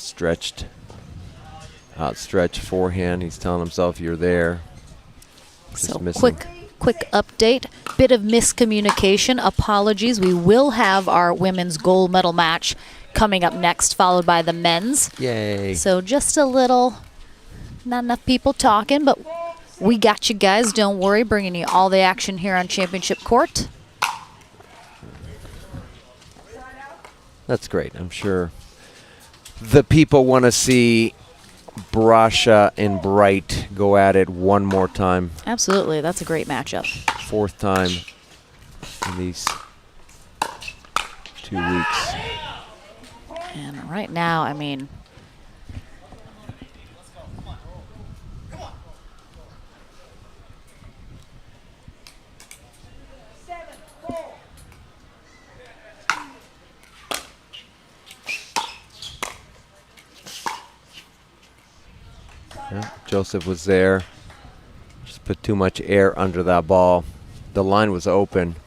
outstretched forehand. He's telling himself, "You're there." So quick update. Bit of miscommunication. Apologies. We will have our women's gold medal match coming up next, followed by the men's. Yay! So just a little, not enough people talking, but we got you guys. Don't worry. Bringing you all the action here on Championship Court. That's great. I'm sure the people want to see Brasha and Bright go at it one more time. Absolutely. That's a great matchup. Fourth time in these 2 weeks. And right now, I mean, yeah, Joseph was there. Just put too much air under that ball. The line was open.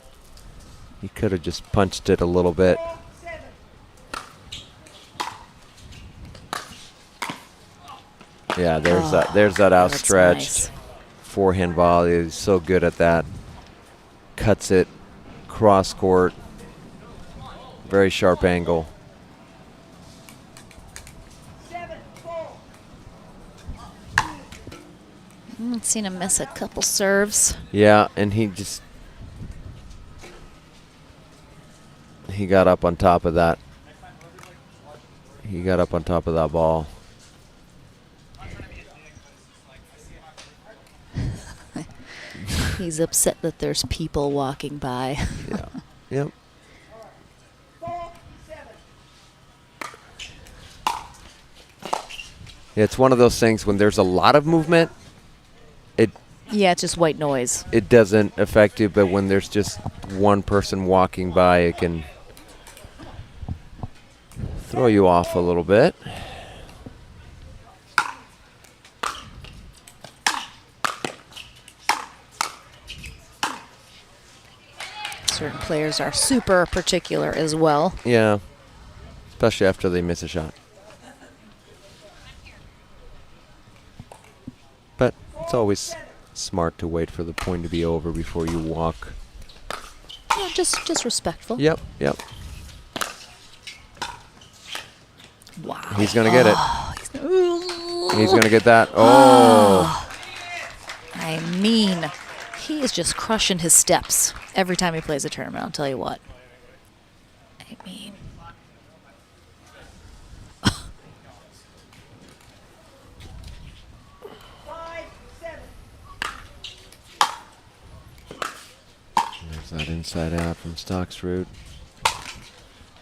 He could have just punched it a little bit. Yeah, there's that outstretched forehand volley. He's so good at that. Cuts it cross court. Very sharp angle. I've seen him miss a couple serves. Yeah, and he got up on top of that. He got up on top of that ball. He's upset that there's people walking by. Yeah. Yep. Yeah, it's one of those things when there's a lot of movement, yeah, it's just white noise. It doesn't affect you, but when there's just one person walking by, it can throw you off a little bit. Certain players are super particular as well. Yeah, especially after they miss a shot. But it's always smart to wait for the point to be over before you walk. Yeah, just respectful. Yep. Wow. He's going to get it. He's going to get that. Oh. I mean, he is just crushing his steps every time he plays a tournament, I'll tell you what. I mean. There's that inside out from Stocksrud.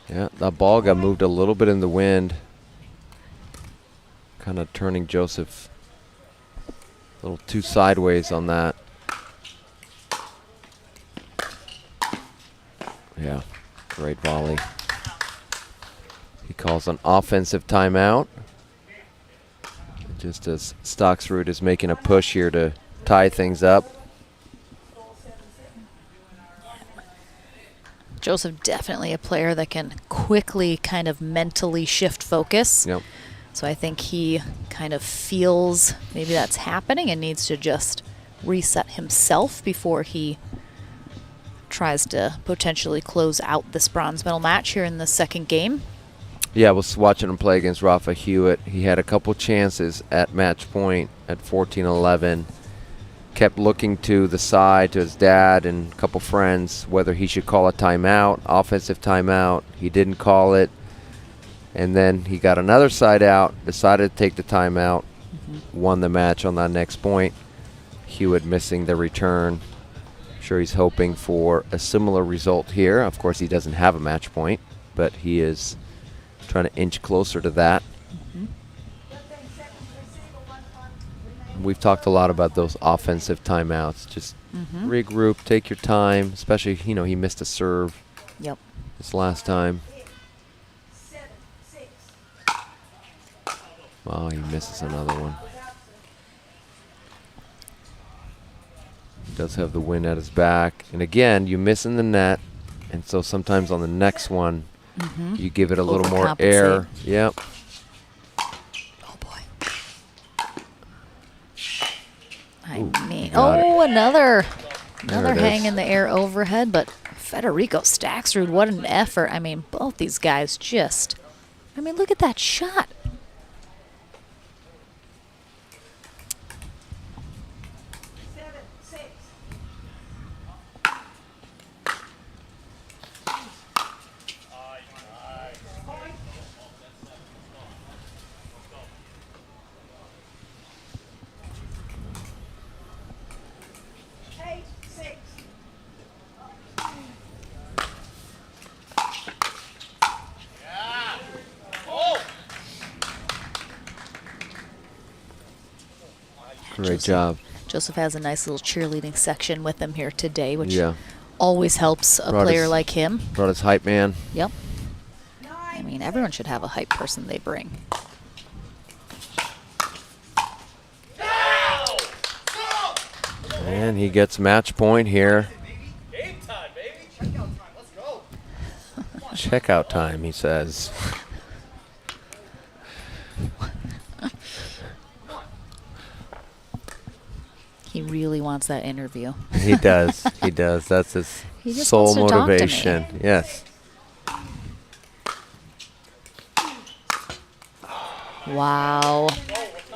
Yeah, that ball got moved a little bit in the wind. Kind of turning Joseph a little too sideways on that. Yeah, great volley. He calls an offensive timeout. Just as Stocksrud is making a push here to tie things up. Joseph definitely a player that can quickly kind of mentally shift focus. Yep. So I think he kind of feels maybe that's happening and needs to just reset himself before he tries to potentially close out this bronze medal match here in the second game. Yeah, I was watching him play against Rafa Hewitt. He had a couple chances at match point at 14-11. Kept looking to the side to his dad and a couple friends whether he should call a timeout, offensive timeout. He didn't call it. And then he got another side out, decided to take the timeout, won the match on that next point. Hewitt missing the return. I'm sure he's hoping for a similar result here. Of course, he doesn't have a match point, but he is trying to inch closer to that. We've talked a lot about those offensive timeouts. Just regroup, take your time, especially, you know, he missed a serve this last time. Oh, he misses another one. He does have the wind at his back. And again, you miss in the net. And so sometimes on the next one, you give it a little more air. Yep. Oh, boy. I mean, oh, another hang in the air overhead. But Federico Stocksrud, what an effort. I mean, both these guys just, I mean, look at that shot. Great job. Joseph has a nice little cheerleading section with him here today, which always helps a player like him. Brought his hype man. Yep. I mean, everyone should have a hype person they bring. And he gets match point here. Checkout time, he says. He really wants that interview. He does. He does. That's his sole motivation. Yes. Wow.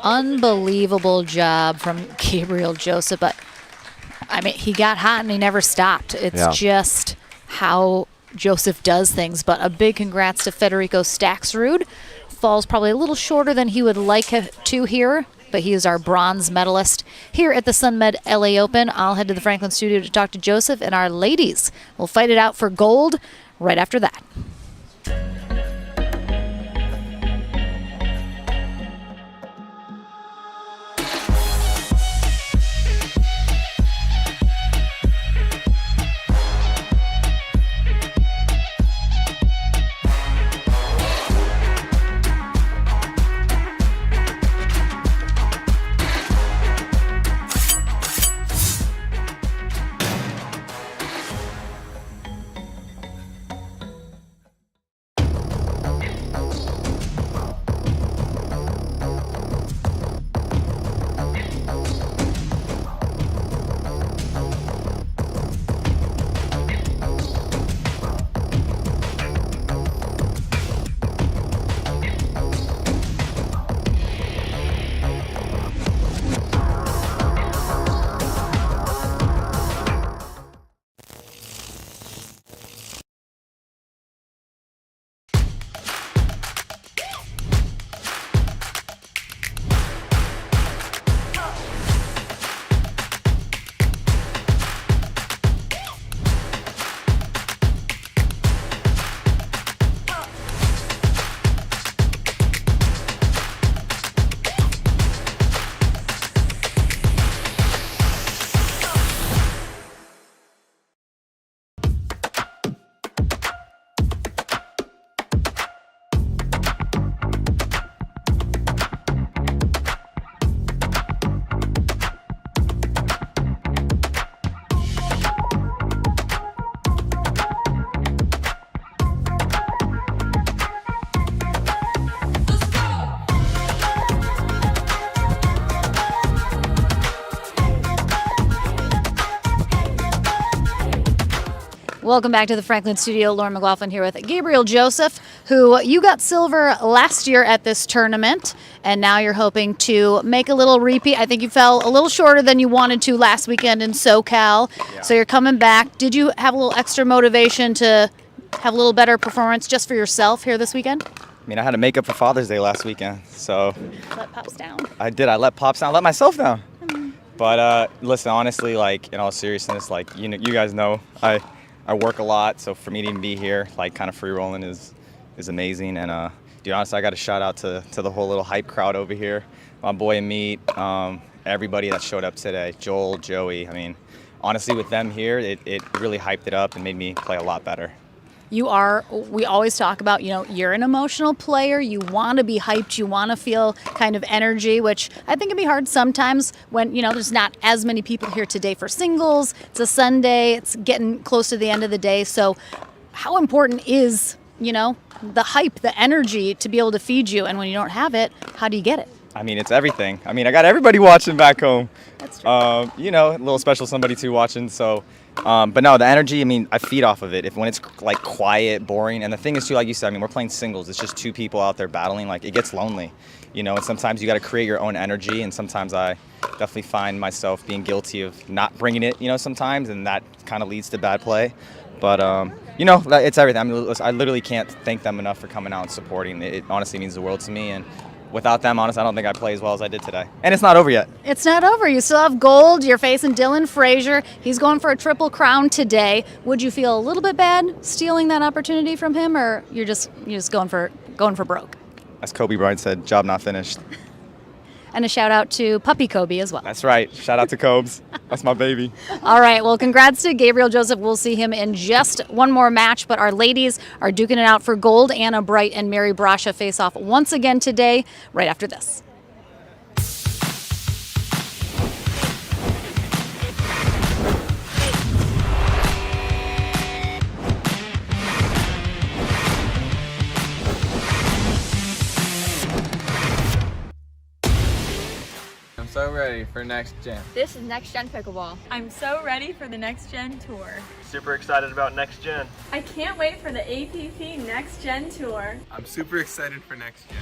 Unbelievable job from Gabriel Joseph. But, I mean, he got hot and he never stopped. It's just how Joseph does things. But a big congrats to Federico Stocksrud. Falls probably a little shorter than he would like to here, but he is our bronze medalist here at the SUNMED LA Open. I'll head to the Franklin studio to talk to Joseph, and our ladies will fight it out for gold right after that. Welcome back to the Franklin Studio. Lauren McLaughlin here with Gabriel Joseph, who you got silver last year at this tournament, and now you're hoping to make a little repeat. I think you fell a little shorter than you wanted to last weekend in SoCal, so you're coming back. Did you have a little extra motivation to have a little better performance just for yourself here this weekend? I mean, I had to make up for Father's Day last weekend, so. Let Pops down. I did. I let Pops down. I let myself down. But listen, honestly, like, in all seriousness, like, you guys know, I work a lot, so for me to even be here, like, kind of free rolling is amazing. And dude, honestly, I got to shout out to the whole little hype crowd over here. My boy Meat, everybody that showed up today, Joel, Joey. I mean, honestly, with them here, it really hyped it up and made me play a lot better. We always talk about, you're an emotional player. You want to be hyped. You want to feel kind of energy, which I think can be hard sometimes when, there's not as many people here today for singles. It's a Sunday. It's getting close to the end of the day. So how important is, the hype, the energy to be able to feed you? And when you don't have it, how do you get it? I mean, it's everything. I mean, I got everybody watching back home. That's true. A little special somebody too watching. So, but no, the energy, I mean, I feed off of it. When it's like quiet, boring, and the thing is too, like you said, I mean, we're playing singles. It's just two people out there battling. Like, it gets lonely, and sometimes you got to create your own energy. And sometimes I definitely find myself being guilty of not bringing it, sometimes, and that kind of leads to bad play. But, it's everything. I mean, I literally can't thank them enough for coming out and supporting. It honestly means the world to me. And without them, honestly, I don't think I'd play as well as I did today. And it's not over yet. It's not over. You still have gold. You're facing Dylan Frazier. He's going for a triple crown today. Would you feel a little bit bad stealing that opportunity from him, or you're just going for broke? As Kobe Bryant said, job not finished. And a shout out to Puppy Kobe as well. That's right. Shout out to Cobes. That's my baby. All right. Well, congrats to Gabriel Joseph. We'll see him in just one more match, but our ladies are duking it out for gold. Anna Bright and Mary Brasha face off once again today, right after this. So ready for next gen. This is Next Gen Pickleball. I'm so ready for the Next Gen Tour. Super excited about next gen. I can't wait for the APP Next Gen Tour. I'm super excited for next gen.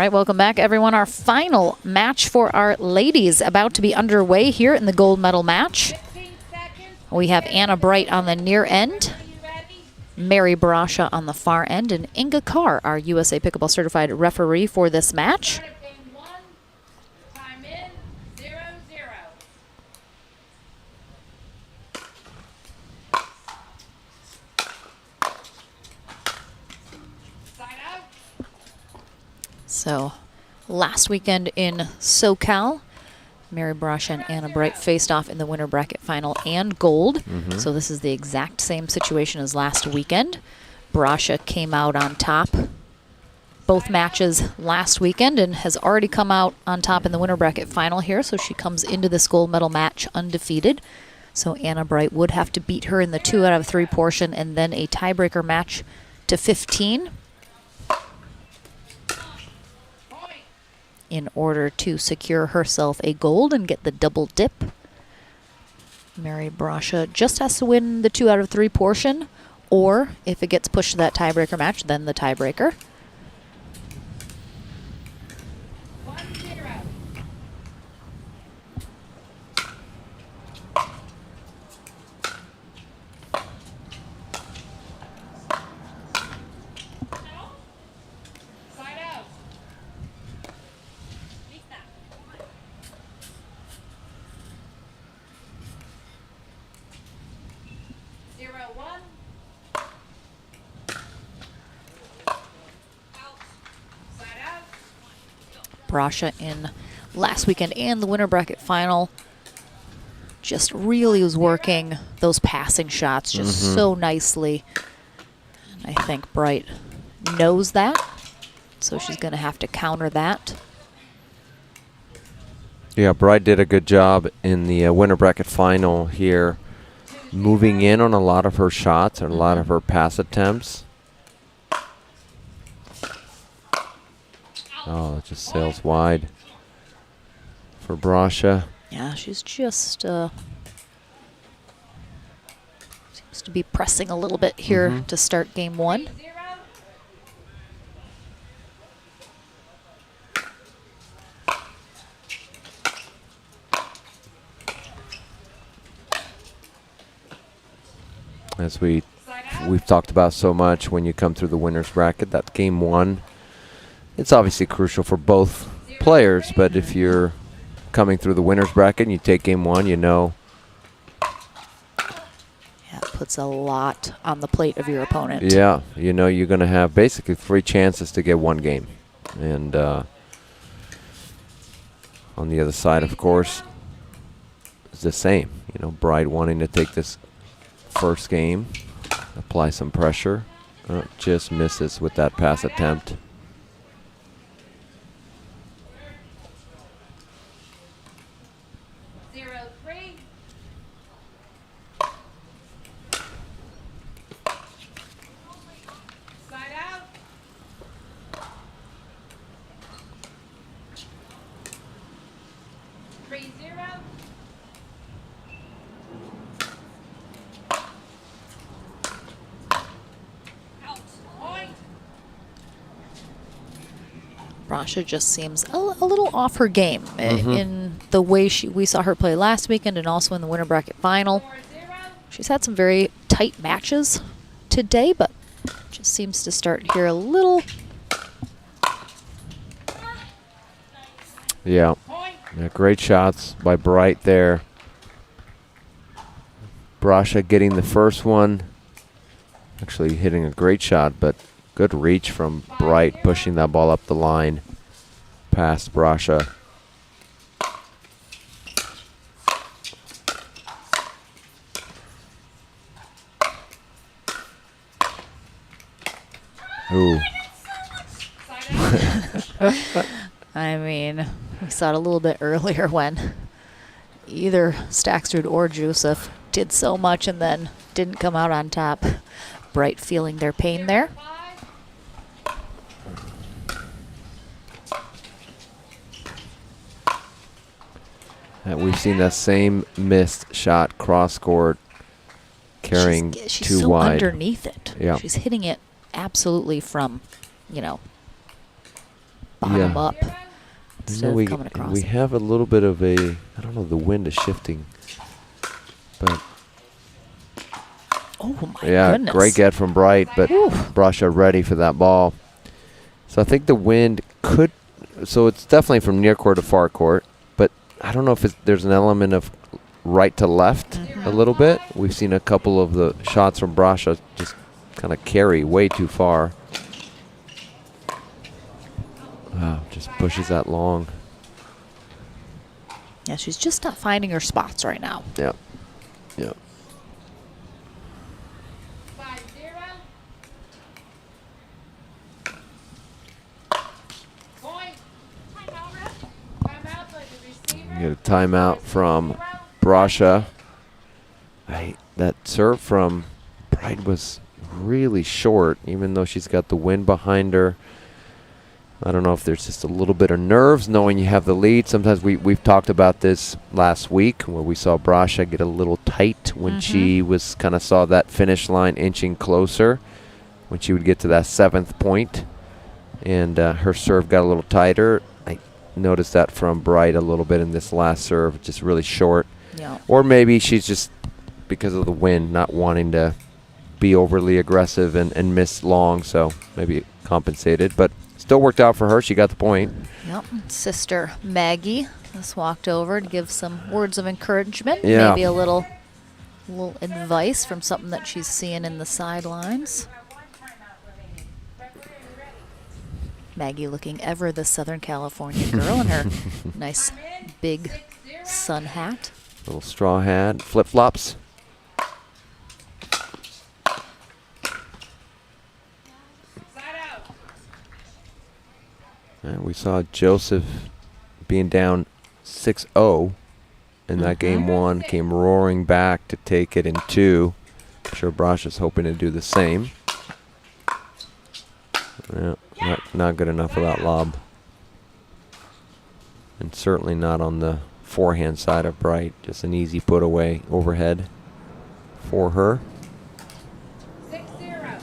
right, welcome back, everyone. Our final match for our ladies about to be underway here in the gold medal match. We have Anna Bright on the near end, Mary Brasha on the far end, and Inga Carr, our USA Pickleball Certified referee for this match. So, last weekend in SoCal, Mary Brasha and Anna Bright faced off in the winter bracket final and gold. So this is the exact same situation as last weekend. Brasha came out on top both matches last weekend and has already come out on top in the winter bracket final here. So she comes into this gold medal match undefeated. So Anna Bright would have to beat her in the 2 out of 3 portion and then a tiebreaker match to 15. In order to secure herself a gold and get the double dip. Mary Brasha just has to win the 2 out of 3 portion, or if it gets pushed to that tiebreaker match, then the tiebreaker. Brasha in last weekend and the winter bracket final just really was working those passing shots just so nicely. And I think Bright knows that, so she's going to have to counter that. Yeah, Bright did a good job in the winter bracket final here, moving in on a lot of her shots and a lot of her pass attempts. Oh, it just sails wide for Brasha. Yeah, she's just seems to be pressing a little bit here to start game 1. As we've talked about so much when you come through the winner's bracket, that game 1, it's obviously crucial for both players, but if you're coming through the winner's bracket and you take game 1, you know. Yeah, it puts a lot on the plate of your opponent. Yeah, you know you're going to have basically 3 chances to get 1 game. And on the other side, of course, it's the same. You know, Bright wanting to take this first game, apply some pressure. Just misses with that pass attempt. Brasha just seems a little off her game in the way we saw her play last weekend and also in the winter bracket final. She's had some very tight matches today, but just seems to start here a little. Yeah, great shots by Bright there. Brasha getting the first one. Actually hitting a great shot, but good reach from Bright, pushing that ball up the line past Brasha. Ooh. I mean, we saw it a little bit earlier when either Staksrud or Joseph did so much and then didn't come out on top. Bright feeling their pain there. We've seen that same missed shot cross court carrying she's too so wide. Underneath it. Yeah. She's hitting it absolutely from, you know, bottom up You instead know, of we coming across. we have a little bit of a, I don't know, the wind is shifting, but Oh my yeah, goodness. great get from Bright, but Brasha ready for that ball. So I think the wind could, so it's definitely from near court to far court, but I don't know if there's an element of right to left a little bit. We've seen a couple of the shots from Brasha just kind of carry way too far. Wow, just pushes that long. Yeah, she's just not finding her spots right now. Yeah, yeah. You get a timeout from Brasha. That serve from Bright was really short, even though she's got the wind behind her. I don't know if there's just a little bit of nerves knowing you have the lead. Sometimes we've talked about this last week where we saw Brasha get a little tight when she was kind of saw that finish line inching closer, when she would get to that 7th point, and her serve got a little tighter. I noticed that from Bright a little bit in this last serve, just really short. Yeah. Or maybe she's just, because of the wind, not wanting to be overly aggressive and miss long, so maybe it compensated. But still worked out for her. She got the point. Yep. Sister Maggie just walked over to give some words of encouragement. Yeah. Maybe a little advice from something that she's seeing in the sidelines. Maggie looking ever the Southern California girl in her nice big sun hat. Little straw hat, flip-flops. And we saw Joseph being down 6-0 in that game one, came roaring back to take it in 2. I'm sure Brasha's hoping to do the same. Yeah, not good enough for that lob. And certainly not on the forehand side of Bright. Just an easy put away overhead for her. 6-0.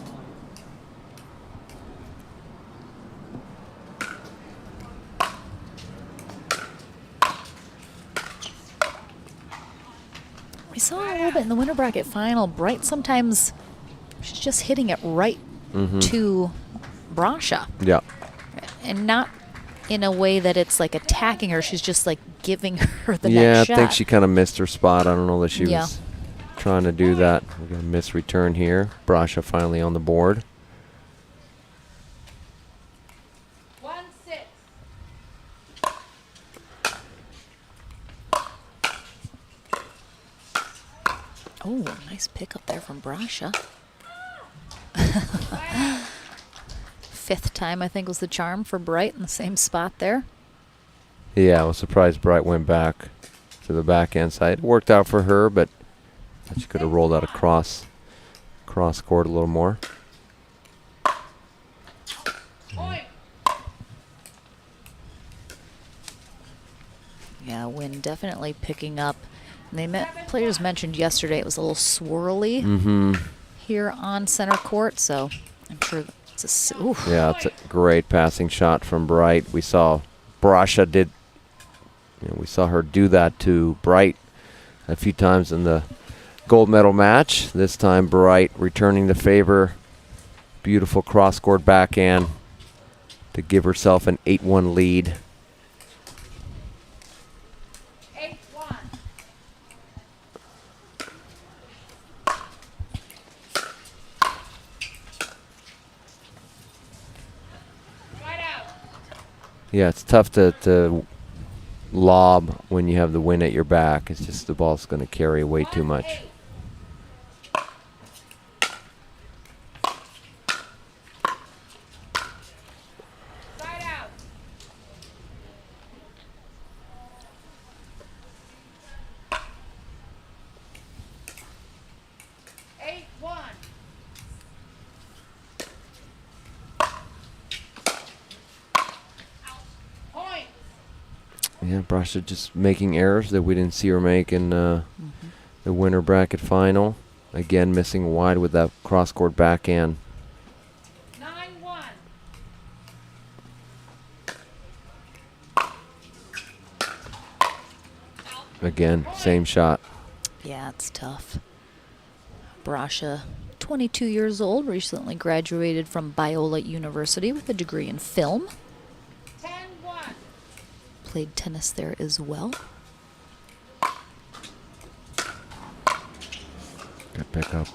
We saw a little bit in the winter bracket final. Bright sometimes she's just hitting it right to Brasha. Yeah. And not in a way that it's like attacking her. She's just like giving her the Yeah, next I shot. think she kind of missed her spot. I don't know that she Yeah. was trying to do that. We got a missed return here. Brasha finally on the board. 1-6. Oh, nice pickup there from Brasha. 5th time, I think, was the charm for Bright in the same spot there. Yeah, I was surprised Bright went back to the backhand side. It worked out for her, but she could have rolled out across court a little more. Yeah, wind definitely picking up. And players mentioned yesterday it was a little swirly here on center court, so I'm sure it's a oof. Yeah, it's a great passing shot from Bright. We saw Brasha did. We saw her do that to Bright a few times in the gold medal match. This time Bright returning the favor. Beautiful cross-court backhand to give herself an 8-1 lead. 8-1. Right out. Yeah, it's tough to lob when you have the wind at your back. It's just the ball's going to carry way too much. Side out. Eight, 1. Point. Yeah, Brasha just making errors that we didn't see her make in the winter bracket final. Again, missing wide with that cross-court backhand. 9-1. Again, same shot. Yeah, it's tough. Brasha, 22 years old, recently graduated from Biola University with a degree in film. 10-1. Played tennis there as well. Good pickup.